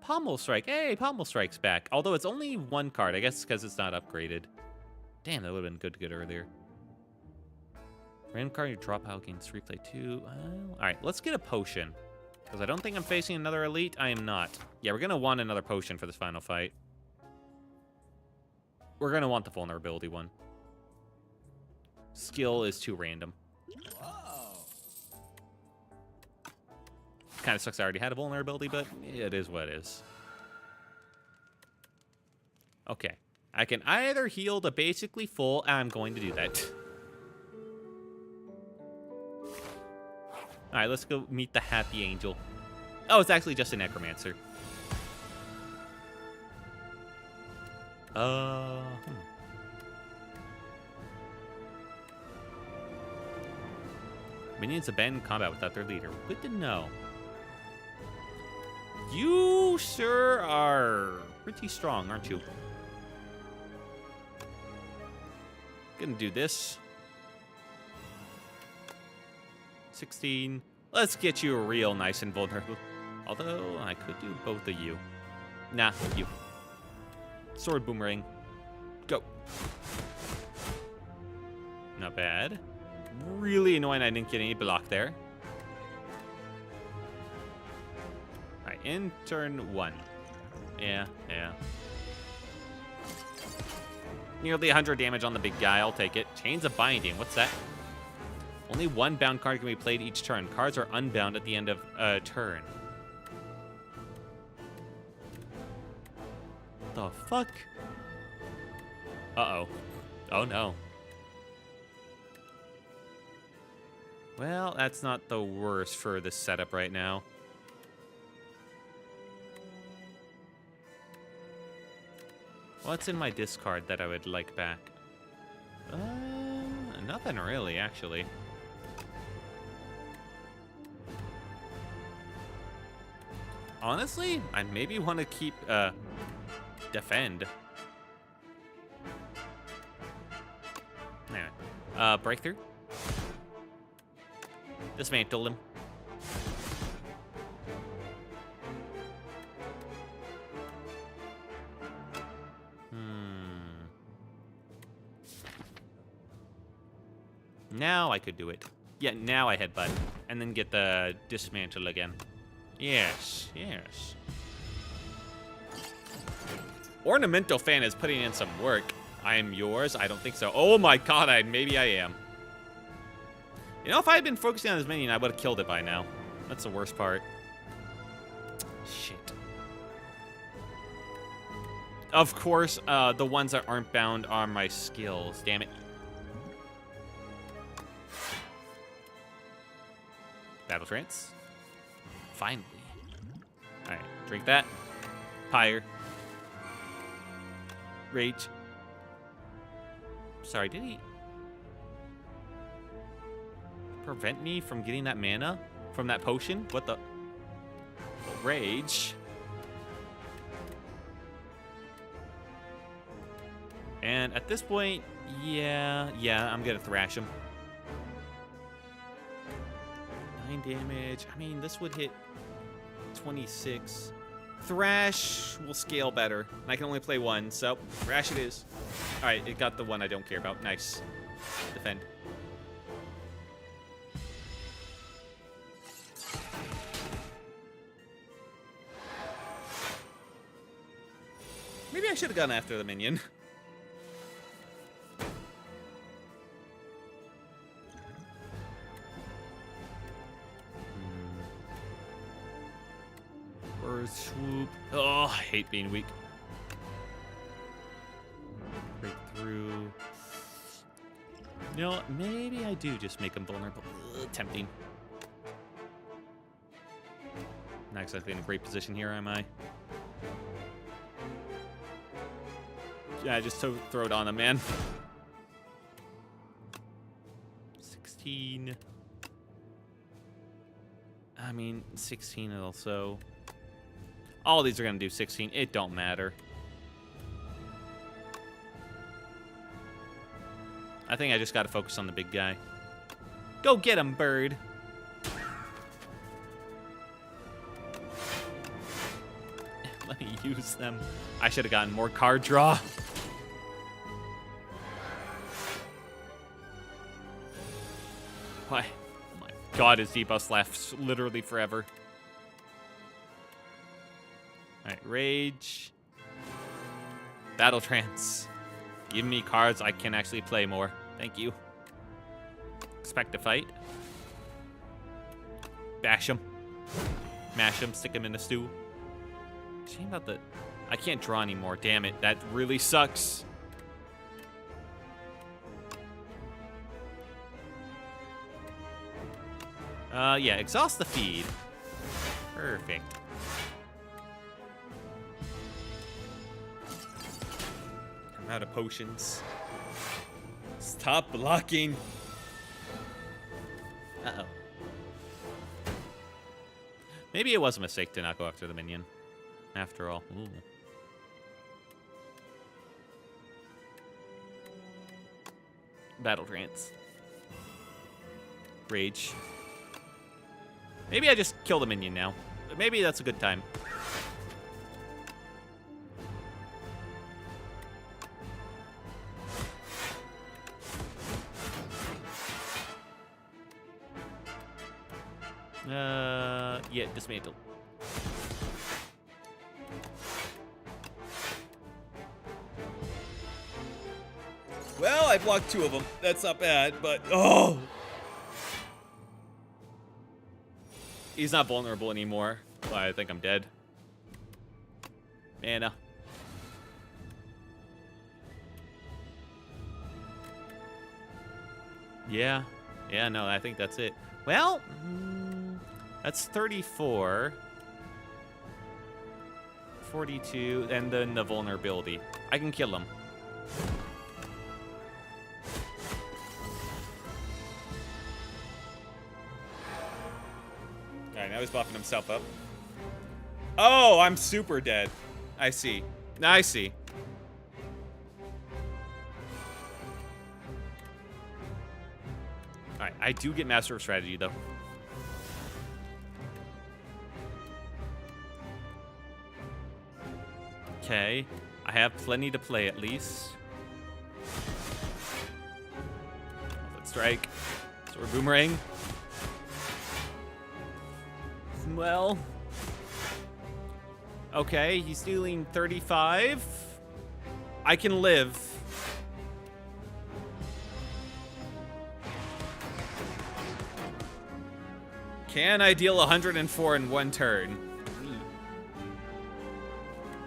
Pommel Strike, hey, Pommel Strike's back. Although it's only 1 card, I guess because it's not upgraded. Damn, that would have been good to get earlier. Random card, your drop out gains replay 2. Alright, let's get a potion. Because I don't think I'm facing another elite. I am not. Yeah, we're going to want another potion for this final fight. We're going to want the vulnerability one. Skill is too random. Kind of sucks I already had a vulnerability, but it is what it is. Okay. I can either heal to basically full, and I'm going to do that. Alright, let's go meet the happy angel. Oh, it's actually just a necromancer. Minions abandon combat without their leader. Good to know. You, sir, are pretty strong, aren't you? Gonna do this. 16. Let's get you real nice and vulnerable. Although, I could do both of you. Nah, you. Sword boomerang. Go. Not bad. Really annoying I didn't get any block there. Alright, in turn 1. Yeah. Nearly 100 damage on the big guy. I'll take it. Chains of Binding. What's that? Only 1 bound card can be played each turn. Cards are unbound at the end of a turn. The fuck? Uh-oh. Oh, no. Well, that's not the worst for this setup right now. What's in my discard that I would like back? Nothing really, actually. Honestly, I maybe want to keep, defend. Anyway, breakthrough. Dismantle him. Now I could do it. Yeah, now I headbutt. And then get the dismantle again. Yes. Ornamental Fan is putting in some work. I am yours? I don't think so. Oh my god, maybe I am. You know, if I had been focusing on this minion, I would have killed it by now. That's the worst part. Shit. Of course, the ones that aren't bound are my skills. Damn it. Battle Trance. Finally. Alright, drink that. Pyre. Rage. Sorry, did he prevent me from getting that mana from that potion? What the? Rage. And at this point, yeah, I'm gonna thrash him. 9 damage. I mean, this would hit 26. Thrash will scale better. And I can only play 1, so thrash it is. Alright, it got the one I don't care about. Nice. Defend. Maybe I should have gone after the minion. Swoop. Oh, I hate being weak. Breakthrough. You know, maybe I do just make him vulnerable. Ugh, tempting. Not exactly in a great position here, am I? Yeah, just throw it on him, man. 16. I mean, 16 also. All these are going to do 16. It don't matter. I think I just got to focus on the big guy. Go get him, bird. Let me use them. I should have gotten more card draw. Why? Oh my god, his debuffs last literally forever. Alright, Rage. Battle Trance. Give me cards I can actually play more. Thank you. Expect a fight. Bash him. Mash him, stick him in a stew. Shame about the... I can't draw anymore, damn it. That really sucks. Yeah, exhaust the feed. Perfect. I'm out of potions. Stop blocking. Uh-oh. Maybe it was a mistake to not go after the minion. After all. Ooh. Battle Trance. Rage. Maybe I just kill the minion now. Maybe that's a good time. Yeah, dismantle. Well, I blocked 2 of them. That's not bad, but oh! He's not vulnerable anymore. Well, I think I'm dead. Mana. Yeah. Yeah, no, I think that's it. Well, that's 34. 42, and then the vulnerability. I can kill him. Alright, now he's buffing himself up. Oh, I'm super dead. I see. I see. Alright, I do get Master of Strategy, though. Okay. I have plenty to play, at least. Let's strike. Sword Boomerang. Well. Okay, he's dealing 35. I can live. Can I deal 104 in 1 turn?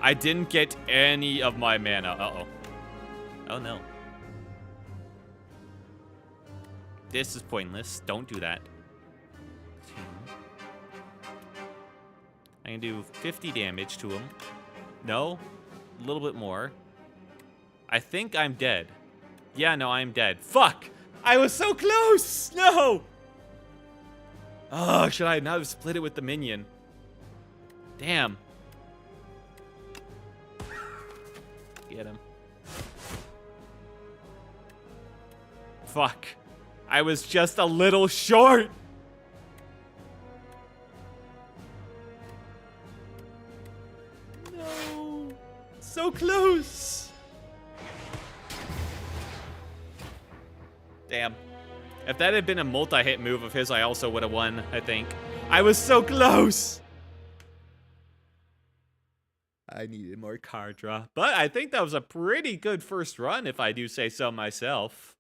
I didn't get any of my mana. Uh-oh. Oh, no. This is pointless. Don't do that. I can do 50 damage to him. No. A little bit more. I think I'm dead. Yeah, no, I'm dead. Fuck! I was so close! No! Oh, should I not have split it with the minion? Damn. Get him. Fuck. I was just a little short. No. So close. Damn. If that had been a multi-hit move of his, I also would have won, I think. I was so close. I needed more card draw. But I think that was a pretty good first run, if I do say so myself.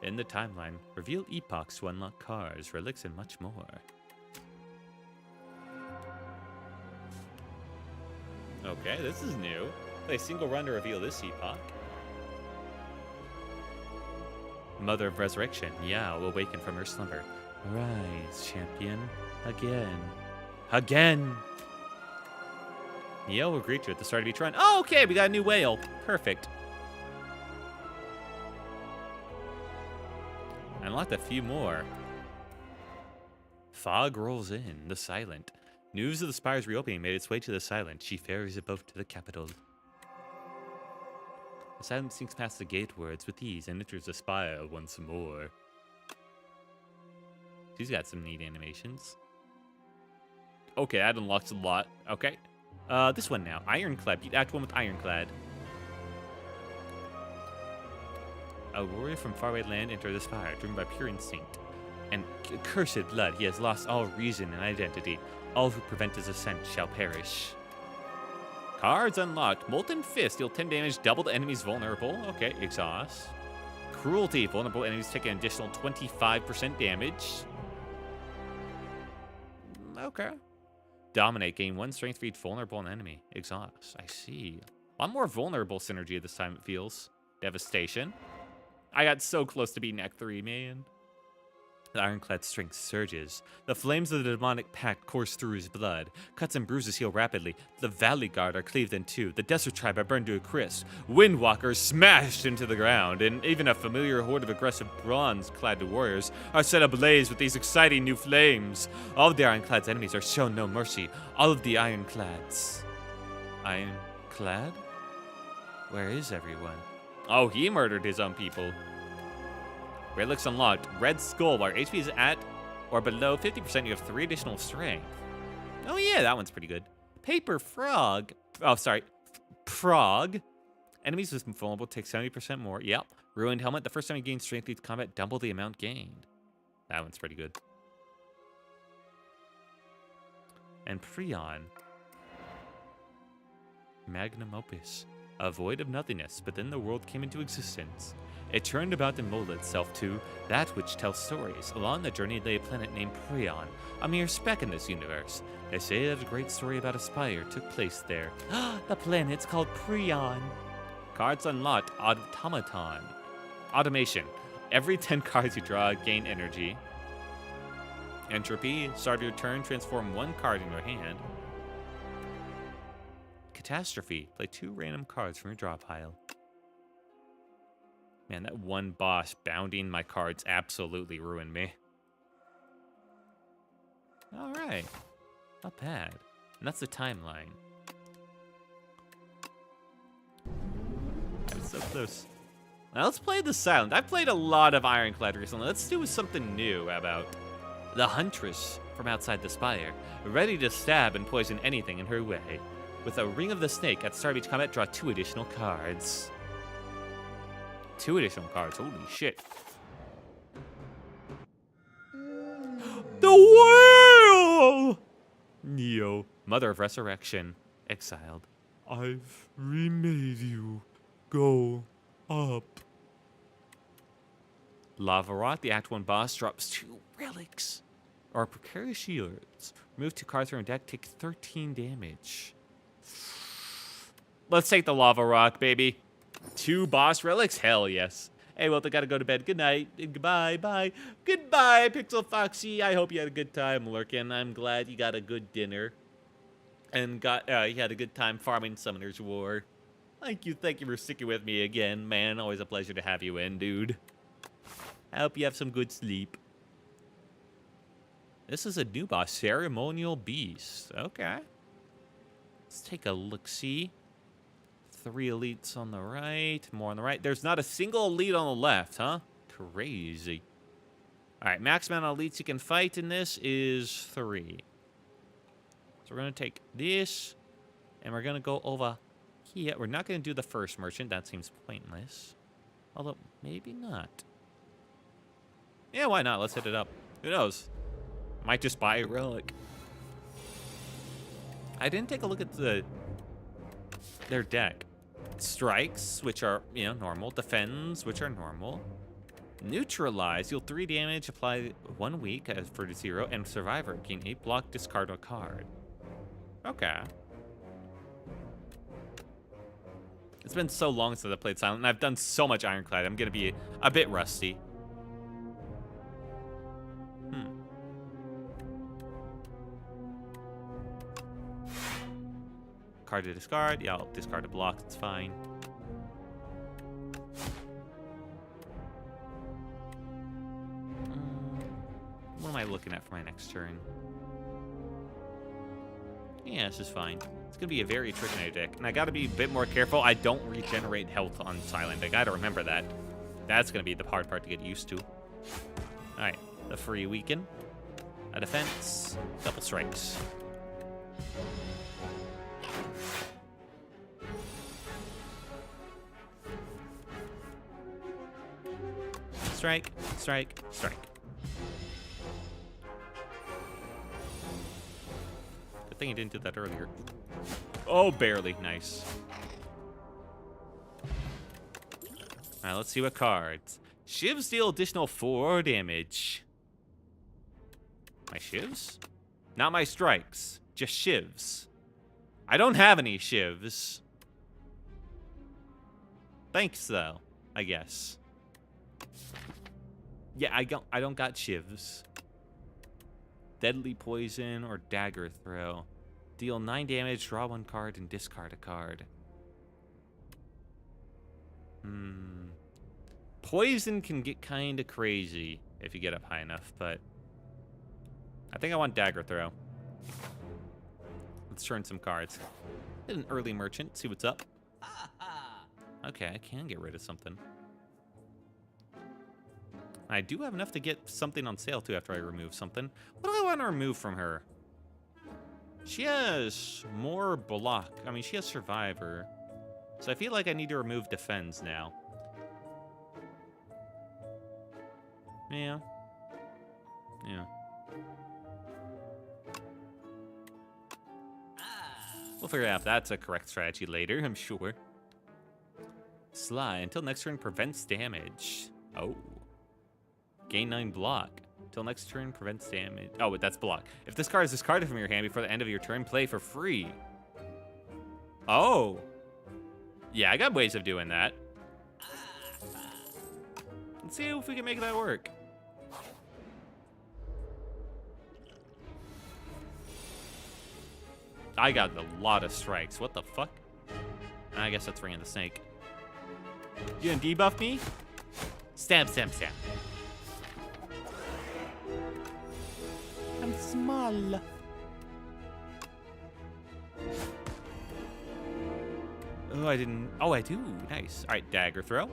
In the timeline, reveal epochs to unlock cards, relics, and much more. Okay, this is new. Play a single run to reveal this epoch. Mother of Resurrection, yeah, will awaken from her slumber. Rise, champion. Again. Again! Neo will greet you at the start of each run. Oh, okay, we got a new whale. Perfect. Unlocked a few more. Fog rolls in, the Silent. News of the Spire's reopening made its way to the Silent. She ferries a boat to the capital. The Silent sinks past the gatewards with ease and enters the Spire once more. She's got some neat animations. Okay, that unlocks a lot. Okay. This one now. Ironclad. Beat Act 1 with Ironclad. A warrior from faraway land entered the Spire, driven by pure instinct and accursed blood. He has lost all reason and identity. All who prevent his ascent shall perish. Cards unlocked. Molten Fist. Deal 10 damage. Double the enemy's vulnerable. Okay, exhaust. Cruelty. Vulnerable enemies take an additional 25% damage. Okay. Dominate. Gain 1 strength for each vulnerable enemy. Exhaust. I see. A lot more vulnerable synergy this time, it feels. Devastation. I got so close to beating Act 3, man. The ironclad's strength surges. The flames of the demonic pact course through his blood. Cuts and bruises heal rapidly. The Valley Guard are cleaved in two. The Desert Tribe are burned to a crisp. Windwalkers smashed into the ground. And even a familiar horde of aggressive bronze-clad warriors are set ablaze with these exciting new flames. All of the ironclad's enemies are shown no mercy. All of the ironclads. Ironclad? Where is everyone? Oh, he murdered his own people. Relics unlocked. Red Skull. While HP is at or below 50%, you have 3 additional strength. Oh yeah, that one's pretty good. Paper Frog. Oh, sorry. Frog. Enemies with vulnerable take 70% more. Yep. Ruined Helmet. The first time you gain strength leads combat, double the amount gained. That one's pretty good. And Prion. Magnum Opus. A void of nothingness, but then the world came into existence. It turned about and molded itself to that which tells stories. Along the journey lay a planet named Prion, a mere speck in this universe. They say that a great story about a spire took place there. The planet's called Prion. Cards unlocked. Automaton. Automation. Every 10 cards you draw, gain energy. Entropy. Start your turn, transform 1 card in your hand. Catastrophe. Play 2 random cards from your draw pile. Man, that one boss bounding my cards absolutely ruined me. Alright. Not bad. And that's the timeline. That was so close. Now let's play the Silent. I've played a lot of Ironclad recently. Let's do something new about the Huntress from outside the Spire, ready to stab and poison anything in her way. With a Ring of the Snake, at the start of each combat, draw 2 additional cards. 2 additional cards, holy shit. The whale! Neo, Mother of Resurrection, exiled. I've remade you. Go up. Lava Rot, the Act 1 boss, drops 2 relics. Or precarious shields. Remove 2 cards from your deck, take 13 damage. Let's take the Lava Rock, baby. 2 boss relics? Hell yes. Hey, well, I gotta go to bed. Good night. Goodbye. Bye. Goodbye, Pixel Foxy. I hope you had a good time lurking. I'm glad you got a good dinner. And you had a good time farming Summoner's War. Thank you for sticking with me again, man. Always a pleasure to have you in, dude. I hope you have some good sleep. This is a new boss, Ceremonial Beast. Okay. Let's take a look-see. 3 elites on the right, more on the right. There's not a single elite on the left, huh? Crazy. All right, max amount of elites you can fight in this is 3. So we're going to take this, and we're going to go over here. We're not going to do the first merchant. That seems pointless. Although, maybe not. Yeah, why not? Let's hit it up. Who knows? Might just buy a relic. I didn't take a look at their deck. Strikes, which are, normal. Defends, which are normal. Neutralize, deal 3 damage, apply 1 week as for 0, and Survivor, gain 8 block, discard a card. Okay. It's been so long since I played Silent, and I've done so much Ironclad, I'm gonna be a bit rusty. card to discard. Yeah, I'll discard a block. It's fine. What am I looking at for my next turn? Yeah, this is fine. It's going to be a very tricky deck. And I got to be a bit more careful. I don't regenerate health on Silent. I got to remember that. That's going to be the hard part to get used to. Alright, the free weaken. A defense. Double strikes. Strike, strike, strike. Good thing he didn't do that earlier. Oh, barely. Nice. Alright, let's see what cards. Shivs deal additional 4 damage. My shivs? Not my strikes. Just shivs. I don't have any shivs. Thanks, though, I guess. Yeah, I don't got shivs. Deadly poison or dagger throw. Deal 9 damage, draw 1 card, and discard a card. Poison can get kind of crazy if you get up high enough, but I think I want dagger throw. Let's turn some cards. Get an early merchant, see what's up. Okay, I can get rid of something. I do have enough to get something on sale, too, after I remove something. What do I want to remove from her? She has more block. I mean, she has survivor. So I feel like I need to remove defense now. Yeah. Yeah. We'll figure out if that's a correct strategy later, I'm sure. Sly. Until next turn, prevents damage. Oh. Gain 9 block. Until next turn, prevents damage. Oh, but that's block. If this card is discarded from your hand before the end of your turn, play for free. Oh. Yeah, I got ways of doing that. Let's see if we can make that work. I got a lot of strikes. What the fuck? I guess that's Ring of the Snake. You gonna debuff me? Stab, stab, stab. I'm small. Oh, I didn't. Oh, I do. Nice. All right, dagger throw.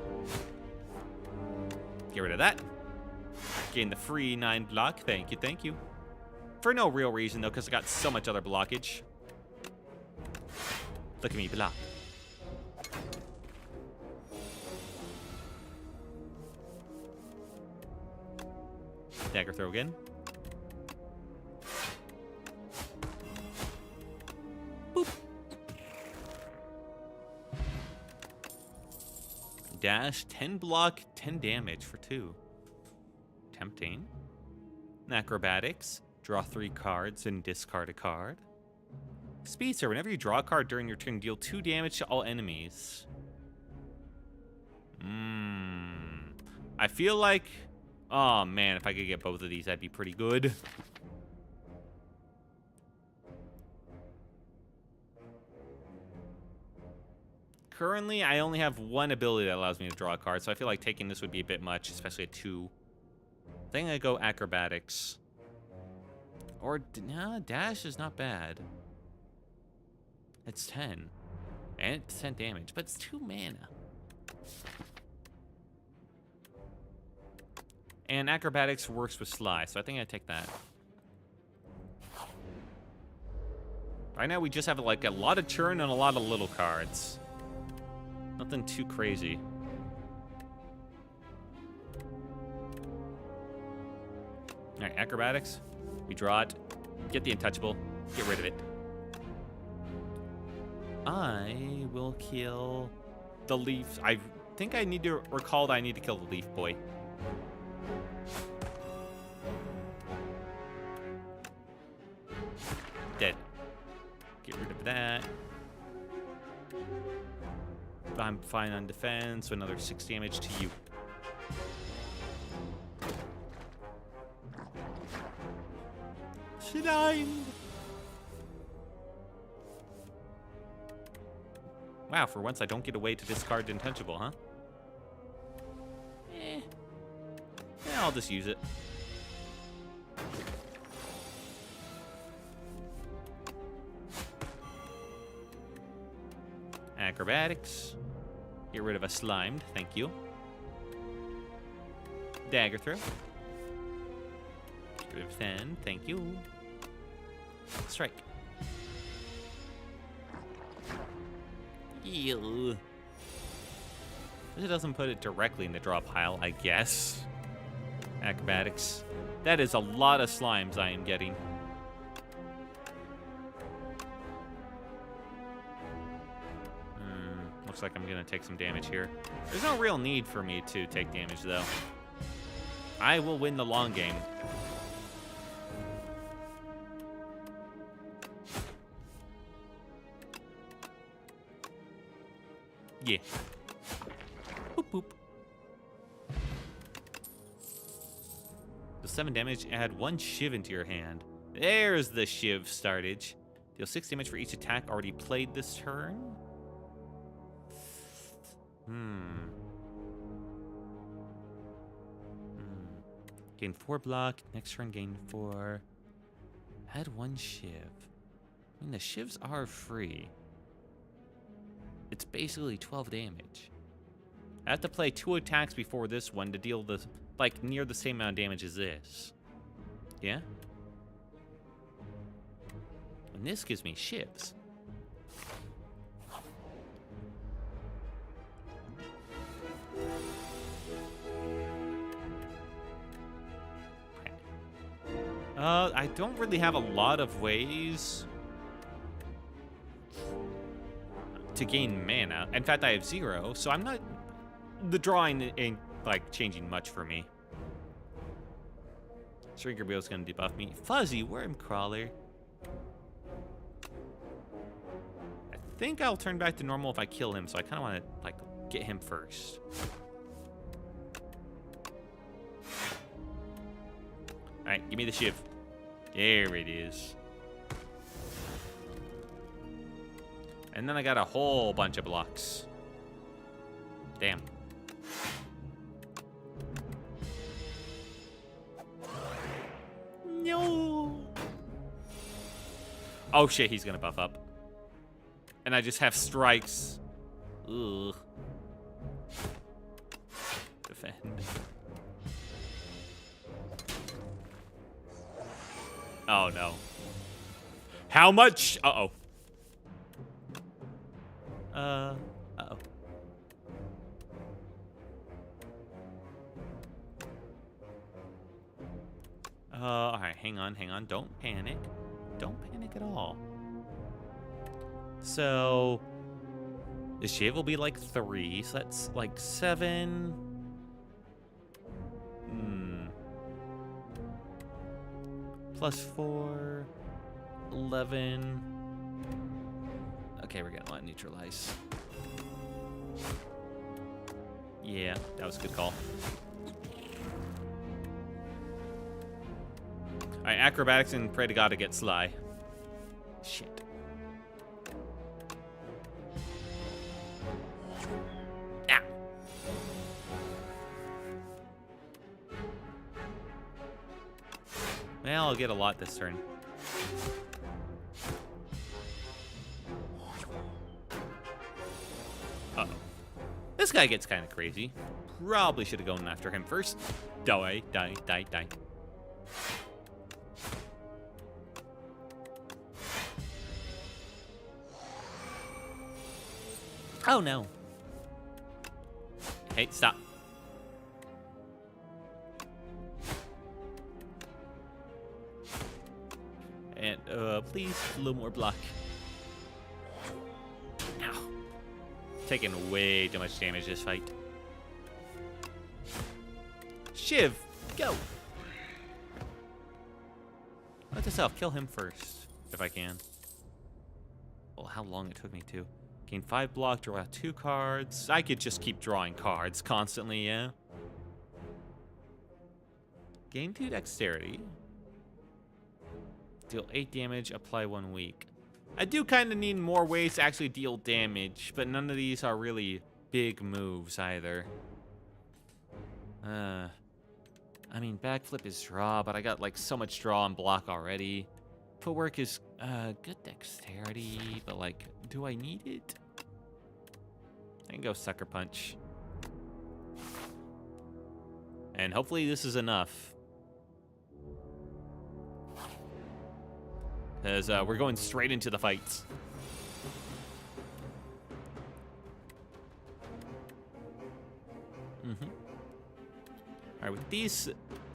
Get rid of that. Gain the free 9 block. Thank you, thank you. For no real reason, though, because I got so much other blockage. Look at me, block. Dagger throw again. Boop. Dash, 10 block, 10 damage for 2. Tempting. Acrobatics. Draw 3 cards and discard a card. Speedster, whenever you draw a card during your turn, deal 2 damage to all enemies. I feel like... Oh, man, if I could get both of these, that'd be pretty good. Currently, I only have 1 ability that allows me to draw a card, so I feel like taking this would be a bit much, especially at 2. I think I go acrobatics. Or, nah, dash is not bad. It's 10. And it's 10 damage, but it's 2 mana. And acrobatics works with Sly, so I think I take that. Right now, we just have like a lot of churn and a lot of little cards. Nothing too crazy. All right, acrobatics. We draw it. Get the untouchable. Get rid of it. I will kill the leaf. I think I need to recall that I need to kill the leaf boy. Dead. Get rid of that. I'm fine on defense, so another 6 damage to you. Slime. Wow, for once I don't get a way to discard Untouchable, huh? Eh. Yeah, I'll just use it. Acrobatics. Get rid of a slimed, thank you. Dagger throw. Get rid of 10, thank you. Strike. Ew. It doesn't put it directly in the draw pile, I guess. Acrobatics. That is a lot of slimes I am getting. Looks like I'm gonna take some damage here. There's no real need for me to take damage, though. I will win the long game. Yeah. Boop, boop. Deal 7 damage, add 1 shiv into your hand. There's the shiv startage. Deal 6 damage for each attack already played this turn. Gain 4 block. Next turn, gain 4. Add 1 shiv. I mean, the shivs are free. It's basically 12 damage. I have to play 2 attacks before this one to deal the, like, near the same amount of damage as this. Yeah? And this gives me shivs. I don't really have a lot of ways to gain mana. In fact, I have 0, so I'm not... The drawing ain't, like, changing much for me. Shrinker Bill's gonna debuff me. Fuzzy Worm Crawler. I think I'll turn back to normal if I kill him, so I kind of want to, like, get him first. Alright, give me the shiv. There it is. And then I got a whole bunch of blocks. Damn. No. Oh shit, he's gonna buff up. And I just have strikes. Ugh. Defend. Oh no. How much? Uh-oh. Uh-oh. Alright, hang on. Don't panic. Don't panic at all. So, the shiv will be like 3, so that's like 7. Plus 4, 11. Okay, we're gonna let neutralize. Yeah, that was a good call. Alright, acrobatics and pray to God to get sly. Shit. Ah. Well, I'll get a lot this turn. Uh-oh. This guy gets kind of crazy. Probably should have gone after him first. Die. Oh, no. Hey, stop. And, please, a little more block. Ow. Taking way too much damage this fight. Shiv, go. Let yourself kill him first, if I can. Well, how long it took me to. Gain 5 block, draw out 2 cards. I could just keep drawing cards constantly, yeah? Gain 2 dexterity. Deal 8 damage, apply 1 weak. I do kind of need more ways to actually deal damage, but none of these are really big moves either. I mean, backflip is draw, but I got like so much draw and block already. Footwork is good dexterity, but like, do I need it? I can go sucker punch. And hopefully this is enough. Because we're going straight into the fights. Mm-hmm. All right, with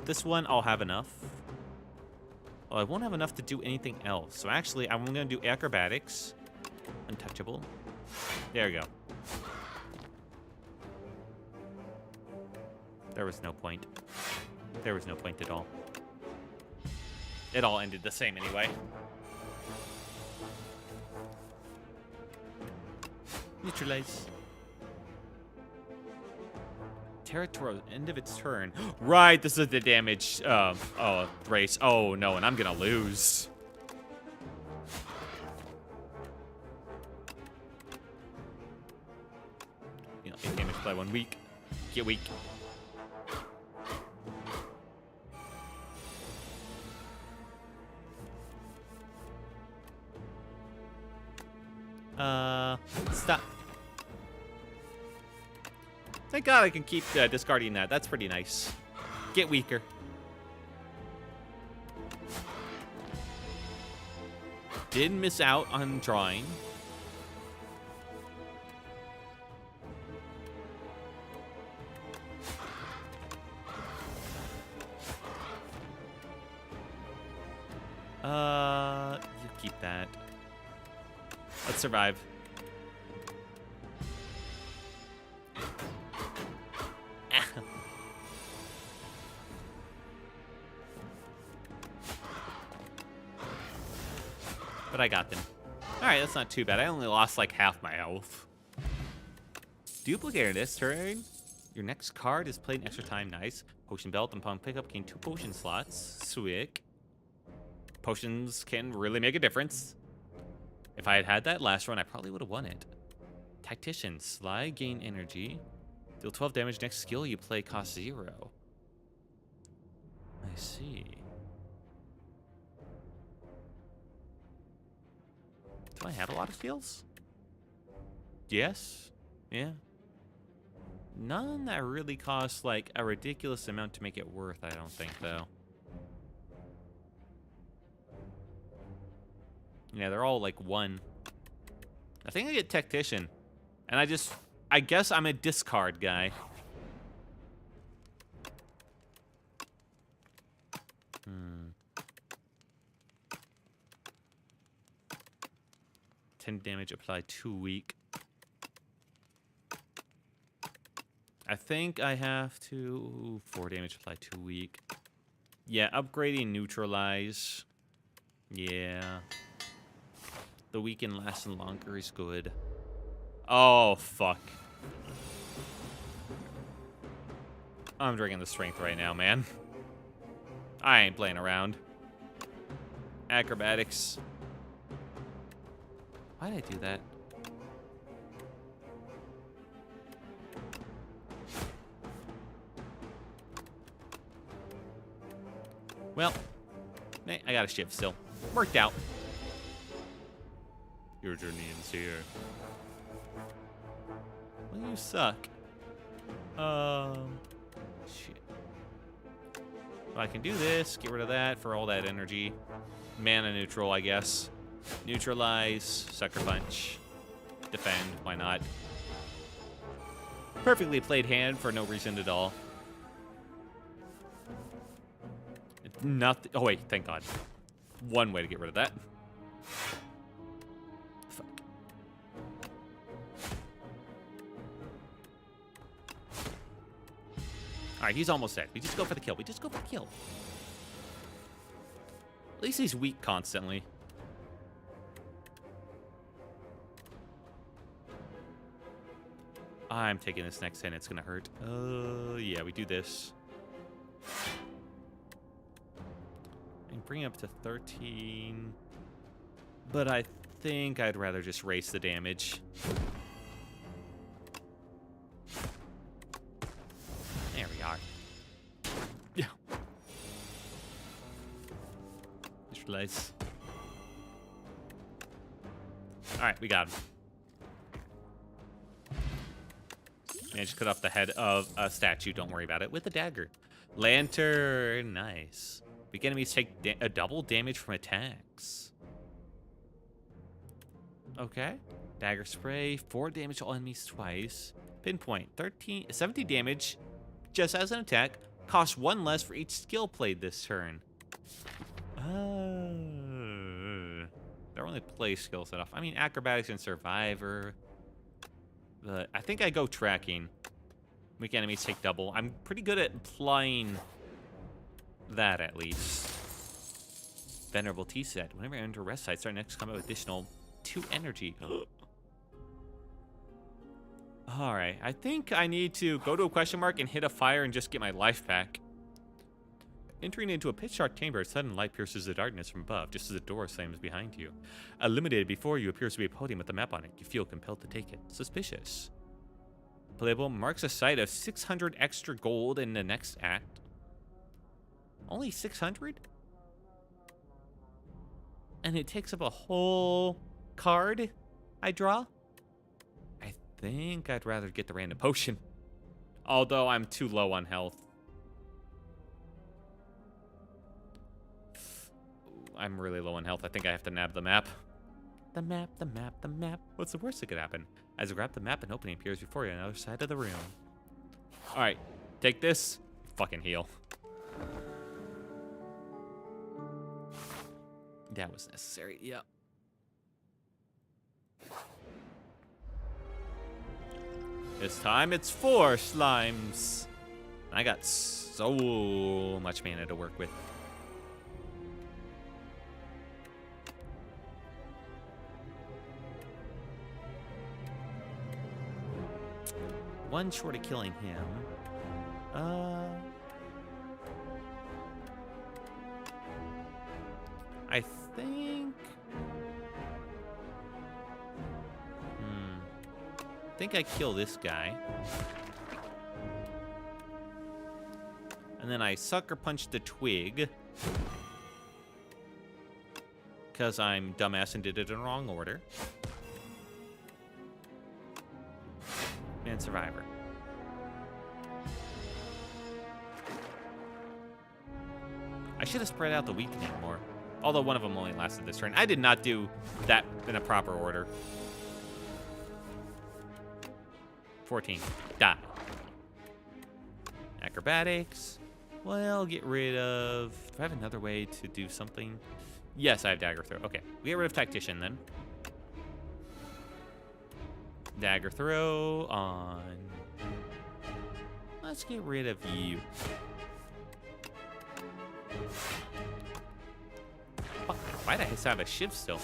this one, I'll have enough. Well, I won't have enough to do anything else. So actually, I'm going to do acrobatics. Untouchable. There we go. There was no point. There was no point at all. It all ended the same anyway. Neutralize. Territorial, end of its turn. Right, this is the damage race. Oh no, and I'm gonna lose. You know, 8 damage by 1 week. Get weak. Stop. Thank God I can keep discarding that. That's pretty nice. Get weaker. Didn't miss out on drawing. You keep that. Let's survive. But I got them. All right, that's not too bad. I only lost like half my health. Duplicator this turn. Your next card is played in extra time. Nice. Potion belt. Upon pickup, gain 2 potion slots. Swick. Potions can really make a difference. If I had had that last run, I probably would have won it. Tactician. Slide, gain energy. Deal 12 damage. Next skill you play costs 0. I see. Do I have a lot of skills? Yes. Yeah. None that really cost like a ridiculous amount to make it worth, I don't think, though. Yeah, they're all like 1. I think I get Tactician. And I guess I'm a discard guy. 10 damage applied 2 weak. I think I have to 4 damage applied 2 weak. Yeah, upgrading neutralize. Yeah. The weaken lasting longer is good. Oh fuck. I'm drinking the strength right now, man. I ain't playing around. Acrobatics. Why did I do that? Well, I got a shift still. Worked out. Your journey ends here. Well, you suck. Shit. Well, I can do this. Get rid of that for all that energy. Mana neutral, I guess. Neutralize, sucker punch, defend, why not? Perfectly played hand for no reason at all. Nothing. Oh wait, thank God. One way to get rid of that. Fuck. All right, he's almost dead. We just go for the kill. We just go for the kill. At least he's weak constantly. I'm taking this next hit. It's gonna hurt. Yeah, we do this. And bring it up to 13. But I think I'd rather just race the damage. There we are. Yeah. Neutralize. Alright, we got him. Managed to cut off the head of a statue, don't worry about it, with a dagger. Lantern, nice. Weak enemies take a double damage from attacks. Okay. Dagger spray, 4 damage to all enemies twice. Pinpoint, 70 damage just as an attack. Costs 1 less for each skill played this turn. They're only play skill set off. I mean, acrobatics and survivor. But I think I go tracking. Weak enemies take double. I'm pretty good at applying that, at least. Venerable Tea set. Whenever I enter a rest site, start next combat with additional 2 energy. Alright, I think I need to go to a question mark and hit a fire and just get my life back. Entering into a pitch-dark chamber, a sudden light pierces the darkness from above, just as a door slams behind you. Illuminated before you appears to be a podium with a map on it. You feel compelled to take it. Suspicious. Playable marks a site of 600 extra gold in the next act. Only 600? And it takes up a whole card I draw? I think I'd rather get the random potion. Although I'm too low on health. I'm really low on health. I think I have to nab the map. The map, the map, the map. What's the worst that could happen? As you grab the map, an opening appears before you on the other side of the room. Alright, take this. Fucking heal. That was necessary, yep. This time it's 4 slimes. I got so much mana to work with. One short of killing him. I think... I think I kill this guy. And then I sucker punch the twig. Because I'm dumbass and did it in the wrong order. And survivor. I should have spread out the weakening more. Although one of them only lasted this turn. I did not do that in a proper order. 14. Die. Acrobatics. Well, get rid of... Do I have another way to do something? Yes, I have dagger throw. Okay, we get rid of tactician then. Dagger throw on... Let's get rid of you. Fuck, why'd I have a shiv still?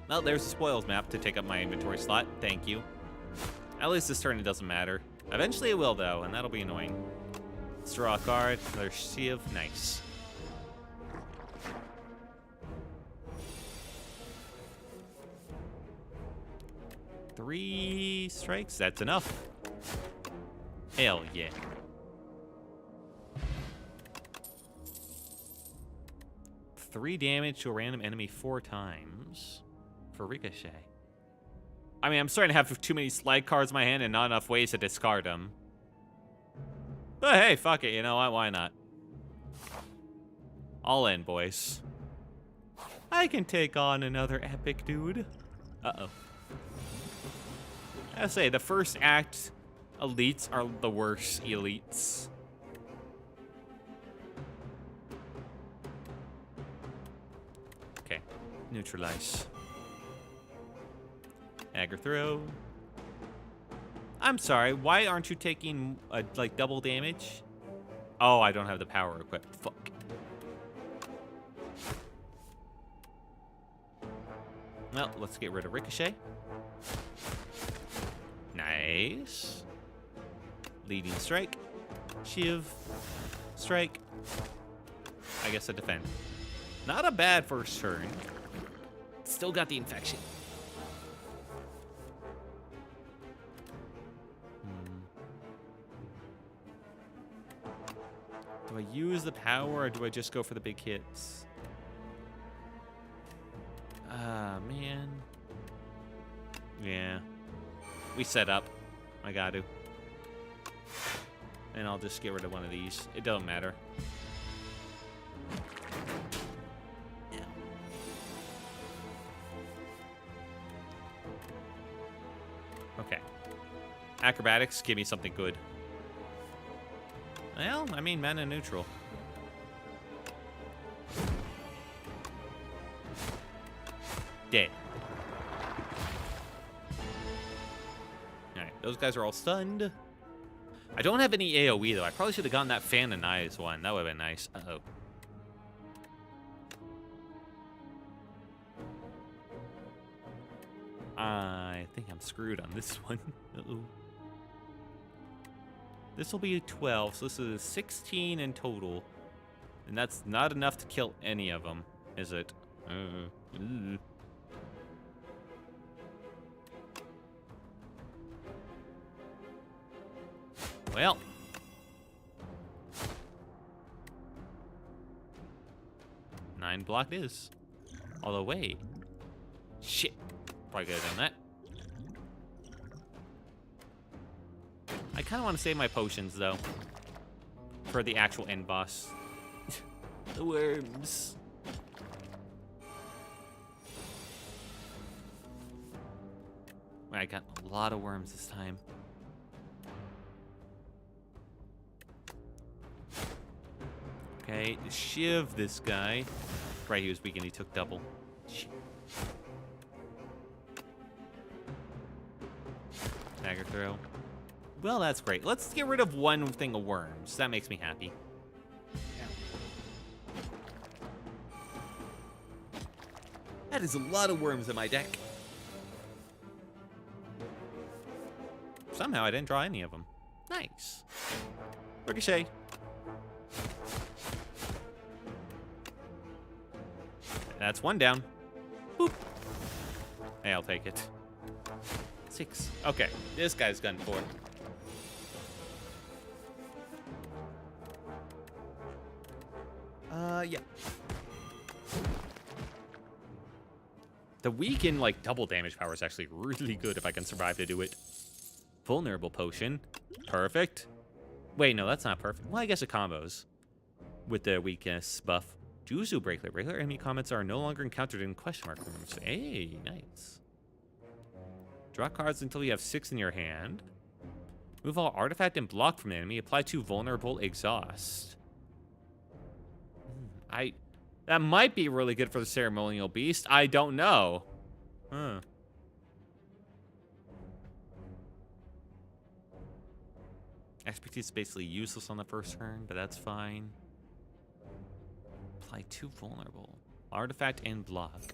Well, there's the spoils map to take up my inventory slot. Thank you. At least this turn it doesn't matter. Eventually it will, though, and that'll be annoying. Let's draw a card. Another shiv. Nice. Three strikes, that's enough. Hell yeah. Three damage to a random enemy 4 times for Ricochet. I mean, I'm starting to have too many slide cards in my hand and not enough ways to discard them. But hey, fuck it, you know what? Why not? All in, boys. I can take on another epic dude. Uh-oh. I gotta say, the first act elites are the worst elites. Okay, neutralize. Dagger throw. I'm sorry, why aren't you taking, like, double damage? Oh, I don't have the power equipped. Fuck. Well, let's get rid of Ricochet. Nice. Leading strike. Shiv. Strike. I guess I defend. Not a bad first turn. Still got the infection. Do I use the power or do I just go for the big hits? Ah, man. Yeah. We set up. I got to. And I'll just get rid of one of these. It doesn't matter. Yeah. Okay. Acrobatics, give me something good. Well, I mean, mana neutral. Dead. Alright, those guys are all stunned. I don't have any AoE, though. I probably should have gotten that Fan and Eyes one. That would have been nice. Uh-oh. I think I'm screwed on this one. Uh-oh. This will be 12, so this is 16 in total. And that's not enough to kill any of them, is it? Well. Nine blocked is. Although, wait. Shit. Probably could have done that. I kind of want to save my potions, though. For the actual end boss. The worms. I got a lot of worms this time. Okay, shiv this guy. Right, he was weak and he took double. Dagger throw. Well, that's great. Let's get rid of one thing of worms. That makes me happy. That is a lot of worms in my deck. Somehow I didn't draw any of them. Nice. Ricochet. That's one down. Boop. Hey, I'll take it. 6. Okay, this guy's done for. Yeah. The weaken, like, double damage power is actually really good if I can survive to do it. Vulnerable potion. Perfect. Wait, no, that's not perfect. Well, I guess it combos with the weakness buff. Juzu Breakler. Regular enemy comments are no longer encountered in question mark rooms. Hey, nice. Draw cards until you have 6 in your hand. Move all artifact and block from the enemy. Apply 2 vulnerable exhaust. That might be really good for the ceremonial beast. I don't know. Huh. Expertise is basically useless on the first turn, but that's fine. Apply 2 vulnerable. Artifact and block.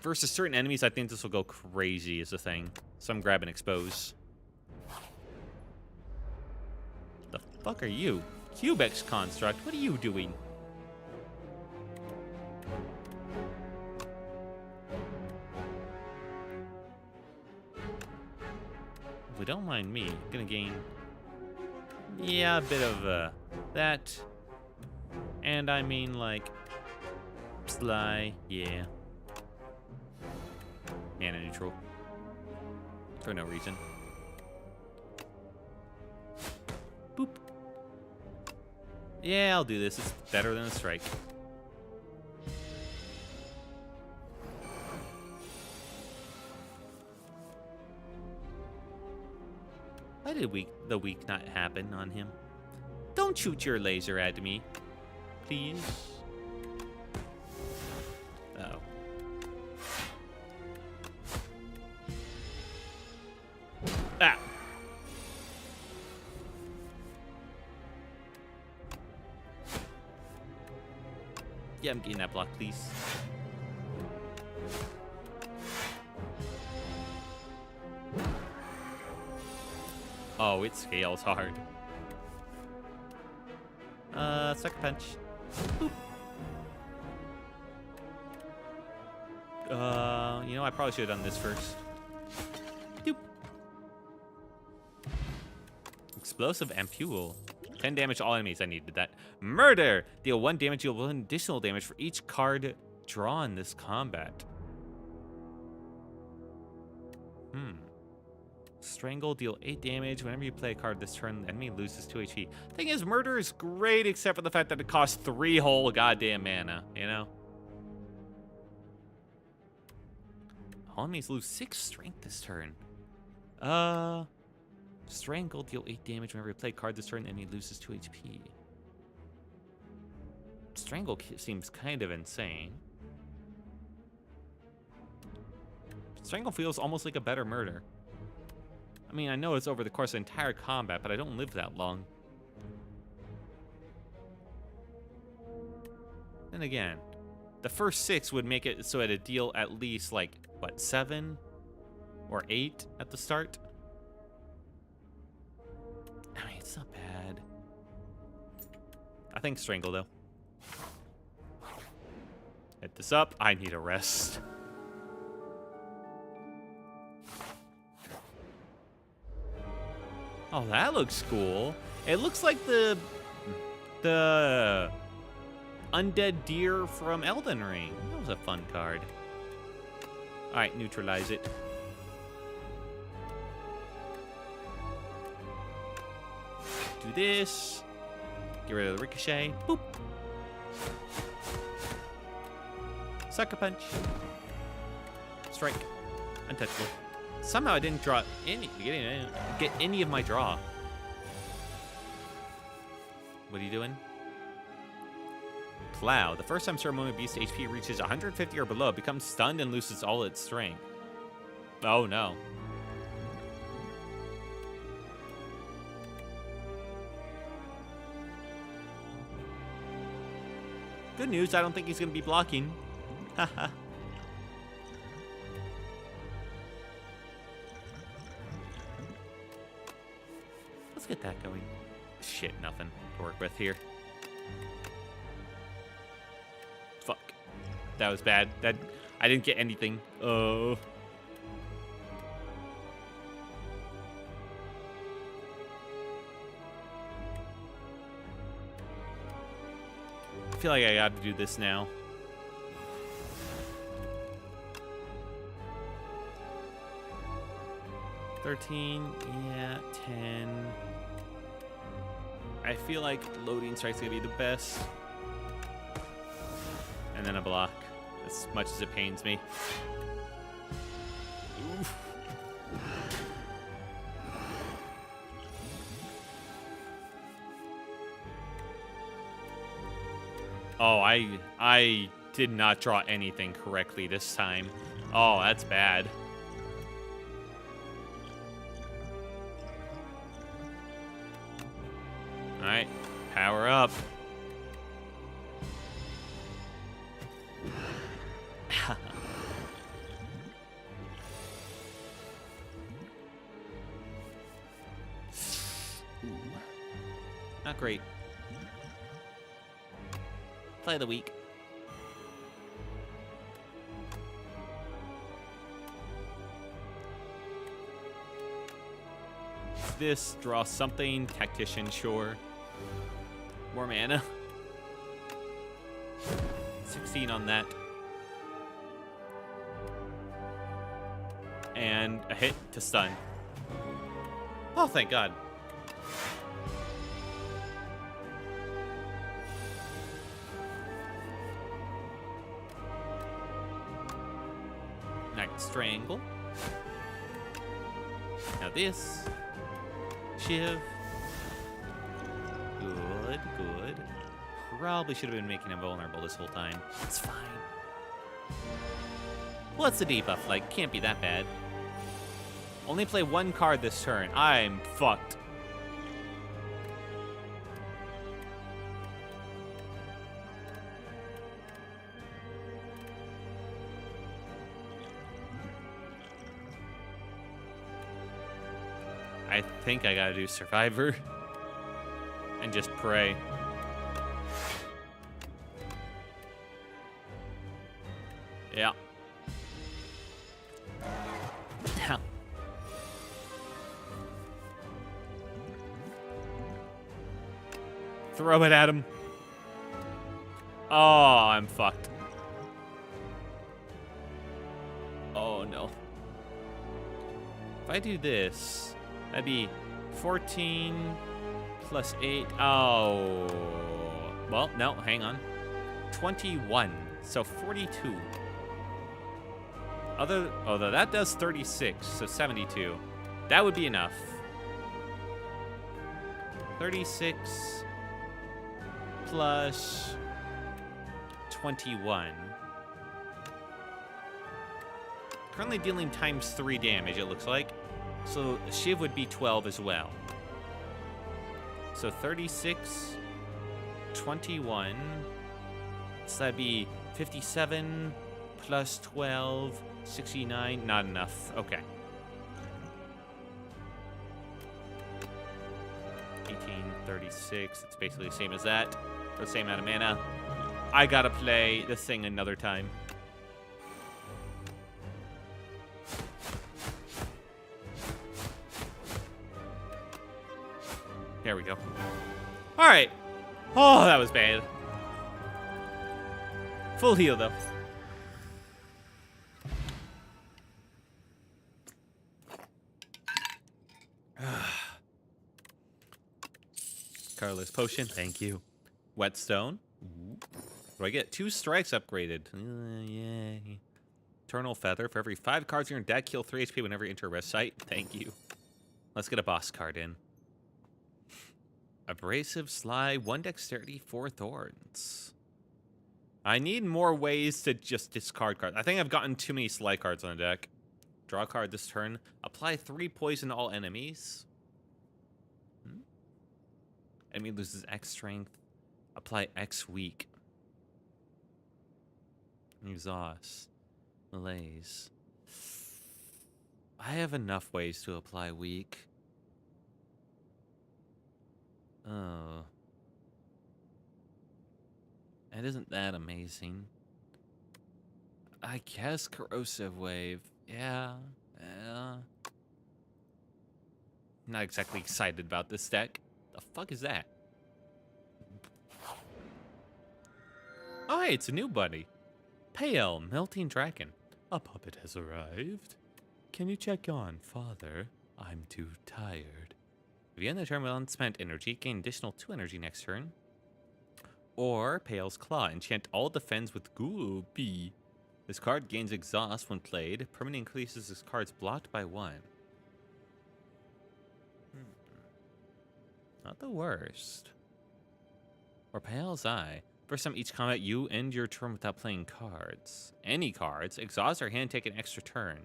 Versus certain enemies, I think this will go crazy is the thing. So I'm grabbing expose. The fuck are you? Cubex construct, what are you doing? If we don't mind me, gonna gain, yeah, a bit of that. And I mean, like, Sly, yeah. Mana neutral. For no reason. Boop. Yeah, I'll do this. It's better than a strike. Why did the weak not happen on him? Don't shoot your laser at me. Please. Uh-oh. Ah. Yeah, I'm getting that block, please. Oh, it scales hard. Sucker Punch. Boop. You know, I probably should have done this first. Doop. Explosive Ampule. 10 damage to all enemies. I needed that. Murder! Deal 1 damage, deal 1 additional damage for each card drawn this combat. Strangle, deal 8 damage. Whenever you play a card this turn, the enemy loses 2 HP. Thing is, Murder is great, except for the fact that it costs 3 whole goddamn mana, you know? All enemies lose 6 strength this turn. Strangle, deal 8 damage whenever you play a card this turn, the enemy loses 2 HP. Strangle seems kind of insane. Strangle feels almost like a better Murder. I mean, I know it's over the course of the entire combat, but I don't live that long. Then again, the first 6 would make it so it'd deal at least, like, what, 7 or 8 at the start? I mean, it's not bad. I think Strangle, though. Hit this up. I need a rest. Oh, that looks cool. It looks like the undead deer from Elden Ring. That was a fun card. All right, neutralize it. Do this. Get rid of the ricochet. Boop. Sucker Punch. Strike. Untouchable. Somehow I didn't draw get any of my draw. What are you doing? Plow. The first time Ceremonial Beast HP reaches 150 or below, it becomes stunned and loses all its strength. Oh no. Good news, I don't think he's going to be blocking. Haha. Let's get that going. Shit, nothing to work with here. Fuck. That was bad. I didn't get anything. Oh. I feel like I got to do this now. $13, yeah, 10. I feel like loading strike's gonna be the best. And then a block, as much as it pains me. Oof. Oh, I did not draw anything correctly this time. Oh, that's bad. All right, power up. Not great. Play of the week. This, draw something, tactician, sure. More mana. 16 on that. And a hit to stun. Oh, thank God. Night Strangle. Now this. Shiv. Good, good. Probably should have been making him vulnerable this whole time. It's fine. What's the debuff like? Can't be that bad. Only play 1 card this turn. I'm fucked. I think I gotta do Survivor and just pray. now. Throw it at him. Oh, I'm fucked. Oh, no. If I do this, that'd be 14 plus 8. Oh. Well, no, hang on. 21. So 42. Although that does 36, so 72. That would be enough. 36 plus 21. Currently dealing times 3 damage, it looks like. So Shiv would be 12 as well. So 36, 21. So that'd be 57 plus 12, 69. Not enough. Okay. 18, 36. It's basically the same as that. For the same amount of mana. I gotta play this thing another time. There we go. All right. Oh, that was bad. Full heal, though. Carlos potion, thank you. Whetstone. Do I get 2 strikes upgraded? Yay. Eternal Feather. For every 5 cards in your deck, heal 3 HP whenever you enter a rest site. Thank you. Let's get a boss card in. Abrasive, Sly, 1 Dexterity, 4 Thorns. I need more ways to just discard cards. I think I've gotten too many Sly cards on the deck. Draw a card this turn. Apply 3 poison to all enemies. Enemy loses X strength. Apply X weak. Exhaust. Malaise. I have enough ways to apply weak. Oh. It isn't that amazing. I guess Corrosive Wave. Yeah. Not exactly excited about this deck. The fuck is that? Oh, hey, it's a new buddy. Pale, Melting Dragon. A puppet has arrived. Can you check on Father? I'm too tired. If you end the turn with unspent energy, gain additional 2 energy next turn. Or Pale's Claw. Enchant all defense with Goopy. This card gains exhaust when played. Permanently increases this card's blocked by 1. Not the worst. Or Pale's Eye. First time each combat, you end your turn without playing cards. Any cards. Exhaust or hand, take an extra turn.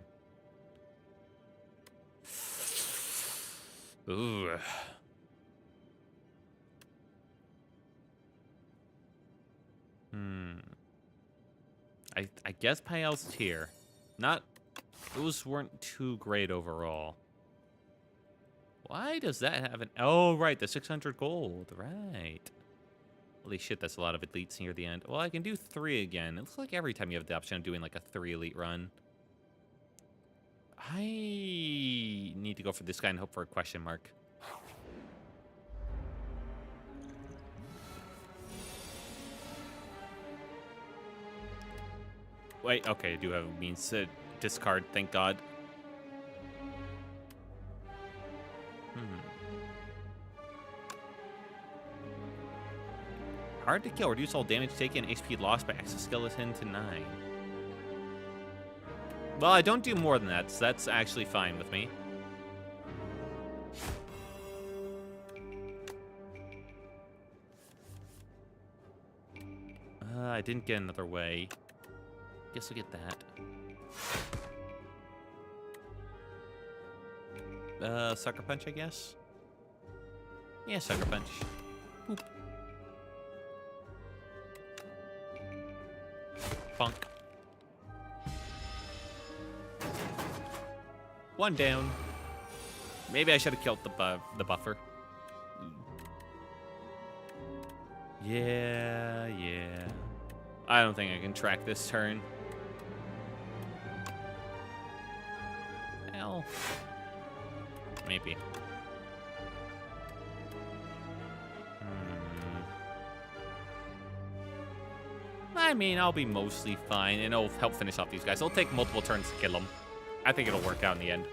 Ooh. I guess Pale's Tier. Those weren't too great overall. Why does that have an... Oh, right, the 600 gold. Right. Holy shit, that's a lot of elites near the end. Well, I can do 3 again. It looks like every time you have the option of doing like a 3 elite run. I need to go for this guy and hope for a question mark. Wait, okay, I do have a means to discard, thank God. Hard to kill. Reduce all damage taken, HP lost by exoskeleton to 9. Well, I don't do more than that, so that's actually fine with me. I didn't get another way. Guess we'll get that. Sucker Punch, I guess? Yeah, Sucker Punch. Boop. Bonk. 1 down. Maybe I should have killed the buffer. Yeah. I don't think I can track this turn. Well, maybe. I mean, I'll be mostly fine, and it'll help finish off these guys. It'll take multiple turns to kill them. I think it'll work out in the end.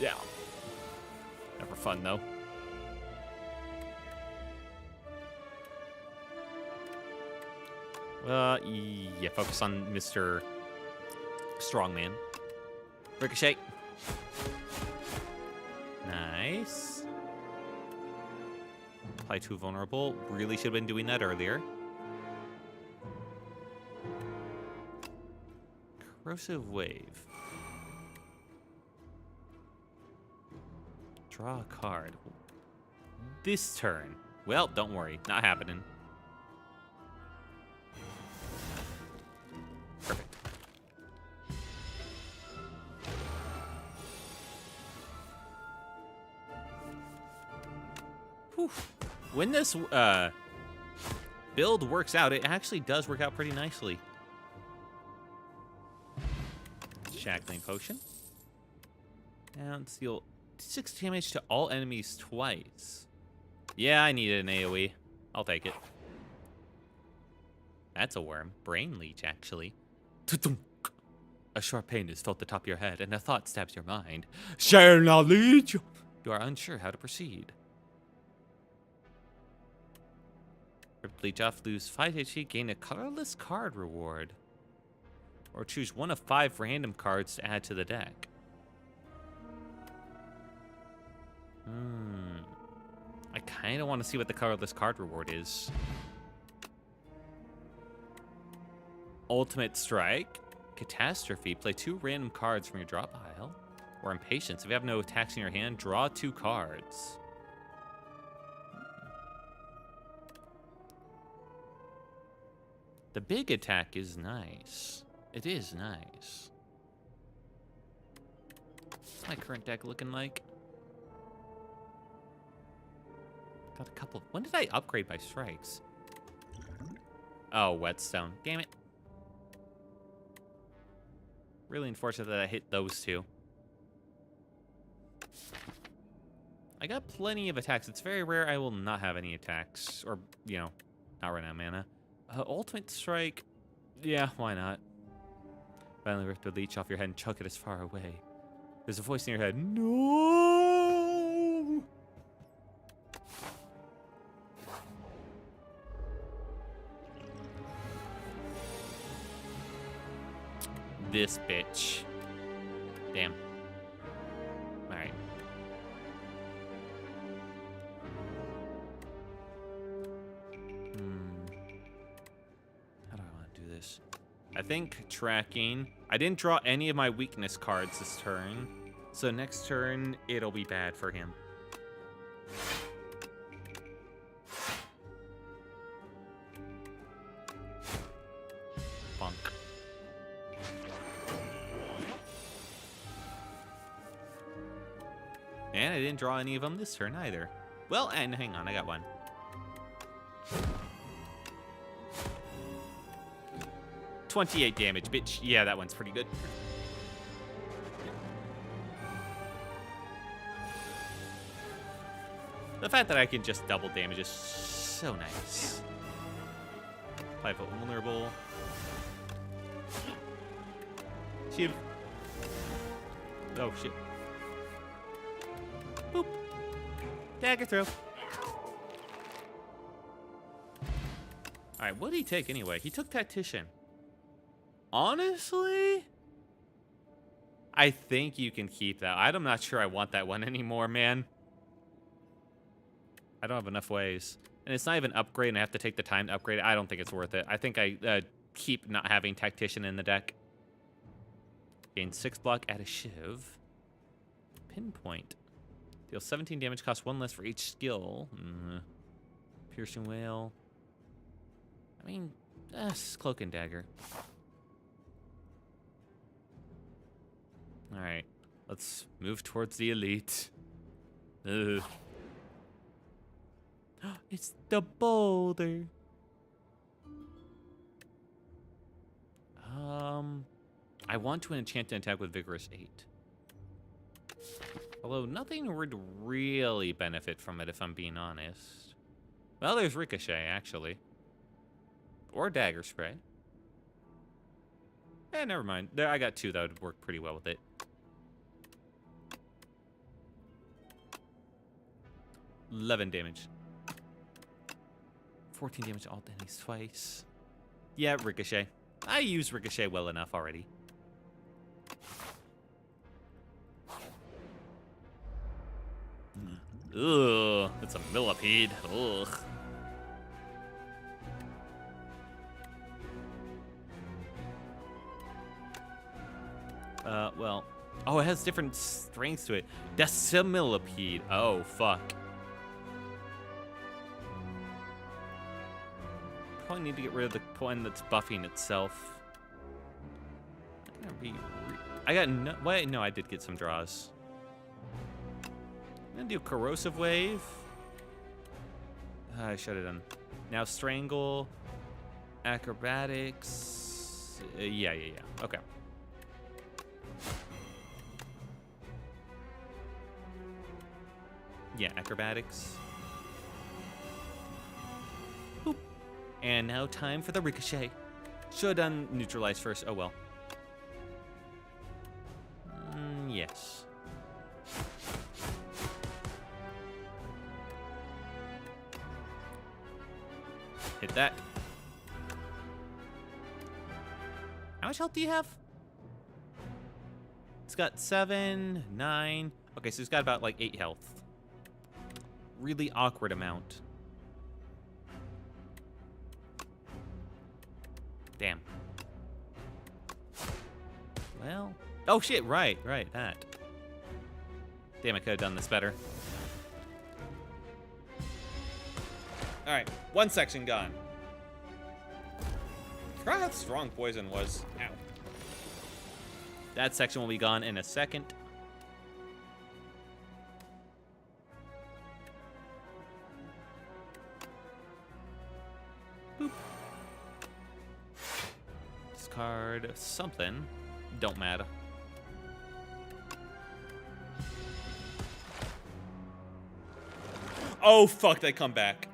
Yeah. Never fun, though. Yeah, focus on Mr. Strongman. Ricochet. Nice. Apply 2 vulnerable. Really should have been doing that earlier. Corrosive wave. Draw a card. This turn. Well, don't worry. Not happening. Perfect. Whew. When this build works out, it actually does work out pretty nicely. Shackling potion. And deal 6 damage to all enemies twice. Yeah, I needed an AoE. I'll take it. That's a worm. Brain leech, actually. A sharp pain is felt at the top of your head, and a thought stabs your mind. Share knowledge! You are unsure how to proceed. Rip leech off, lose 5 HP, gain a colorless card reward. Or choose one of 5 random cards to add to the deck. I kind of want to see what the colorless card reward is. Ultimate Strike. Catastrophe. Play 2 random cards from your draw pile. Or Impatience. If you have no attacks in your hand, draw 2 cards. The big attack is nice. It is nice. What's my current deck looking like? Got a couple. When did I upgrade my strikes? Oh, Whetstone. Damn it. Really unfortunate that I hit those 2. I got plenty of attacks. It's very rare I will not have any attacks. Or, you know, not run out of mana. Ultimate Strike. Yeah, why not? Finally rip the leech off your head and chuck it as far away. There's a voice in your head. No! This bitch. Damn. Alright. How do I want to do this? I think tracking. I didn't draw any of my weakness cards this turn. So next turn, it'll be bad for him. Bonk. And I didn't draw any of them this turn either. Well, and hang on, I got one. $28 damage, bitch. Yeah, that one's pretty good. The fact that I can just double damage is so nice. 5-foot vulnerable. Shiv. Oh, shit. Boop. Dagger throw. Alright, what did he take anyway? He took Tactician. Honestly, I think you can keep that. I'm not sure I want that one anymore, man. I don't have enough ways. And it's not even upgrade, and I have to take the time to upgrade it. I don't think it's worth it. I think I keep not having Tactician in the deck. Gain 6 block, add a Shiv. Pinpoint. Deal 17 damage, cost 1 less for each skill. Piercing Whale. I mean, Cloak and Dagger. Alright, let's move towards the elite. Ugh. It's the boulder. I want to enchant an attack with Vigorous 8. Although nothing would really benefit from it, if I'm being honest. Well, there's Ricochet, actually. Or Dagger Spray. Never mind. There, I got 2 that would work pretty well with it. 11 damage. 14 damage to all enemies twice. Yeah, Ricochet. I use Ricochet well enough already. Ugh, it's a millipede. Ugh. Well. Oh, it has different strengths to it. Decimillipede. Oh, fuck. Probably need to get rid of the one that's buffing itself. I got no. Wait, no, I did get some draws. I'm gonna do Corrosive Wave. I should have done. Now Strangle. Acrobatics. Yeah. Okay. Yeah, Acrobatics. Boop. And now time for the Ricochet. Should have done Neutralize first. Oh well. Yes. Hit that. How much health do you have? It's got 7, 9. Okay, so it's got about like 8 health. Really awkward amount. Damn. Well. Oh shit, right, that. Damn, I could have done this better. Alright, 1 section gone. I forgot how strong poison was. Ow. That section will be gone in a second. Boop. Discard something. Don't matter. Oh, fuck, they come back.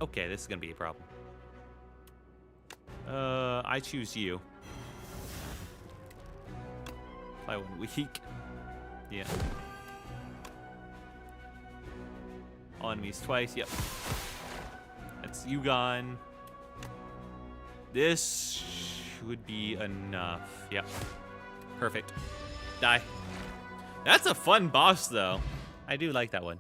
Okay, this is gonna be a problem. I choose you. Apply 1 weak. Yeah. All enemies twice, yep. That's you gone. This should be enough. Yep. Perfect. Die. That's a fun boss, though. I do like that one.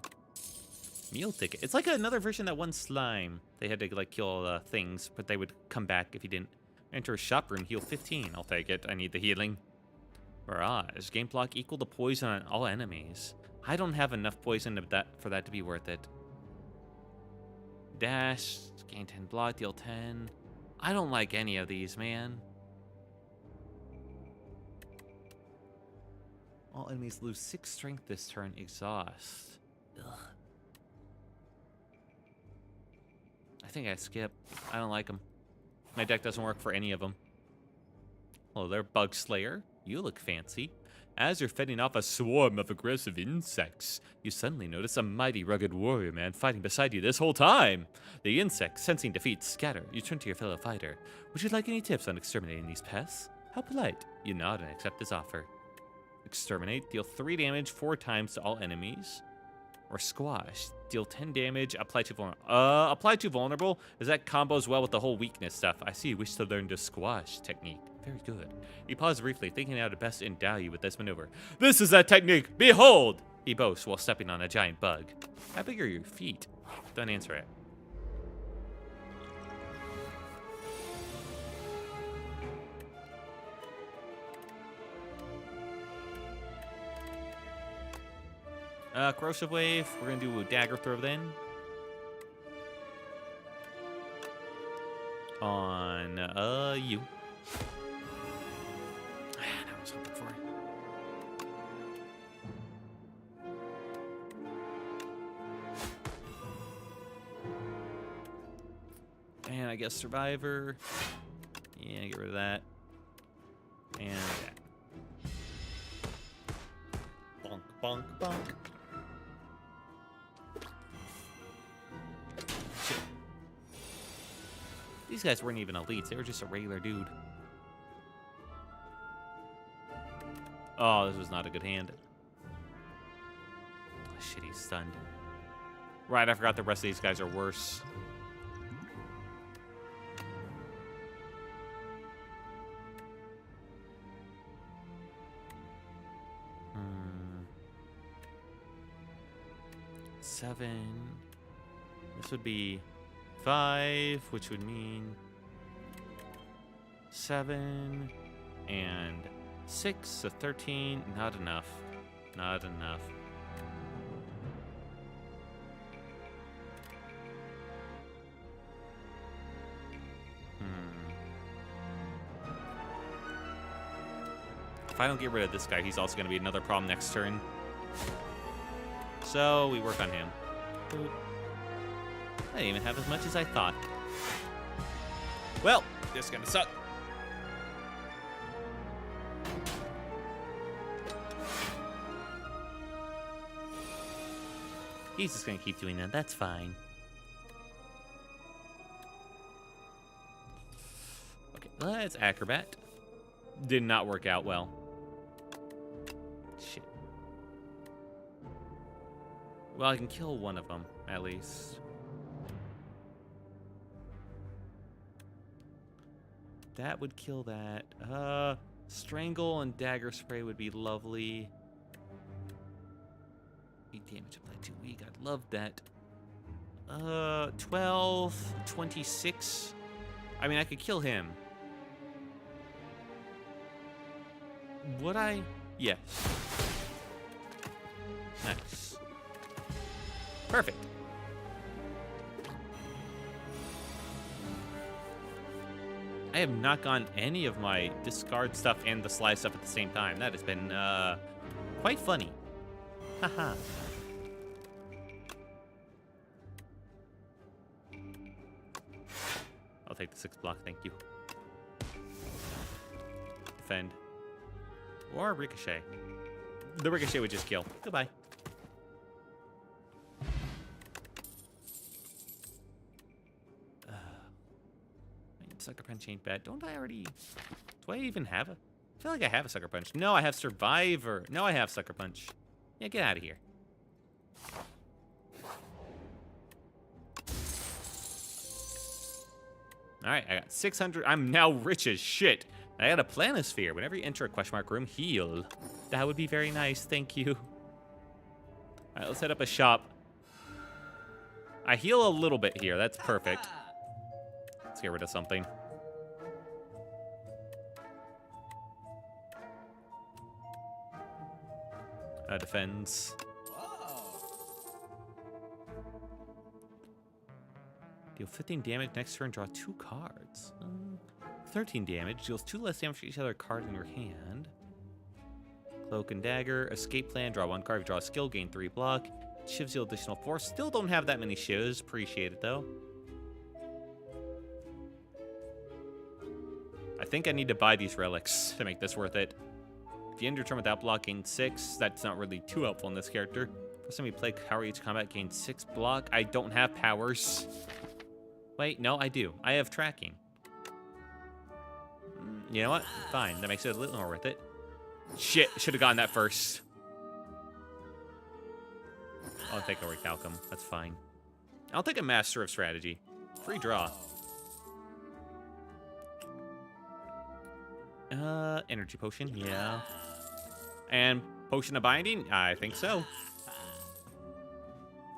Meal ticket. It's like another version of that one slime. They had to like kill things, but they would come back if you didn't. Enter a shop room, heal 15. I'll take it. I need the healing. Mirage. Game block equal to poison on all enemies. I don't have enough poison for that to be worth it. Dash. Gain 10 block, deal 10. I don't like any of these, man. All enemies lose 6 strength this turn. Exhaust. Ugh. I think I skip. I don't like them. My deck doesn't work for any of them. Hello there, Bug Slayer. You look fancy. As you're fending off a swarm of aggressive insects, you suddenly notice a mighty rugged warrior man fighting beside you this whole time. The insects, sensing defeat, scatter. You turn to your fellow fighter. Would you like any tips on exterminating these pests? How polite. You nod and accept his offer. Exterminate. Deal 3 damage 4 times to all enemies. Or Squash. Deal 10 damage. Apply to vulnerable. Apply to vulnerable? Is that combos well with the whole weakness stuff? I see you wish to learn the Squash technique. Very good. He paused briefly, thinking how to best endow you with this maneuver. This is that technique! Behold! He boasts while stepping on a giant bug. How big are your feet? Don't answer it. Corrosive Wave. We're gonna do a Dagger Throw then. On, you. That was hoping for. And I guess Survivor. Yeah, get rid of that. And that. Bonk, bonk, bonk. Shit. These guys weren't even elites. They were just a regular dude. Oh, this was not a good hand. Shit, he's stunned. Right, I forgot the rest of these guys are worse. Seven. This would be 5, which would mean 7 and 6, so 13. Not enough. Not enough. If I don't get rid of this guy, he's also going to be another problem next turn. So we work on him. Boop. I didn't even have as much as I thought. Well, this is gonna suck. He's just going to keep doing that. That's fine. Okay, let's Acrobat. Did not work out well. Shit. Well, I can kill one of them, at least. That would kill that. Strangle and Dagger Spray would be lovely. 8 damage applied too weak. I'd love that. 12, 26. I mean, I could kill him. Would I? Yes. Nice. Perfect. I have not gone any of my discard stuff and the slide stuff at the same time. That has been quite funny. Haha. I'll take the 6 block, thank you. Defend. Or Ricochet. The Ricochet would just kill. Goodbye. Sucker Punch ain't bad. Don't I already... Do I even have a... I feel like I have a Sucker Punch. No, I have Survivor. No, I have Sucker Punch. Yeah, get out of here. Alright, I got 600. I'm now rich as shit. I got a Planisphere. Whenever you enter a question mark room, heal. That would be very nice. Thank you. Alright, let's set up a shop. I heal a little bit here. That's perfect. Let's get rid of something. Defends. Deal 15 damage next turn, draw 2 cards. 13 damage, deals 2 less damage for each other card in your hand. Cloak and Dagger, Escape Plan, draw 1 card, draw a skill, gain 3 block. Shivs deal additional 4. Still don't have that many shivs, appreciate it though. I think I need to buy these relics to make this worth it. If you end your turn without block, gain 6. That's not really too helpful in this character. First time you play power each combat, gain 6 block. I don't have powers. Wait, no, I do. I have tracking. You know what? Fine. That makes it a little more worth it. Shit, should have gotten that first. I'll take a Recalcum. That's fine. I'll take a Master of Strategy. Free draw. Energy Potion, yeah. And Potion of Binding? I think so.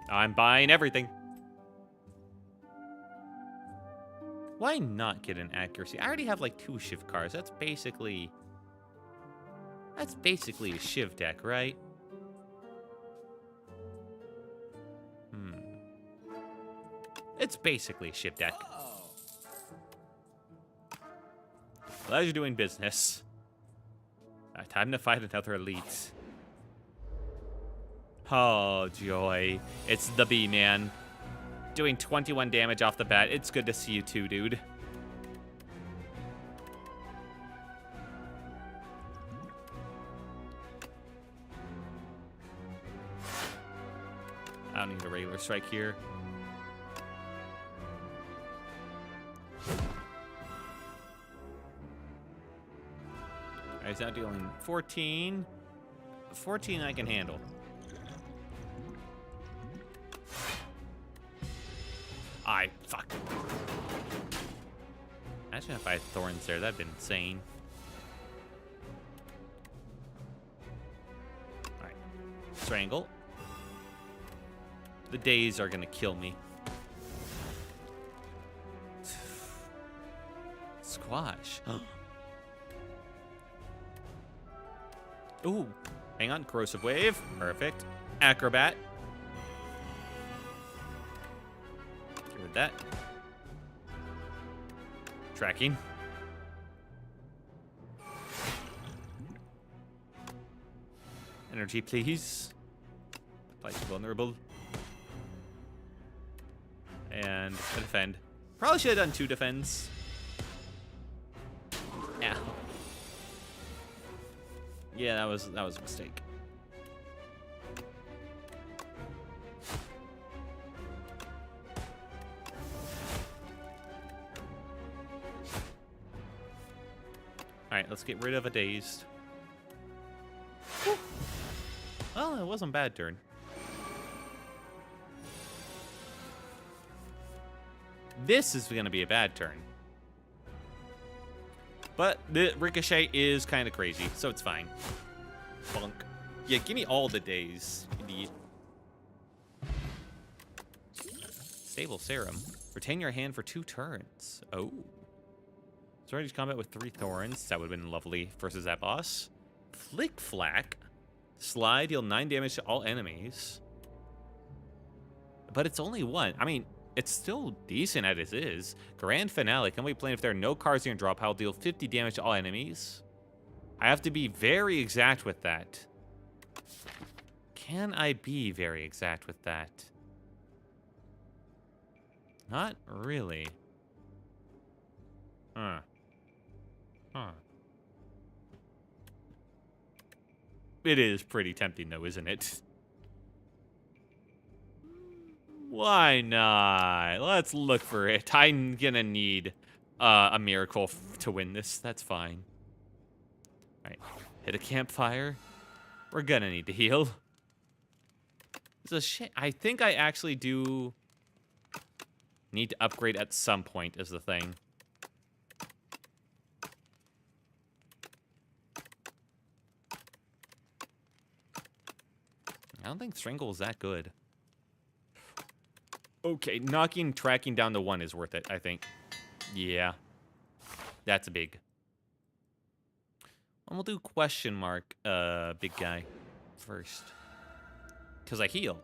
I'm buying everything. Why not get an Accuracy? I already have like 2 Shiv cards. That's basically a Shiv deck, right? It's basically a Shiv deck. Well, as you're doing business. Time to fight another elite. Oh, joy. It's the B-Man. Doing 21 damage off the bat. It's good to see you too, dude. I don't need a regular strike here. Alright, he's now dealing 14. 14 I can handle. Fuck. Imagine if I had thorns there. That'd been insane. Alright. Strangle. The days are gonna kill me. Squash. Ooh. Hang on. Corrosive Wave. Perfect. Acrobat. Get rid of that. Tracking. Energy, please. Apply to vulnerable. And a defend. Probably should have done 2 defends. Yeah. Yeah, that was a mistake. Alright, let's get rid of a dazed. Whew. Well, it wasn't a bad turn. This is going to be a bad turn. But the Ricochet is kind of crazy, so it's fine. Bunk. Yeah, give me all the days, idiot. Stable Serum. Retain your hand for 2 turns. Oh. Strategy combat with 3 thorns. That would have been lovely versus that boss. Flick Flack. Slide, deal 9 damage to all enemies. But it's only 1. I mean, it's still decent as it is. Grand Finale. Can we play if there are no cards in your draw pile? Deal 50 damage to all enemies. I have to be very exact with that. Can I be very exact with that? Not really. Huh. It is pretty tempting, though, isn't it? Why not? Let's look for it. I'm gonna need a miracle to win this. That's fine. All right. Hit a campfire. We're gonna need to heal. It's a shit. I think I actually do need to upgrade at some point is the thing. I don't think Strangle is that good. Okay, tracking down to 1 is worth it, I think. Yeah. That's a big. And we'll do question mark, big guy first. Because I heal.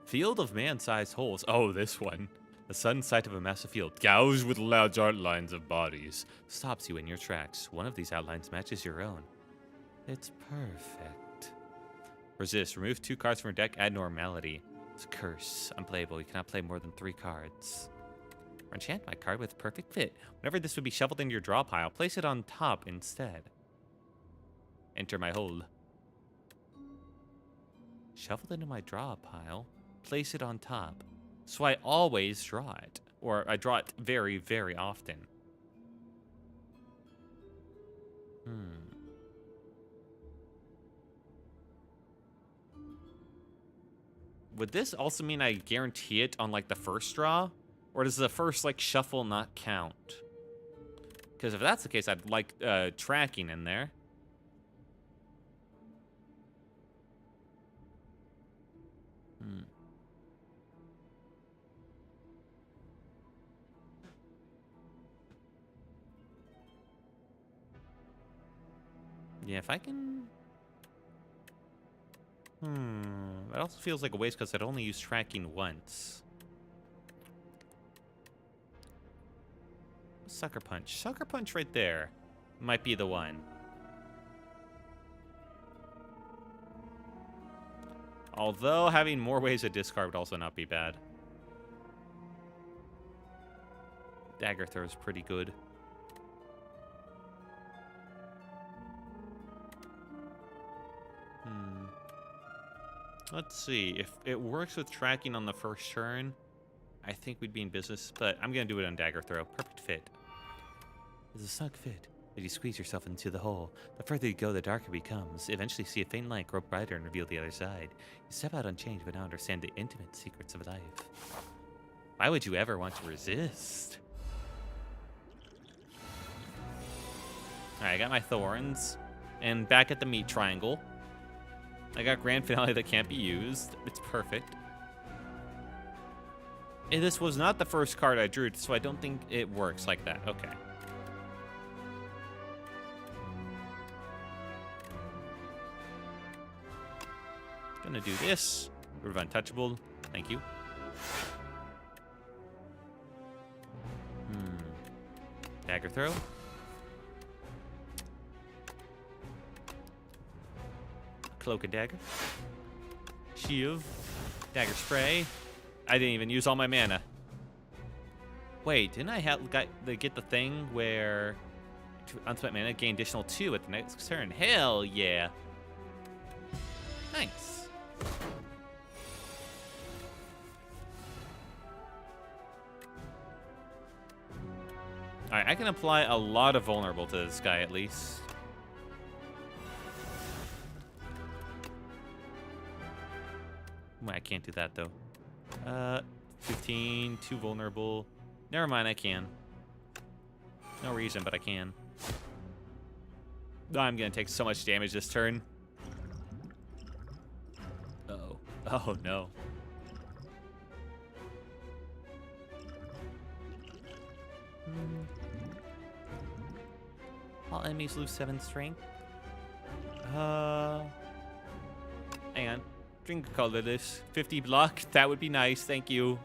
Field of man-sized holes. Oh, this one. The sudden sight of a massive field, gouged with large outlines of bodies, stops you in your tracks. One of these outlines matches your own. It's perfect. Resist. Remove 2 cards from your deck. Add normality. It's a curse. Unplayable. You cannot play more than 3 cards. Or enchant my card with perfect fit. Whenever this would be shuffled into your draw pile, place it on top instead. Enter my hold. Shuffled into my draw pile. Place it on top. So I always draw it. Or I draw it very, very often. Would this also mean I guarantee it on, like, the first draw? Or does the first, like, shuffle not count? Because if that's the case, I'd like tracking in there. Yeah, if I can... That also feels like a waste because I'd only used tracking once. Sucker Punch. Sucker Punch right there might be the one. Although having more ways to discard would also not be bad. Dagger throw is pretty good. Let's see. If it works with tracking on the first turn, I think we'd be in business, but I'm going to do it on Dagger Throw. Perfect fit. It's a snug fit. As you squeeze yourself into the hole, the further you go, the darker it becomes. Eventually see a faint light grow brighter and reveal the other side. You step out unchanged, but now understand the intimate secrets of life. Why would you ever want to resist? Alright, I got my thorns. And back at the meat triangle. I got Grand Finale that can't be used. It's perfect. And this was not the first card I drew, so I don't think it works like that. Okay. Gonna do this. Root of Untouchable. Thank you. Dagger Throw. Cloak and Dagger. Shield. Dagger Spray. I didn't even use all my mana. Wait, didn't I get the thing where unspent mana gain additional 2 at the next turn? Hell yeah. Nice. Alright, I can apply a lot of vulnerable to this guy at least. I can't do that though. 15, 2 vulnerable. Never mind, I can. No reason, but I can. I'm gonna take so much damage this turn. Uh-oh. Oh no. All enemies lose 7 strength. Hang on. Drink color this. 50 block. That would be nice. Thank you.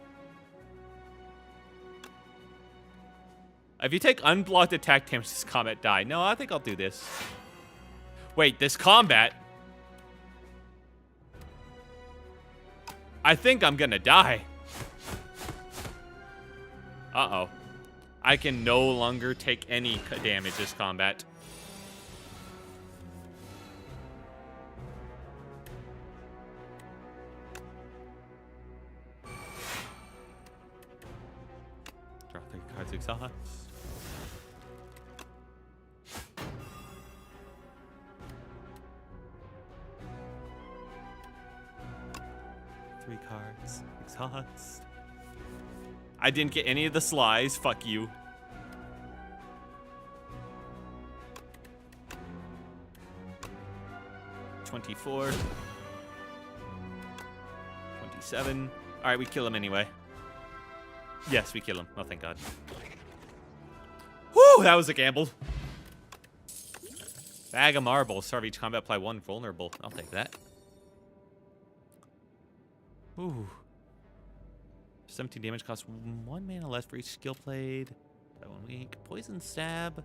If you take unblocked attack damage, this combat die. No, I think I'll do this. Wait, this combat? I think I'm gonna die. Uh-oh. I can no longer take any damage this combat. Draw 3 cards, exhaust. Three cards, exhaust. I didn't get any of the slides. Fuck you. $24. 27. All right, we kill him anyway. Yes, we kill him. Oh, thank God. Whew, that was a gamble. Bag of marbles. Serve each combat, apply 1 vulnerable. I'll take that. Ooh. 17 damage, costs 1 mana less for each skill played. That 1 weak. Poison stab.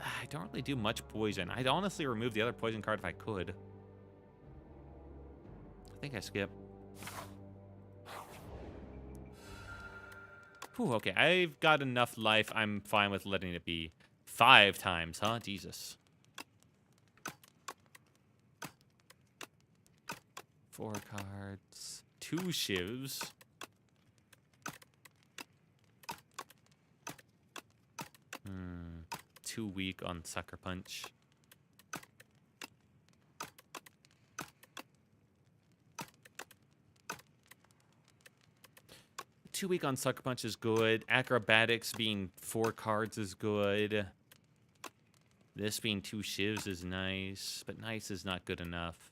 I don't really do much poison. I'd honestly remove the other poison card if I could. I think I skip. Whew, okay, I've got enough life. I'm fine with letting it be. 5 times, huh? Jesus. 4 cards. 2 shivs. Too weak on Sucker Punch. Too weak on Sucker Punch is good. Acrobatics being 4 cards is good. This being 2 shivs is nice, but nice is not good enough.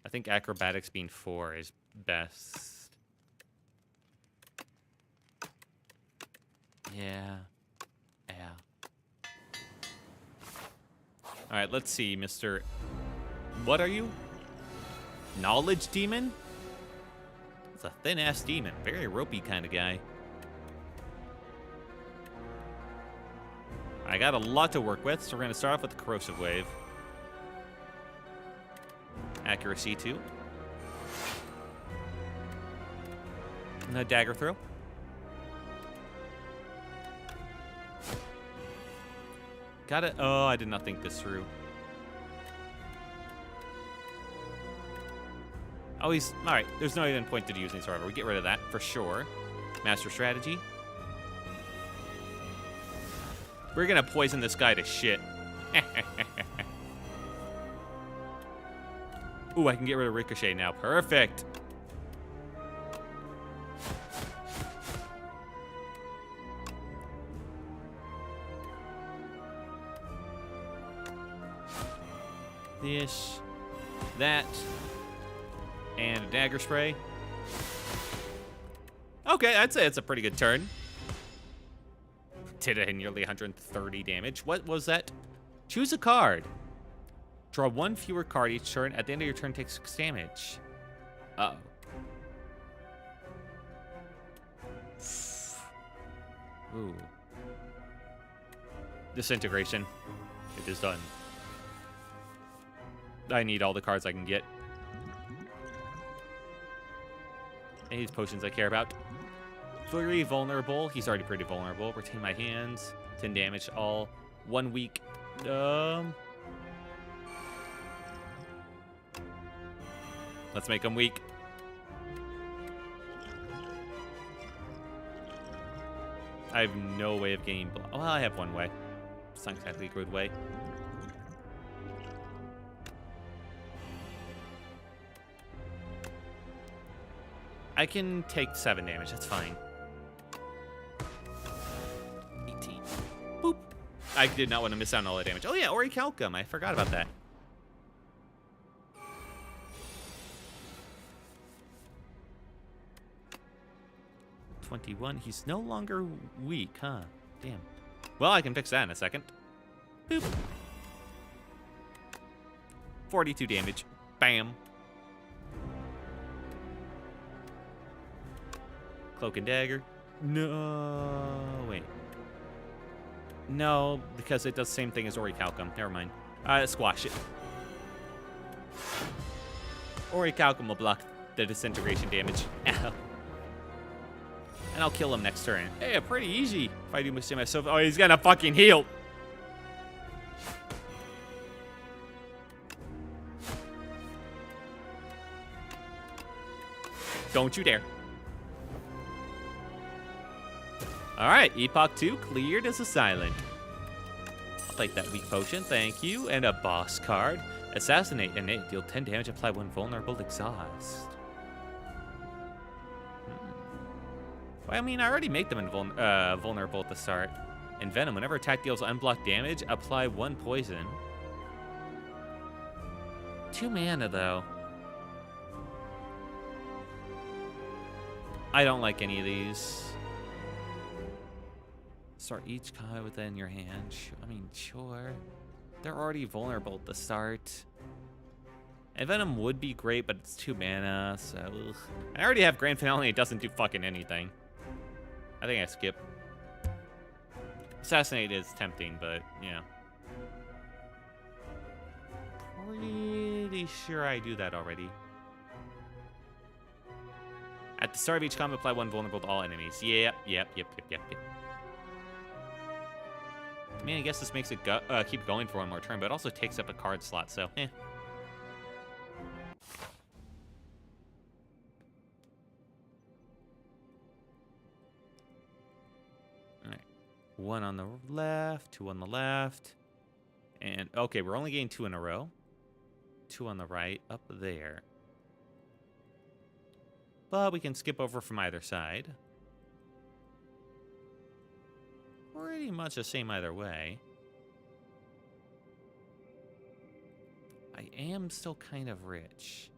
I think Acrobatics being 4 is best. Yeah. All right, let's see, Mr. What are you? Knowledge Demon? It's a thin-ass demon. Very ropey kind of guy. I got a lot to work with, so we're going to start off with the Corrosive Wave. Accuracy 2. And a Dagger Throw. Got it. Oh, I did not think this through. Oh, he's... All right, there's no even point to using Survivor. We get rid of that for sure. Master Strategy. We're going to poison this guy to shit. Ooh, I can get rid of Ricochet now. Perfect. This, that, and a dagger spray. Okay, I'd say it's a pretty good turn. Did it nearly 130 damage. What was that? Choose a card. Draw one fewer card each turn. At the end of your turn, take 6 damage. Uh-oh. Ooh. Disintegration. It is done. I need all the cards I can get. Any of these potions I care about. Very vulnerable. He's already pretty vulnerable. Retain my hands. 10 damage all. 1 week. Let's make him weak. I have no way of gaining... Well, I have one way. It's not exactly a good way. I can take 7 damage. That's fine. 18. Boop. I did not want to miss out on all that damage. Oh, yeah, Orichalcum. I forgot about that. $21. He's no longer weak, huh? Damn. Well, I can fix that in a second. Boop. 42 damage. Bam. Cloak and dagger. No, wait. No, because it does the same thing as Orichalcum. Never mind. Squash it. Orichalcum will block the disintegration damage. Ow. And I'll kill him next turn. Hey, pretty easy if I do much damage myself. Oh, he's gonna fucking heal. Don't you dare. All right, Epoch 2 cleared as a silent. I'll take that weak potion, thank you. And a boss card. Assassinate innate, deal 10 damage, apply 1 vulnerable exhaust. Well, I mean, I already made them vulnerable at the start. Envenom, whenever attack deals unblocked damage, apply 1 poison. 2 mana, though. I don't like any of these. Start each card within your hand. I mean, sure. They're already vulnerable at the start. Envenom would be great, but it's 2 mana, so... Ugh. I already have Grand Finale, it doesn't do fucking anything. I think I skip. Assassinate is tempting, but, yeah. Pretty sure I do that already. At the start of each combat, apply 1 vulnerable to all enemies. Yep. I mean, I guess this makes it keep going for 1 more turn, but it also takes up a card slot, so, eh. Alright. 1 on the left, 2 on the left. And, okay, we're only getting 2 in a row. 2 on the right, up there. But we can skip over from either side. Pretty much the same either way. I am still kind of rich.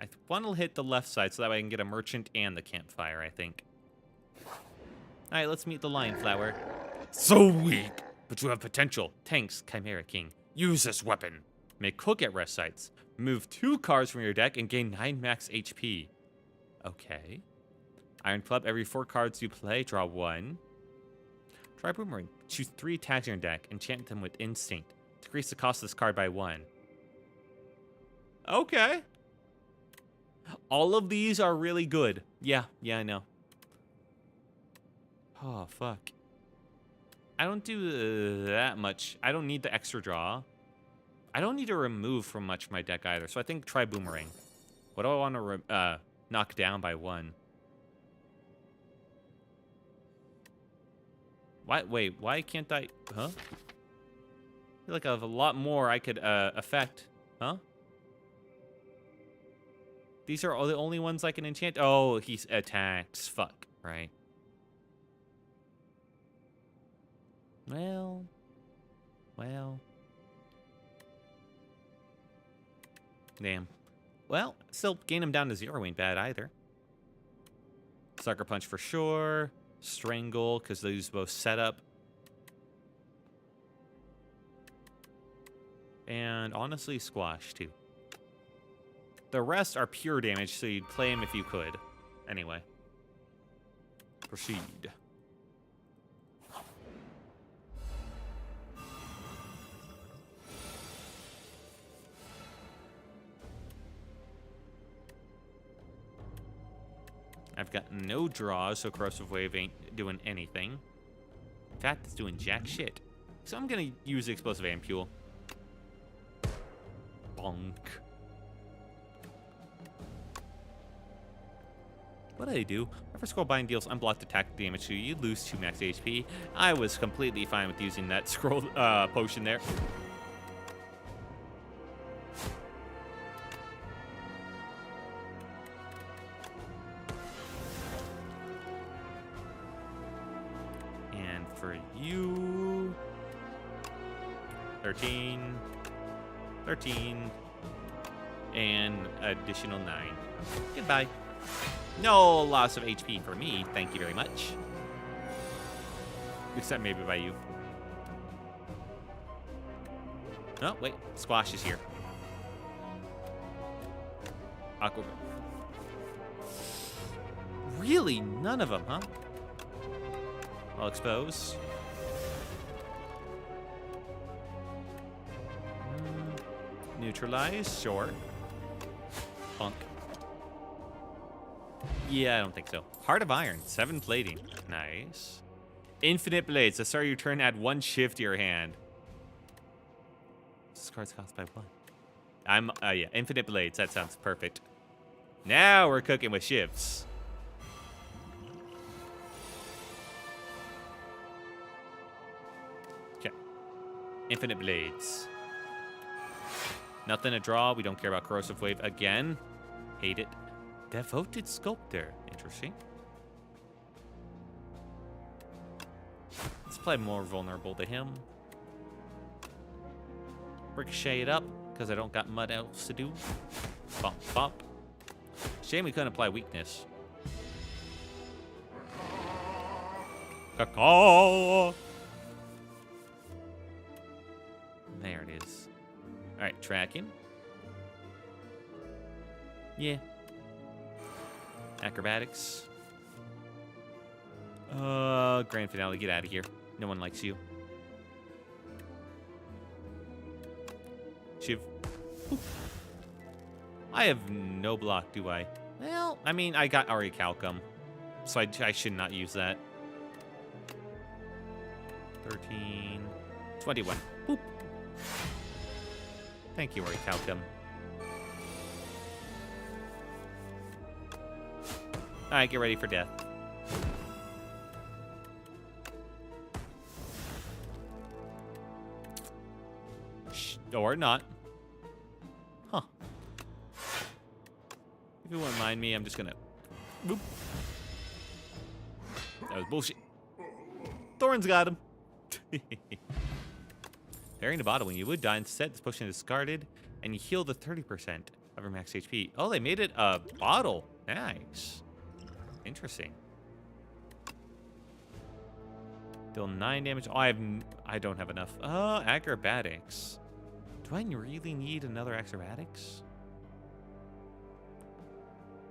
I want to hit the left side so that way I can get a merchant and the campfire, I think. Alright, let's meet the Lion Flower. So weak, but you have potential. Tanks, Chimera King. Use this weapon. Make Cook at rest sites. Move 2 cards from your deck and gain 9 max HP. Okay. Iron Club, every 4 cards you play, draw 1. Try Boomerang. Choose 3 attacks in your deck. Enchant them with Instinct. Decrease the cost of this card by 1. Okay. All of these are really good. Yeah, I know. Oh, fuck. I don't do that much. I don't need the extra draw. I don't need to remove from much of my deck either, so I think try Boomerang. What do I want to knock down by 1? Wait, why can't I? Huh? I feel like I have a lot more I could affect. Huh? These are all the only ones I can enchant. Oh, he attacks. Fuck. Right. Well. Damn. Well, still gain him down to 0 ain't bad either. Sucker Punch for sure. Strangle, because those both set up. And honestly, Squash, too. The rest are pure damage, so you'd play him if you could. Anyway. Proceed. I've got no draws, so Corrosive Wave ain't doing anything. In fact, it's doing jack shit. So I'm going to use Explosive Ampule. Bonk. What did I do? Whenever Scrollbind deals unblocked attack damage to you, you lose 2 max HP. I was completely fine with using that scroll potion there. And for you... 13... 13... and additional 9. Goodbye. No loss of HP for me. Thank you very much. Except maybe by you. Oh, wait. Squash is here. Aqua. Really? None of them, huh? I'll expose. Neutralize. Sure. Punk. Yeah, I don't think so. Heart of Iron, 7 plating. Nice. Infinite Blades. To start your turn, add 1 shift to your hand. This card's cost by 1. Yeah, Infinite Blades. That sounds perfect. Now we're cooking with shifts. Okay. Infinite Blades. Nothing to draw. We don't care about Corrosive Wave again. Hate it. Devoted Sculptor. Interesting. Let's play more vulnerable to him. Ricochet it up, because I don't got much else to do. Bump, bump. Shame we couldn't apply weakness. Caw. There it is. Alright, tracking. Yeah. Acrobatics. Grand Finale, get out of here. No one likes you. Shiv. Oof. I have no block, do I? Well, I mean, I got Auricalcum, so I should not use that. 13, 21. Boop. Thank you, Auricalcum. Alright, get ready for death. Or not. Huh. If you wouldn't mind me, I'm just gonna... Boop. That was bullshit. Thorn's got him. Burying the bottle. When you would die instead, this potion is discarded, and you heal the 30% of your max HP. Oh, they made it a bottle. Nice. Interesting. Deal 9 damage. Oh, I don't have enough. Acrobatics. Do I really need another acrobatics?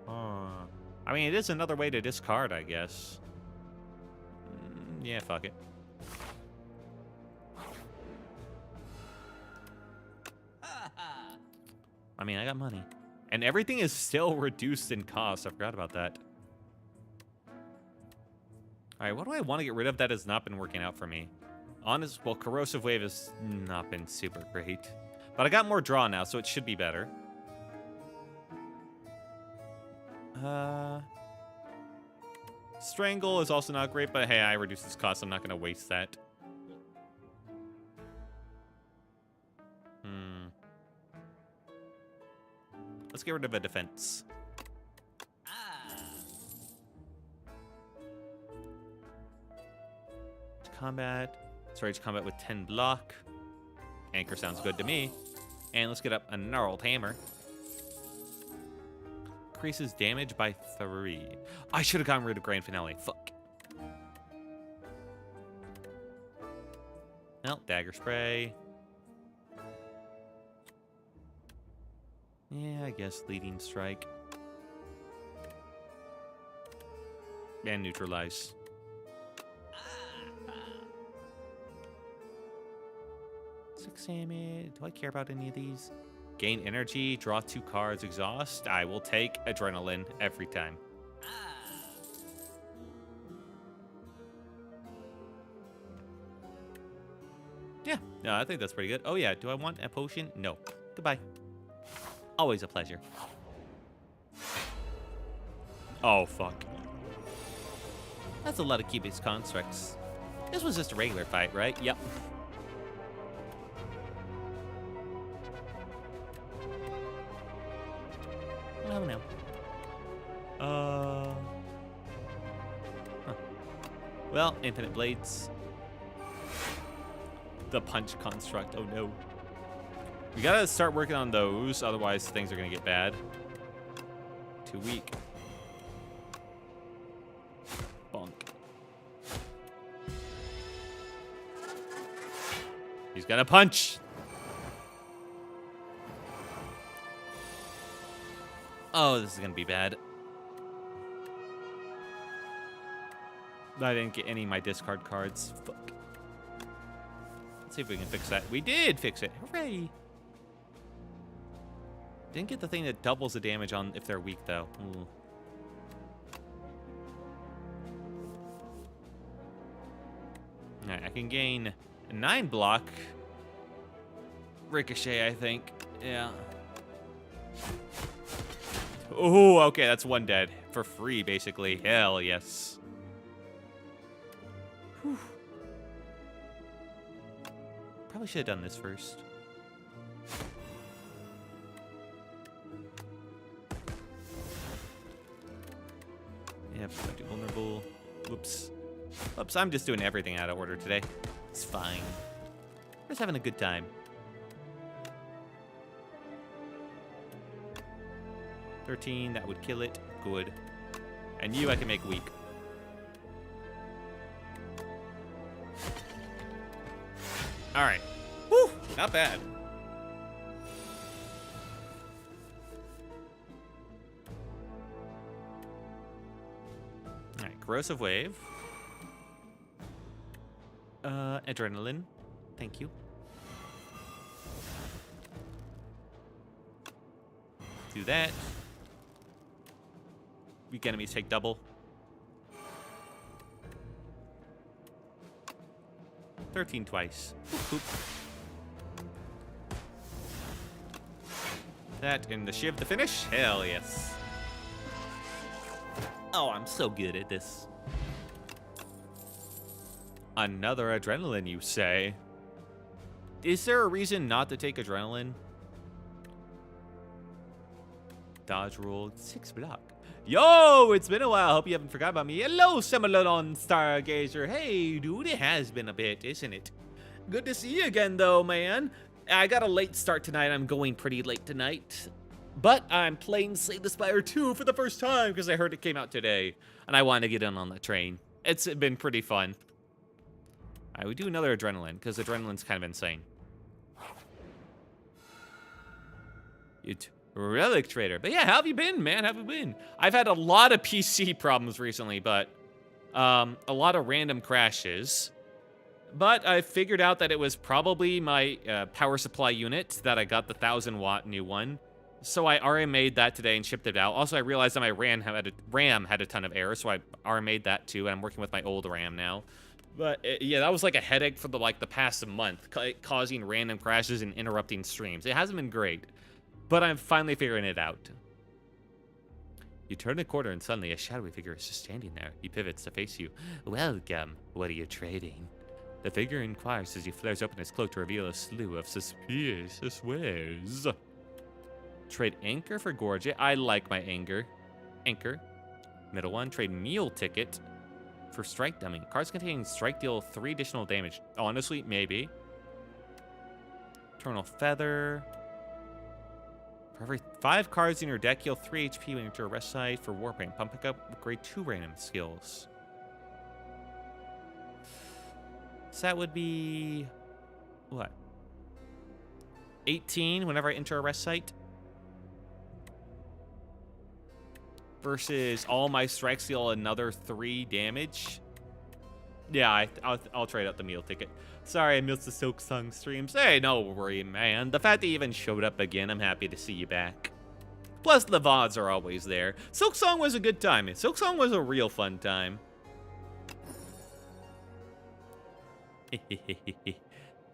I mean, it is another way to discard, I guess. Yeah, fuck it. I mean, I got money. And everything is still reduced in cost. I forgot about that. Alright, what do I want to get rid of that has not been working out for me? Honest, well, Corrosive Wave has not been super great. But I got more draw now, so it should be better. Strangle is also not great, but hey, I reduced this cost. I'm not going to waste that. Let's get rid of a defense. Combat. Rage combat with 10 block. Anchor sounds good to me. And let's get up a gnarled hammer. Increases damage by 3. I should have gotten rid of Grand Finale. Fuck. Well, Dagger Spray. Yeah, I guess Leading Strike. And Neutralize. Damage. Do I care about any of these? Gain energy, draw 2 cards, exhaust. I will take Adrenaline every time. Yeah, no, I think that's pretty good. Oh yeah, do I want a potion? No. Goodbye. Always a pleasure. Oh, fuck. That's a lot of Cubics Constructs. This was just a regular fight, right? Yep. Oh, no. Huh. Well, Infinite Blades. The Punch Construct. Oh, no. We gotta start working on those, otherwise things are gonna get bad. Too weak. Bonk. He's gonna punch! Oh, this is gonna be bad. I didn't get any of my discard cards. Fuck. Let's see if we can fix that. We did fix it. Hooray! Didn't get the thing that doubles the damage on if they're weak, though. Ooh. Alright, I can gain 9 block. Ricochet, I think. Yeah. Oh, okay, that's 1 dead. For free, basically. Hell yes. Whew. Probably should have done this first. Yep, too vulnerable. Whoops. Whoops, I'm just doing everything out of order today. It's fine. We're just having a good time. 13, that would kill it. Good. And you I can make weak. Alright. Whew, not bad. Alright, Corrosive Wave. Adrenaline. Thank you. Do that. Weak enemies take double. 13 twice. Boop, boop. That and the Shiv to finish? Hell yes. Oh, I'm so good at this. Another Adrenaline, you say? Is there a reason not to take Adrenaline? Dodge roll, 6 block. Yo, it's been a while. Hope you haven't forgot about me. Hello, Semelon Stargazer. Hey, dude, it has been a bit, isn't it? Good to see you again, though, man. I got a late start tonight. I'm going pretty late tonight. But I'm playing Slay the Spire 2 for the first time because I heard it came out today. And I wanted to get in on the train. It's been pretty fun. I would do another Adrenaline because Adrenaline's kind of insane. It's Relic Trader. But yeah, how have you been, man? How have you been? I've had a lot of PC problems recently, but a lot of random crashes. But I figured out that it was probably my power supply unit that I got the 1000-watt new one. So I RMA'd that today and shipped it out. Also, I realized that my RAM had a ton of errors, so I RMA'd that too, and I'm working with my old RAM now. But yeah, that was like a headache for the past month, causing random crashes and interrupting streams. It hasn't been great, but I'm finally figuring it out. You turn a corner and suddenly a shadowy figure is just standing there. He pivots to face you. Welcome. What are you trading? The figure inquires as he flares open his cloak to reveal a slew of suspicious wares. Trade anchor for gorget. I like my anchor. Anchor. Middle one. Trade meal ticket for strike dummy. Cards containing strike deal 3 additional damage. Honestly, maybe. Eternal feather. For every 5 cards in your deck, heal 3 HP when you enter a rest site for Warpaint. Pump pick up, upgrade 2 random skills. So that would be... what? 18 whenever I enter a rest site? Versus all my strikes deal another 3 damage? Yeah, I'll trade out the meal ticket. Sorry, I missed the Silk Song streams. Hey, no worry, man. The fact that you even showed up again, I'm happy to see you back. Plus, the VODs are always there. Silk Song was a good time. Silk Song was a real fun time.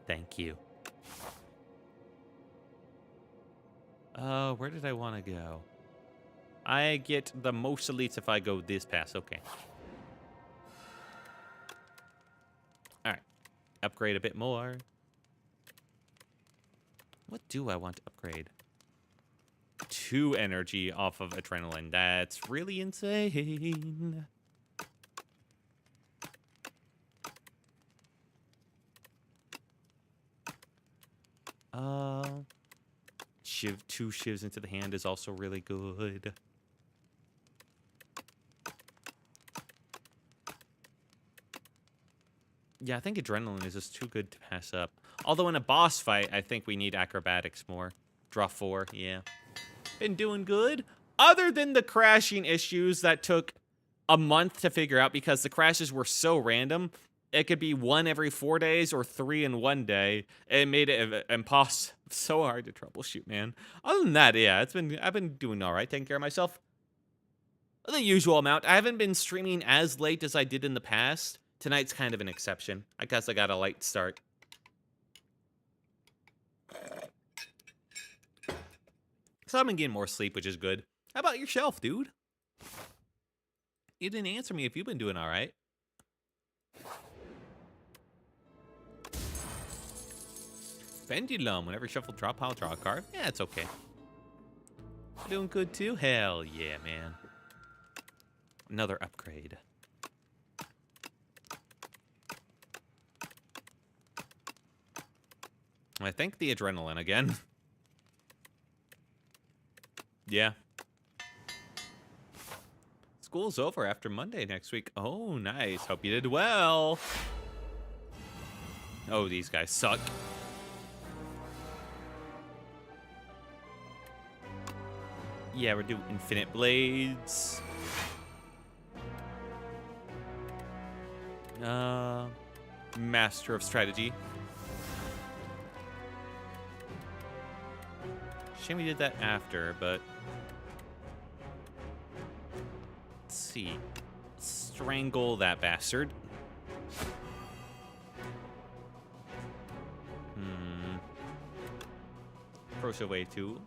Thank you. Where did I want to go? I get the most elites if I go this pass. Okay. Upgrade a bit more. What do I want to upgrade? 2 energy off of adrenaline. That's really insane. Shiv, 2 shivs into the hand is also really good. Yeah, I think adrenaline is just too good to pass up. Although in a boss fight, I think we need acrobatics more. Draw 4, yeah. Been doing good. Other than the crashing issues that took a month to figure out because the crashes were so random. It could be 1 every 4 days or 3 in 1 day. It made it impossible. So hard to troubleshoot, man. Other than that, yeah, I've been doing all right, taking care of myself. The usual amount. I haven't been streaming as late as I did in the past. Tonight's kind of an exception. I guess I got a late start. So I've been getting more sleep, which is good. How about yourself, dude? You didn't answer me if you've been doing all right. Pendulum. Whenever you shuffle drop pile, draw a card. Yeah, it's okay. Doing good too? Hell yeah, man. Another upgrade. I think the adrenaline again. Yeah. School's over after Monday next week. Oh, nice. Hope you did well. Oh, these guys suck. Yeah, we're doing infinite blades. Master of strategy. Shame we did that after, but let's see. Strangle that bastard. Approach away too.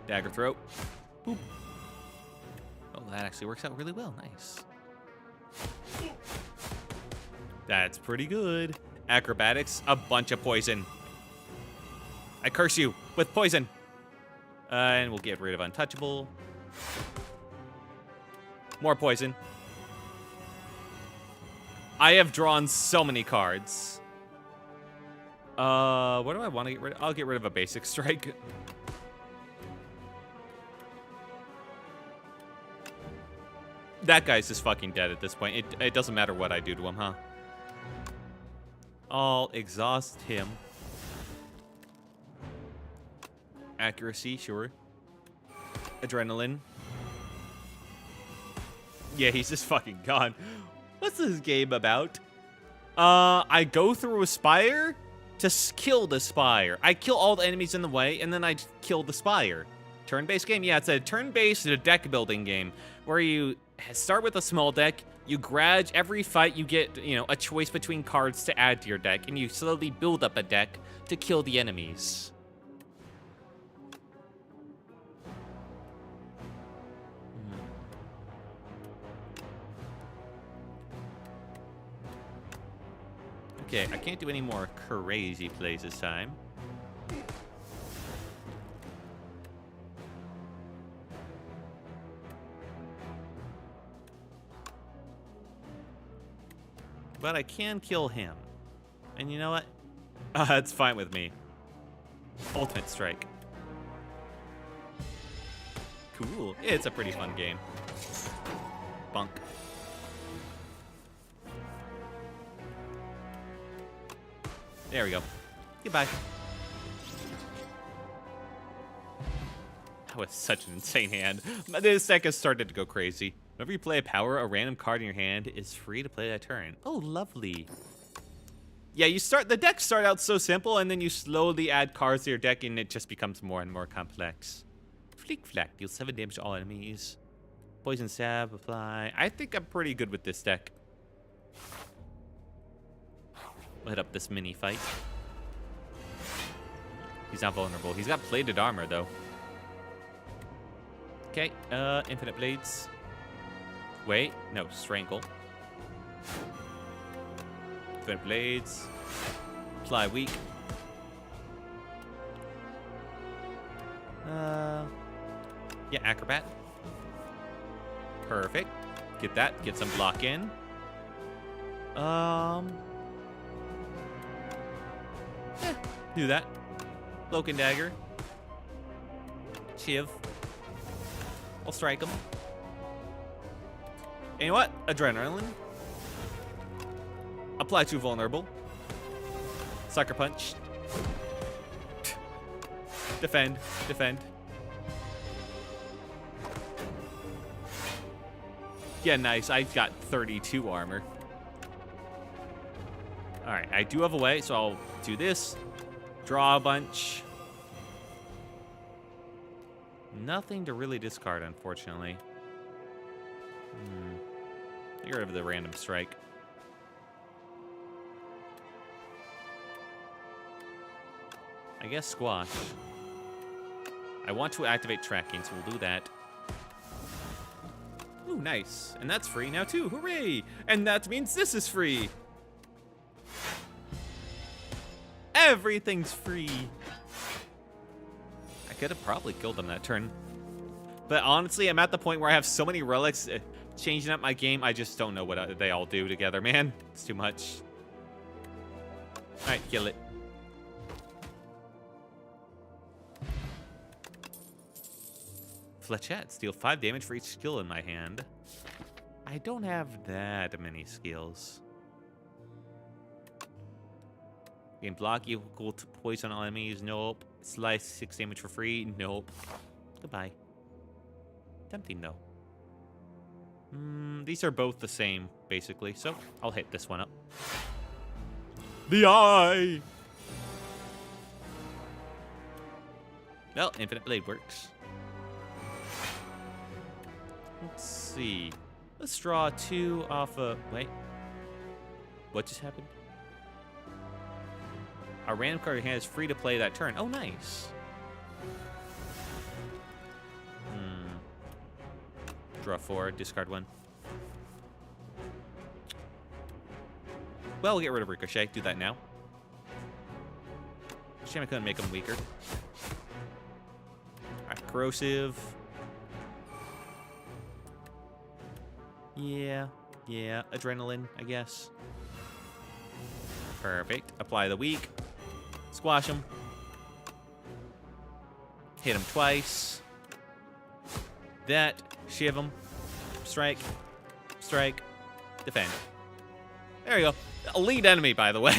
Dagger throat. Boop. Oh, that actually works out really well. Nice. That's pretty good. Acrobatics, a bunch of poison. I curse you with poison. And we'll get rid of untouchable. More poison. I have drawn so many cards. What do I want to get rid of? I'll get rid of a basic strike. That guy's just fucking dead at this point. It doesn't matter what I do to him, huh? I'll exhaust him. Accuracy, sure. Adrenaline. Yeah, he's just fucking gone. What's this game about? I go through a spire to kill the spire. I kill all the enemies in the way, and then I kill the spire. Turn-based game? Yeah, it's a turn-based deck building game where you Start with a small deck. You grudge every fight you get, a choice between cards to add to your deck, and you slowly build up a deck to kill the enemies. Okay, I can't do any more crazy plays this time. But I can kill him. And you know what? It's fine with me. Ultimate Strike. Cool. It's a pretty fun game. Bunk. There we go. Goodbye. That was such an insane hand. This deck has started to go crazy. Whenever you play a power, a random card in your hand is free to play that turn. Oh, lovely. Yeah, the decks start out so simple, and then you slowly add cards to your deck, and it just becomes more and more complex. Flick Flack deals 7 damage to all enemies. Poison Stab, apply. I think I'm pretty good with this deck. We'll hit up this mini fight. He's not vulnerable. He's got plated armor, though. Okay, infinite blades. Wait, no, strangle. Infinite blades. Apply weak. Yeah, acrobat. Perfect. Get that. Get some block in. Do that. Cloak and dagger. Chiv. I'll strike him. And you know what? Adrenaline. Apply to vulnerable. Sucker punch. Defend. Defend. Yeah, nice. I've got 32 armor. Alright, I do have a way, so I'll do this. Draw a bunch. Nothing to really discard, unfortunately. Get rid of the random strike. I guess squash. I want to activate tracking, so we'll do that. Ooh, nice. And that's free now, too. Hooray! And that means this is free. Everything's free. I could have probably killed them that turn. But honestly, I'm at the point where I have so many relics changing up my game, I just don't know what they all do together, man. It's too much. Alright, kill it. Fletchettes deal 5 damage for each skill in my hand. I don't have that many skills. Gain block equal to poison on enemies. Nope. Slice 6 damage for free. Nope. Goodbye. Tempting though. These are both the same, basically. So I'll hit this one up. The eye. Well, infinite blade works. Let's see. Let's draw 2 off a... Wait. What just happened? A random card in your hand is free to play that turn. Oh, nice. Draw 4, discard 1. Well, we'll get rid of Ricochet. Do that now. Shame I couldn't make him weaker. Alright, corrosive. Yeah. Adrenaline, I guess. Perfect. Apply the weak. Squash him. Hit him twice. That. Shiv him. Strike. Strike. Defend. There you go. A lead enemy, by the way.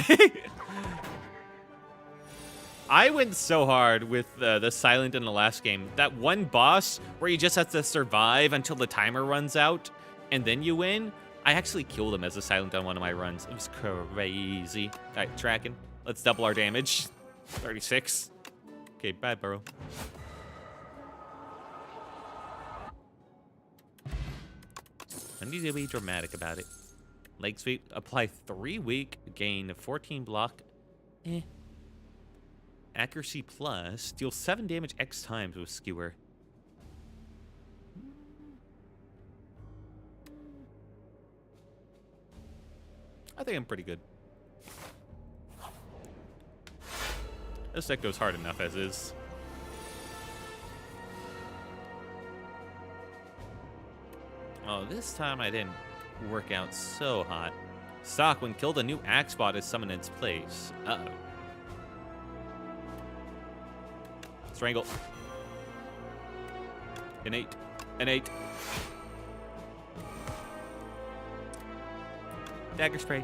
I went so hard with the Silent in the last game. That one boss where you just have to survive until the timer runs out, and then you win. I actually killed him as a Silent on one of my runs. It was crazy. All right, tracking. Let's double our damage. 36. Okay, bad burrow. I need to be dramatic about it. Leg sweep. Apply 3 weak. Gain 14 block. Eh. Accuracy plus. Deal 7 damage X times with skewer. I think I'm pretty good. This deck goes hard enough as is. Oh, this time I didn't work out so hot. Stock, when killed, a new axe bot is summoned in its place. Uh-oh. Strangle. An 8. An 8. Dagger spray.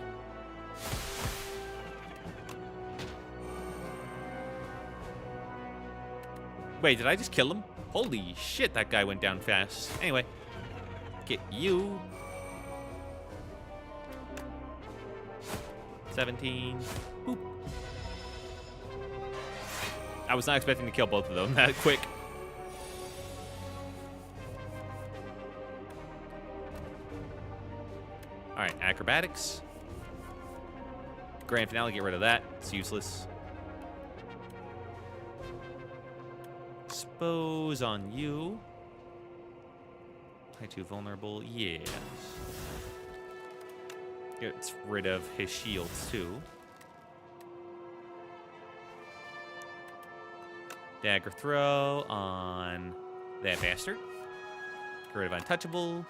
Wait, did I just kill him? Holy shit, that guy went down fast. Anyway, get you. 17. Boop. I was not expecting to kill both of them that quick. All right, acrobatics. Grand finale, get rid of that. It's useless. Expose on you. High too vulnerable, yes. Gets rid of his shields too. Dagger throw on that bastard. Get rid of untouchable.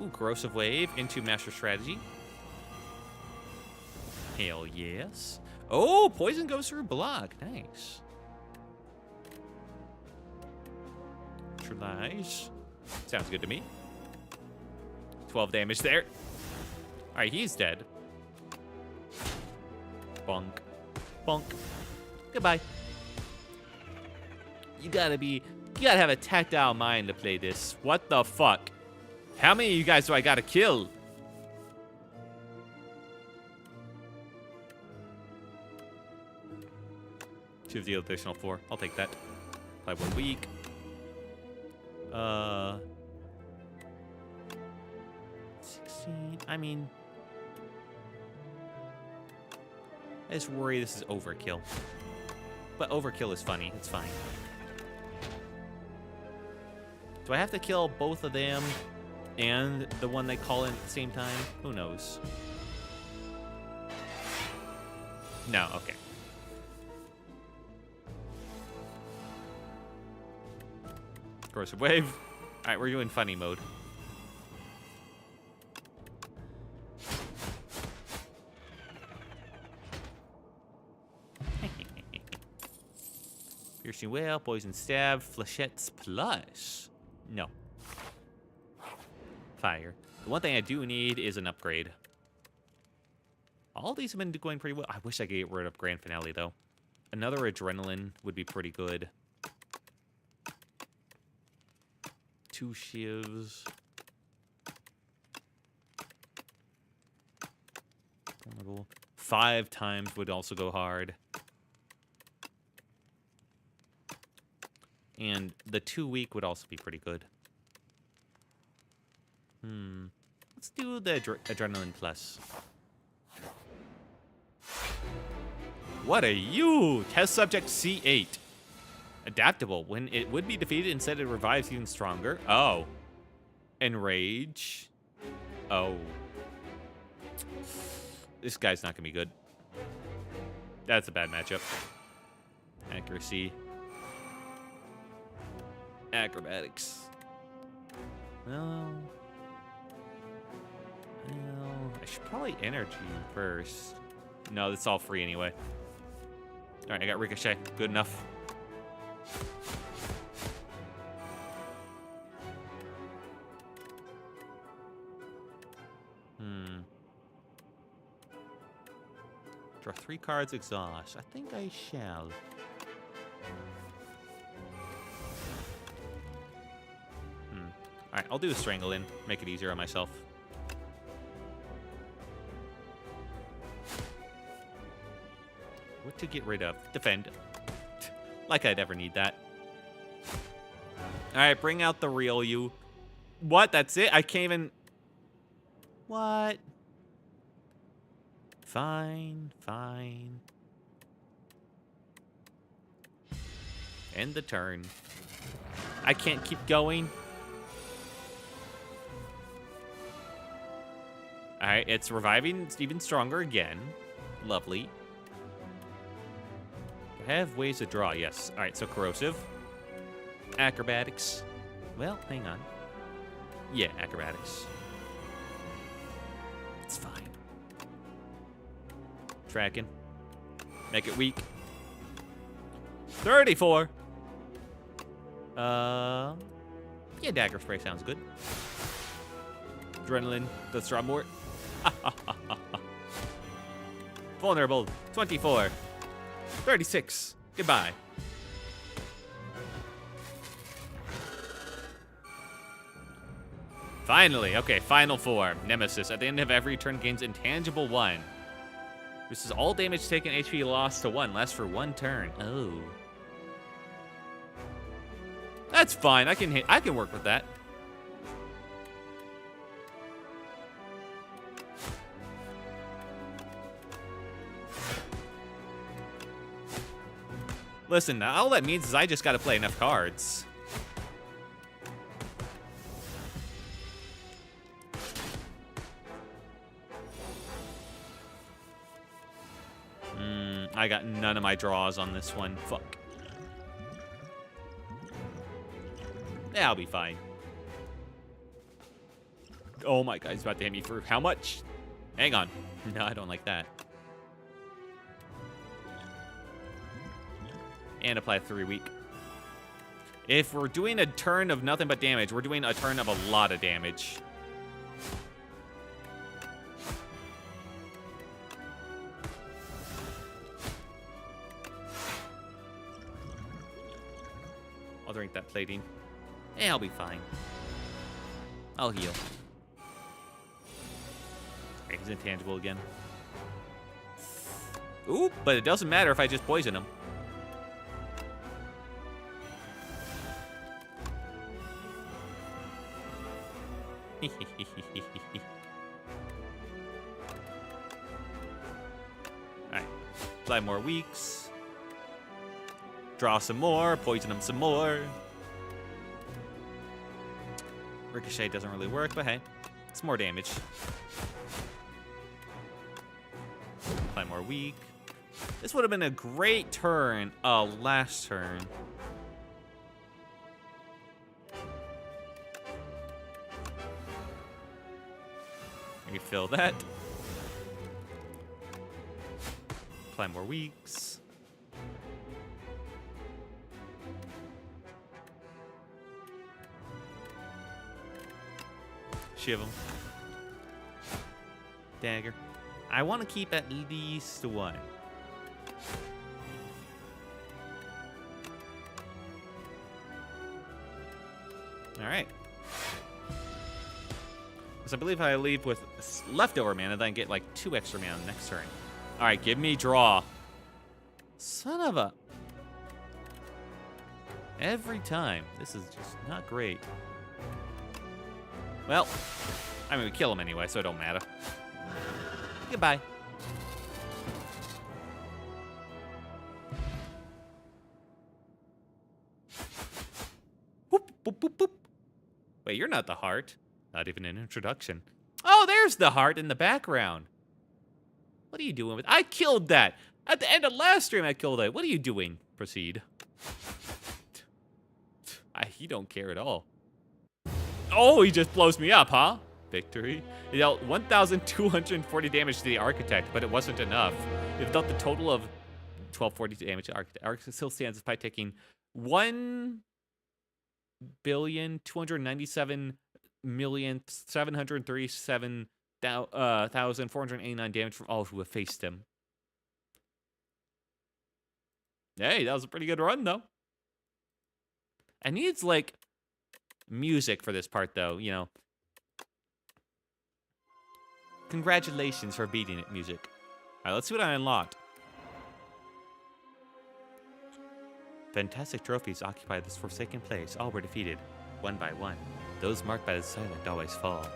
Ooh, corrosive wave into master strategy. Hell yes. Oh, poison goes through block. Nice. Neutralize. Sounds good to me. 12 damage there. All right, he's dead. Bonk. Bonk. Goodbye. You gotta have a tactile mind to play this. What the fuck? How many of you guys do I gotta kill? Should deal additional 4. I'll take that. Apply 1 week. 16. I mean, I just worry this is overkill. But overkill is funny. It's fine. Do I have to kill both of them and the one they call in at the same time? Who knows? No, okay. Corrosive wave. All right, we're doing funny mode. Piercing whale, poison stab, flechettes plus. No. Fire. The one thing I do need is an upgrade. All these have been going pretty well. I wish I could get rid of Grand Finale, though. Another adrenaline would be pretty good. 2 shivs. Vulnerable. 5 times would also go hard. And the 2 week would also be pretty good. Let's do the adrenaline plus. What are you? Test subject C8. Adaptable. When it would be defeated, instead it revives even stronger. Oh. Enrage. Oh. This guy's not going to be good. That's a bad matchup. Accuracy. Acrobatics. Well, I should probably energy first. No, that's all free anyway. All right, I got Ricochet. Good enough. Draw 3 cards, exhaust. I think I shall. Alright, I'll do a strangle in. Make it easier on myself. What to get rid of? Defend. Like I'd ever need that. Alright, bring out the real you. What? That's it? I can't even... What? Fine, fine. End the turn. I can't keep going. Alright, it's reviving. It's even stronger again. Lovely. I have ways to draw, yes. Alright, so corrosive. Acrobatics. Well, hang on. Yeah, acrobatics. It's fine. Tracking. Make it weak. 34. Yeah, dagger spray sounds good. Adrenaline. Let's draw more. Vulnerable. 24. 36. Goodbye. Finally. Okay, final form. Nemesis. At the end of every turn gains intangible 1. This is all damage taken, HP lost to 1. Lasts for 1 turn. Oh. That's fine. I can work with that. Listen, all that means is I just got to play enough cards. I got none of my draws on this one. Fuck. Yeah, I'll be fine. Oh my god, he's about to hit me for how much? Hang on. No, I don't like that. And apply 3 weak. If we're doing a turn of nothing but damage, we're doing a turn of a lot of damage. I'll drink that plating. Yeah, I'll be fine. I'll heal. He's intangible again. Ooh, but it doesn't matter if I just poison him. Alright. Apply more weeks. Draw some more. Poison him some more. Ricochet doesn't really work, but hey. It's more damage. Apply more weak. This would have been a great turn last turn. Refill that. Apply more weeks. Shiv him. Dagger. I want to keep at least 1. All right. Because I believe I leave with leftover mana, then I get like 2 extra mana next turn. All right, give me draw. Son of a... Every time. This is just not great. Well, I mean, we kill him anyway, so it don't matter. Goodbye. Boop, boop, boop, boop. Wait, you're not the heart. Not even an introduction. Oh, there's the heart in the background. What are you doing with... I killed that. At the end of last stream, I killed it. What are you doing? Proceed. He don't care at all. Oh, he just blows me up, huh? Victory. It dealt 1,240 damage to the Architect, but it wasn't enough. It dealt the total of 1,240 damage to Architect. Architect still stands despite taking 1,297,737,489 damage from all who have faced him. Hey, that was a pretty good run, though. I needs, like, music for this part, though, you know. Congratulations for beating it, music. All right, let's see what I unlocked. Fantastic trophies occupy this forsaken place. All were defeated, one by one. Those marked by the silent always fall.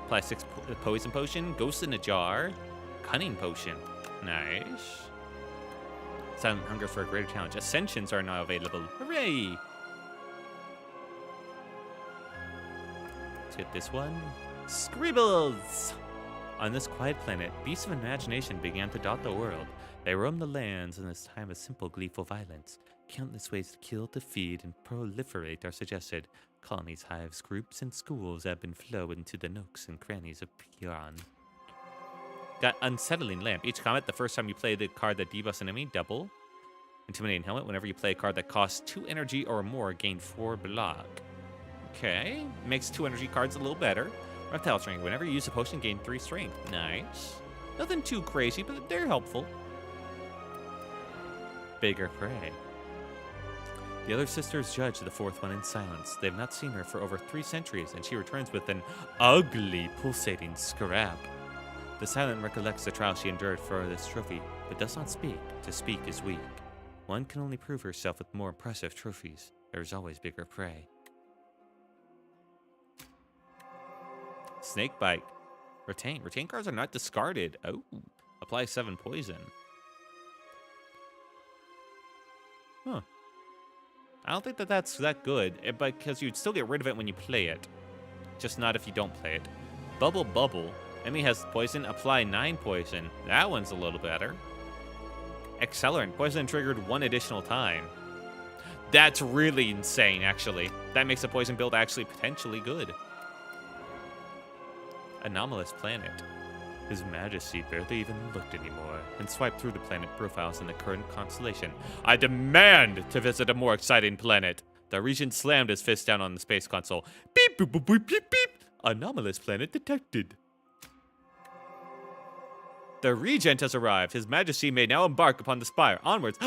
Apply 6 poison potion. Ghost in a jar. Cunning potion. Nice. Silent hunger for a greater challenge. Ascensions are now available. Hooray! Let's get this one. Scribbles! On this quiet planet, beasts of imagination began to dot the world. They roamed the lands in this time of simple, gleeful violence. Countless ways to kill, to feed, and proliferate are suggested. Colonies, hives, groups, and schools ebb and flow into the nooks and crannies of Pion. Got Unsettling Lamp. Each combat, the first time you play the card that debuffs an enemy, double. Intimidating Helmet. Whenever you play a card that costs 2 energy or more, gain 4 block. Okay. Makes 2 energy cards a little better. Reptile Strength. Whenever you use a potion, gain 3 strength. Nice. Nothing too crazy, but they're helpful. Bigger Prey. The other sisters judge the fourth one in silence. They have not seen her for over 3 centuries, and she returns with an ugly, pulsating scrap. The silent recollects the trial she endured for this trophy, but does not speak. To speak is weak. One can only prove herself with more impressive trophies. There is always bigger prey. Snakebite. Retain. Retain cards are not discarded. Oh. Apply 7 poison. Huh. I don't think that that's that good, because you'd still get rid of it when you play it. Just not if you don't play it. Bubble Bubble. Enemy has poison. Apply 9 poison. That one's a little better. Accelerant. Poison triggered 1 additional time. That's really insane, actually. That makes a poison build actually potentially good. Anomalous Planet. His Majesty barely even looked anymore and swiped through the planet profiles in the current constellation. I demand to visit a more exciting planet. The regent slammed his fist down on the space console. Beep, boop, boop, beep, beep, beep. Anomalous planet detected. The regent has arrived. His Majesty may now embark upon the Spire. Onwards.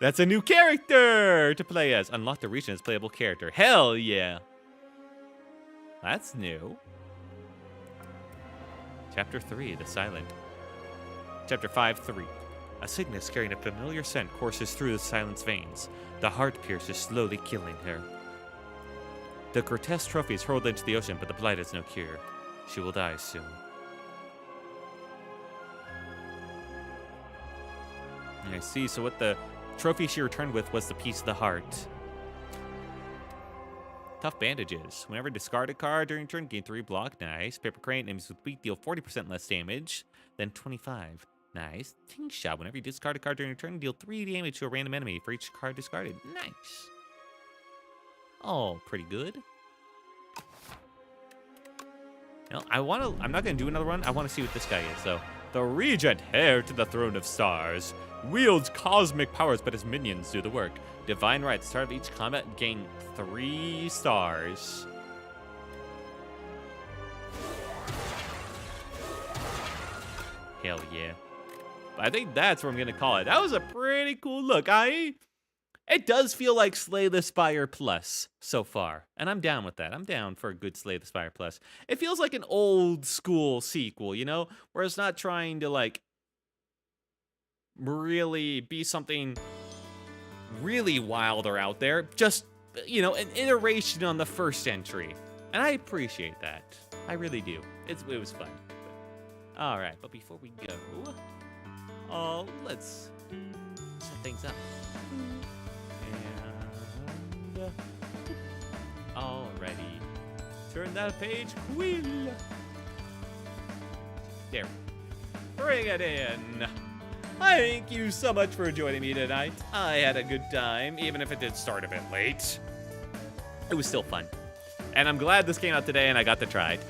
That's a new character to play as. Unlock the regent as playable character. Hell yeah. That's new. Chapter 3, The Silent. Chapter 5-3. A sickness carrying a familiar scent courses through the silent's veins. The heart pierces, slowly killing her. The grotesque trophy is hurled into the ocean, but the blight has no cure. She will die soon. I see, so what the trophy she returned with was the piece of the heart. Tough Bandages. Whenever discard a card during turn, gain 3 block. Nice. Paper Crane, enemies with weak deal 40% less damage than 25. Nice. Ting Shot. Whenever you discard a card during your turn, deal 3 damage to a random enemy for each card discarded. Nice. Oh, pretty good. Now, I'm not going to do another one. I want to see what this guy is, though. The Regent, heir to the Throne of Stars, wields cosmic powers, but his minions do the work. Divine Right, start of each combat, gain 3 stars. Hell yeah. I think that's what I'm going to call it. That was a pretty cool look. It does feel like Slay the Spire Plus so far, and I'm down with that. I'm down for a good Slay the Spire Plus. It feels like an old school sequel, you know, where it's not trying to like really be something really wild or out there. Just, you know, an iteration on the first entry, and I appreciate that. I really do. It was fun. All right, but before we go, let's set things up. And already turn that page, Quill. There. Bring it in. Thank you so much for joining me tonight. I had a good time, even if it did start a bit late. It was still fun. And I'm glad this came out today and I got to try it.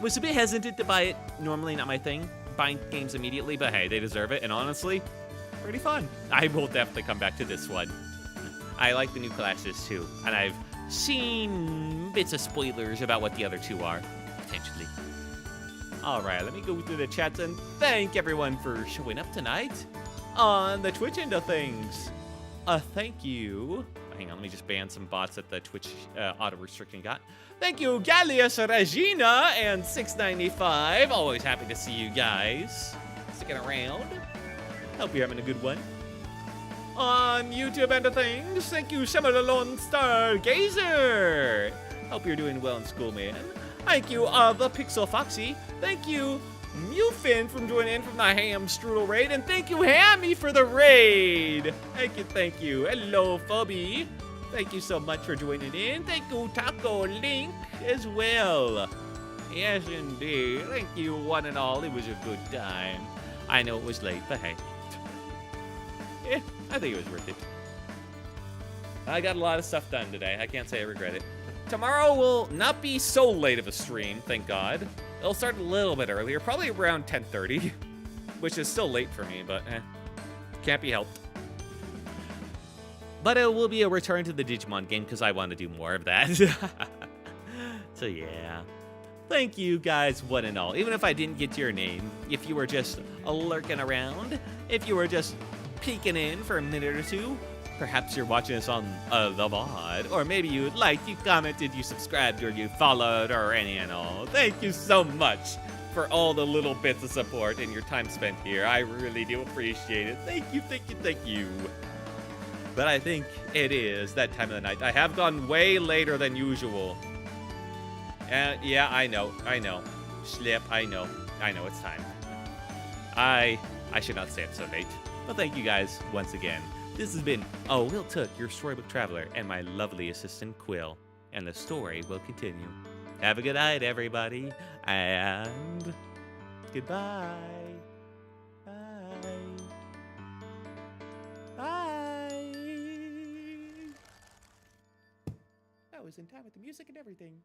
Was a bit hesitant to buy it. Normally not my thing, buying games immediately, but hey, they deserve it. And honestly, pretty fun. I will definitely come back to this one. I like the new classes too, and I've seen bits of spoilers about what the other 2 are, potentially. All right, let me go through the chats and thank everyone for showing up tonight on the Twitch end of things. Thank you. Hang on, let me just ban some bots that the Twitch auto-restricting got. Thank you, Gallius Regina and 695. Always happy to see you guys sticking around. Hope you're having a good one. on YouTube and the things. Thank you, Shimmer the Lone Star Gazer. Hope you're doing well in school, man. Thank you, the Pixel Foxy. Thank you, Mewfin, from joining in from the Ham Strudel raid. And thank you, Hammy, for the raid. Thank you, thank you. Hello, Phobie. Thank you so much for joining in. Thank you, Taco Link, as well. Yes, indeed. Thank you, one and all. It was a good time. I know it was late, but hey. Yeah, I think it was worth it. I got a lot of stuff done today. I can't say I regret it. Tomorrow will not be so late of a stream, thank God. It'll start a little bit earlier, probably around 10:30, which is still late for me, but can't be helped. But it will be a return to the Digimon game because I want to do more of that. So yeah. Thank you guys, one and all. Even if I didn't get your name, if you were just lurking around, if you were just peeking in for a minute or two, perhaps you're watching us on the VOD, or maybe you liked, you commented, you subscribed, or you followed, or any and all. Thank you so much for all the little bits of support and your time spent here. I really do appreciate it. Thank you, thank you, thank you. But I think it is that time of the night. I have gone way later than usual. Yeah, I know. Slip, I know, it's time. I should not stay up so late. But thank you guys once again. This has been Will Took, your storybook traveler, and my lovely assistant Quill. And the story will continue. Have a good night, everybody. And goodbye. Bye. Bye. That was in time with the music and everything.